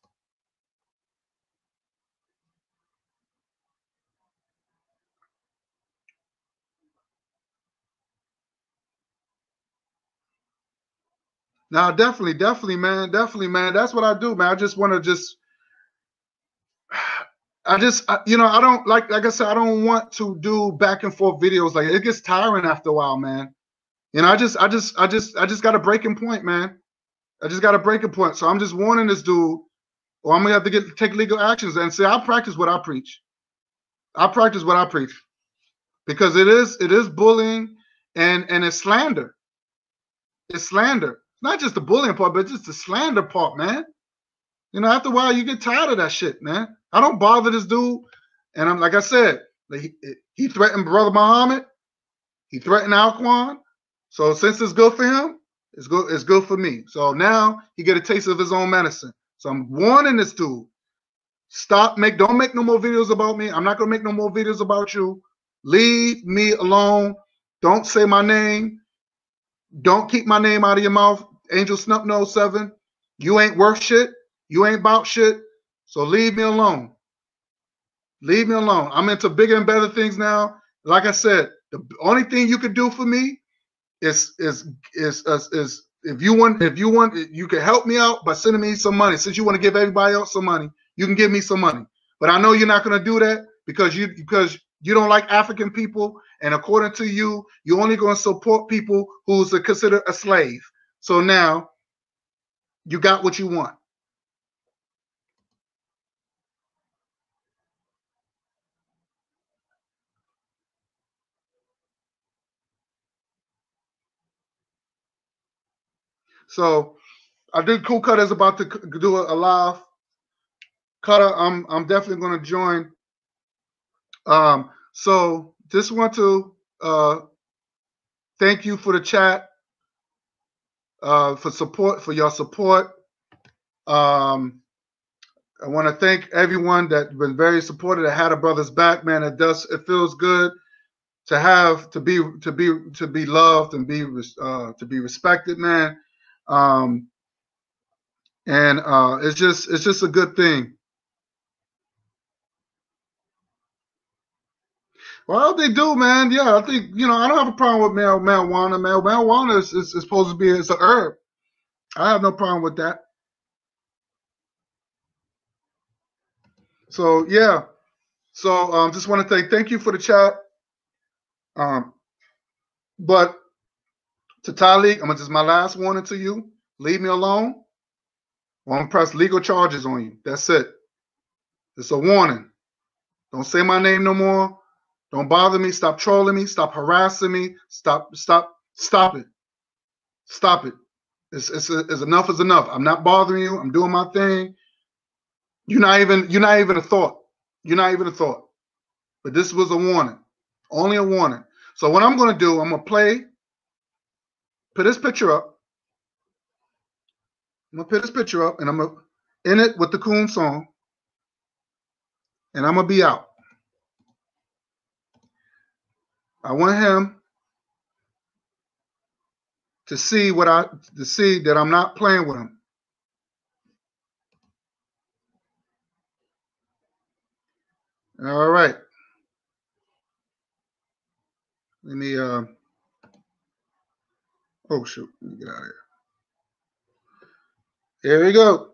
C: Now, definitely, man. That's what I do, man. I just want to you know, I don't like I said, I don't want to do back and forth videos. Like it gets tiring after a while, man. You know, I just got a breaking point, man. I just got a breaking point. So I'm just warning this dude, or I'm gonna have to take legal actions and say I practice what I preach. I practice what I preach because it is bullying and it's slander. It's slander. Not just the bullying part, but just the slander part, man. You know, after a while, you get tired of that shit, man. I don't bother this dude. And I'm like I said, he threatened Brother Muhammad. He threatened Alquan. So since it's good for him, it's good for me. So now he get a taste of his own medicine. So I'm warning this dude. Don't make no more videos about me. I'm not gonna make no more videos about you. Leave me alone. Don't say my name. Don't keep my name out of your mouth. Angelsnupnup7. You ain't worth shit. You ain't about shit. So leave me alone. Leave me alone. I'm into bigger and better things now. Like I said, the only thing you could do for me is if you want, you can help me out by sending me some money. Since you want to give everybody else some money, you can give me some money. But I know you're not going to do that because you don't like African people, and according to you, you're only going to support people who's considered a slave. So now you got what you want. So I think Cool Cutter is about to do a live. Cutter, I'm definitely going to join. So just want to thank you for the chat, for your support. I want to thank everyone that's been very supportive, that had a brother's back, man. It feels good to be loved and to be respected, man. And it's just a good thing. Well, they do, man. Yeah, I think, you know, I don't have a problem with marijuana. Marijuana is supposed to be, it's a herb. I have no problem with that. So yeah. So just want to thank you for the chat. But to Taalik, this is my last warning to you. Leave me alone. I'm gonna press legal charges on you. That's it. It's a warning. Don't say my name no more. Don't bother me. Stop trolling me. Stop harassing me. Stop it. Stop it. It's enough is enough. I'm not bothering you. I'm doing my thing. You're not even a thought. You're not even a thought. But this was a warning. Only a warning. So what I'm gonna do, I'm gonna put this picture up. I'm gonna put this picture up, and I'm gonna end it with the Coon song, and I'm gonna be out. I want him to see that I'm not playing with him. All right. Let me oh shoot, let me get out of here. Here we go.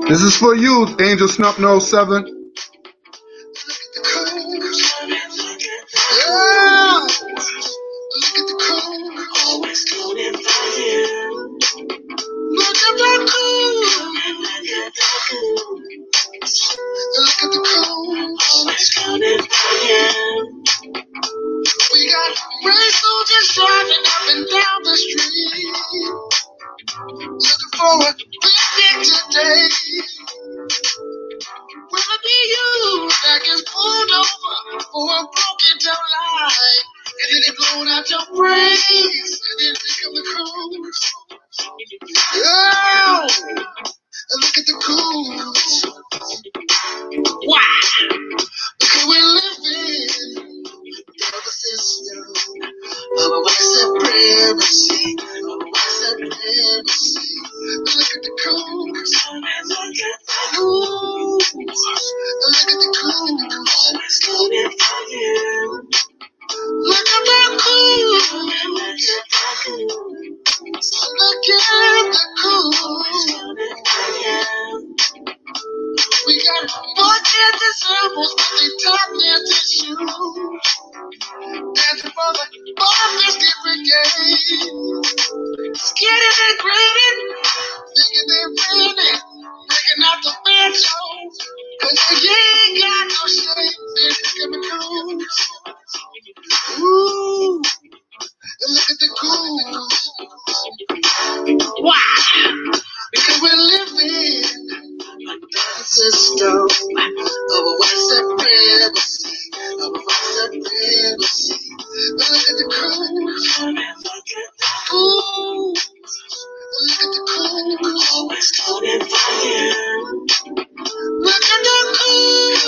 C: This is for you, Angelsnupnup7.
A: Yeah. Look at the coon. Always cooning for you. Look at the coon. Look at the coon. Always cooning for you. We got spending today. Will it be you that gets pulled over for a broken down line? And then it blown out your brains, and then think of the cruise. Oh, look at the cruise. Wow, because we're living of a system of a white supremacy, of a white supremacy. Look at the cruise. Ooh, look at the cruise. Look at the cruise. Look at the cruise. We got buckets and samples, but they tap into shoes. Dancing for the Boston Brigade. Skinning and grinning, thinking they winning. Breaking out the banjos, cause you ain't got no shame. They're thinking the cruise. Ooh, and look at the cruise. Wow, because we're living a system of a white supremacy, of a white supremacy. But look at the cruise. Ooh, look at the cruise. Always coming for you. Look at the cruise.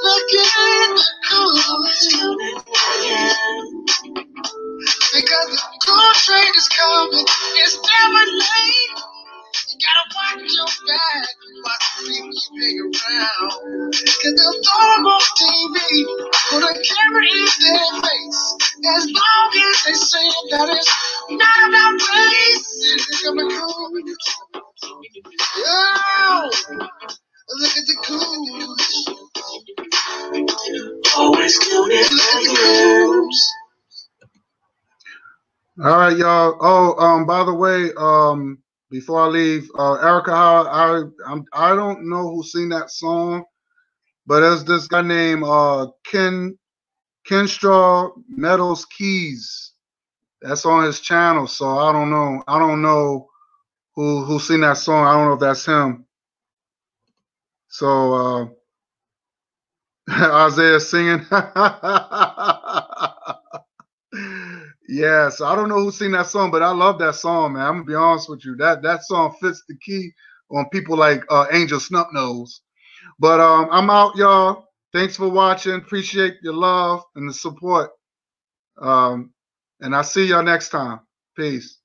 A: Look at the cruise. Because the cool train is coming. It's never late. You gotta watch your back, watch the people you hang around. Cause they'll throw them on TV, put a camera in their face. As long as they say that it's not about race, it's coming cool. Oh, look at the cruise. Always cool. Look at the cruise.
C: All right, y'all. Oh, by the way, before I leave, Erica, I don't know who sing that song, but there's this guy named Kenstraw Meadows Keys. That's on his channel, so I don't know who sing that song. I don't know if that's him. So Isaiah singing. Yeah, so I don't know who sing that song, but I love that song, man. I'm gonna be honest with you. That song fits the key on people like Angelsnupnup7. But I'm out, y'all. Thanks for watching. Appreciate your love and the support. And I'll see y'all next time. Peace.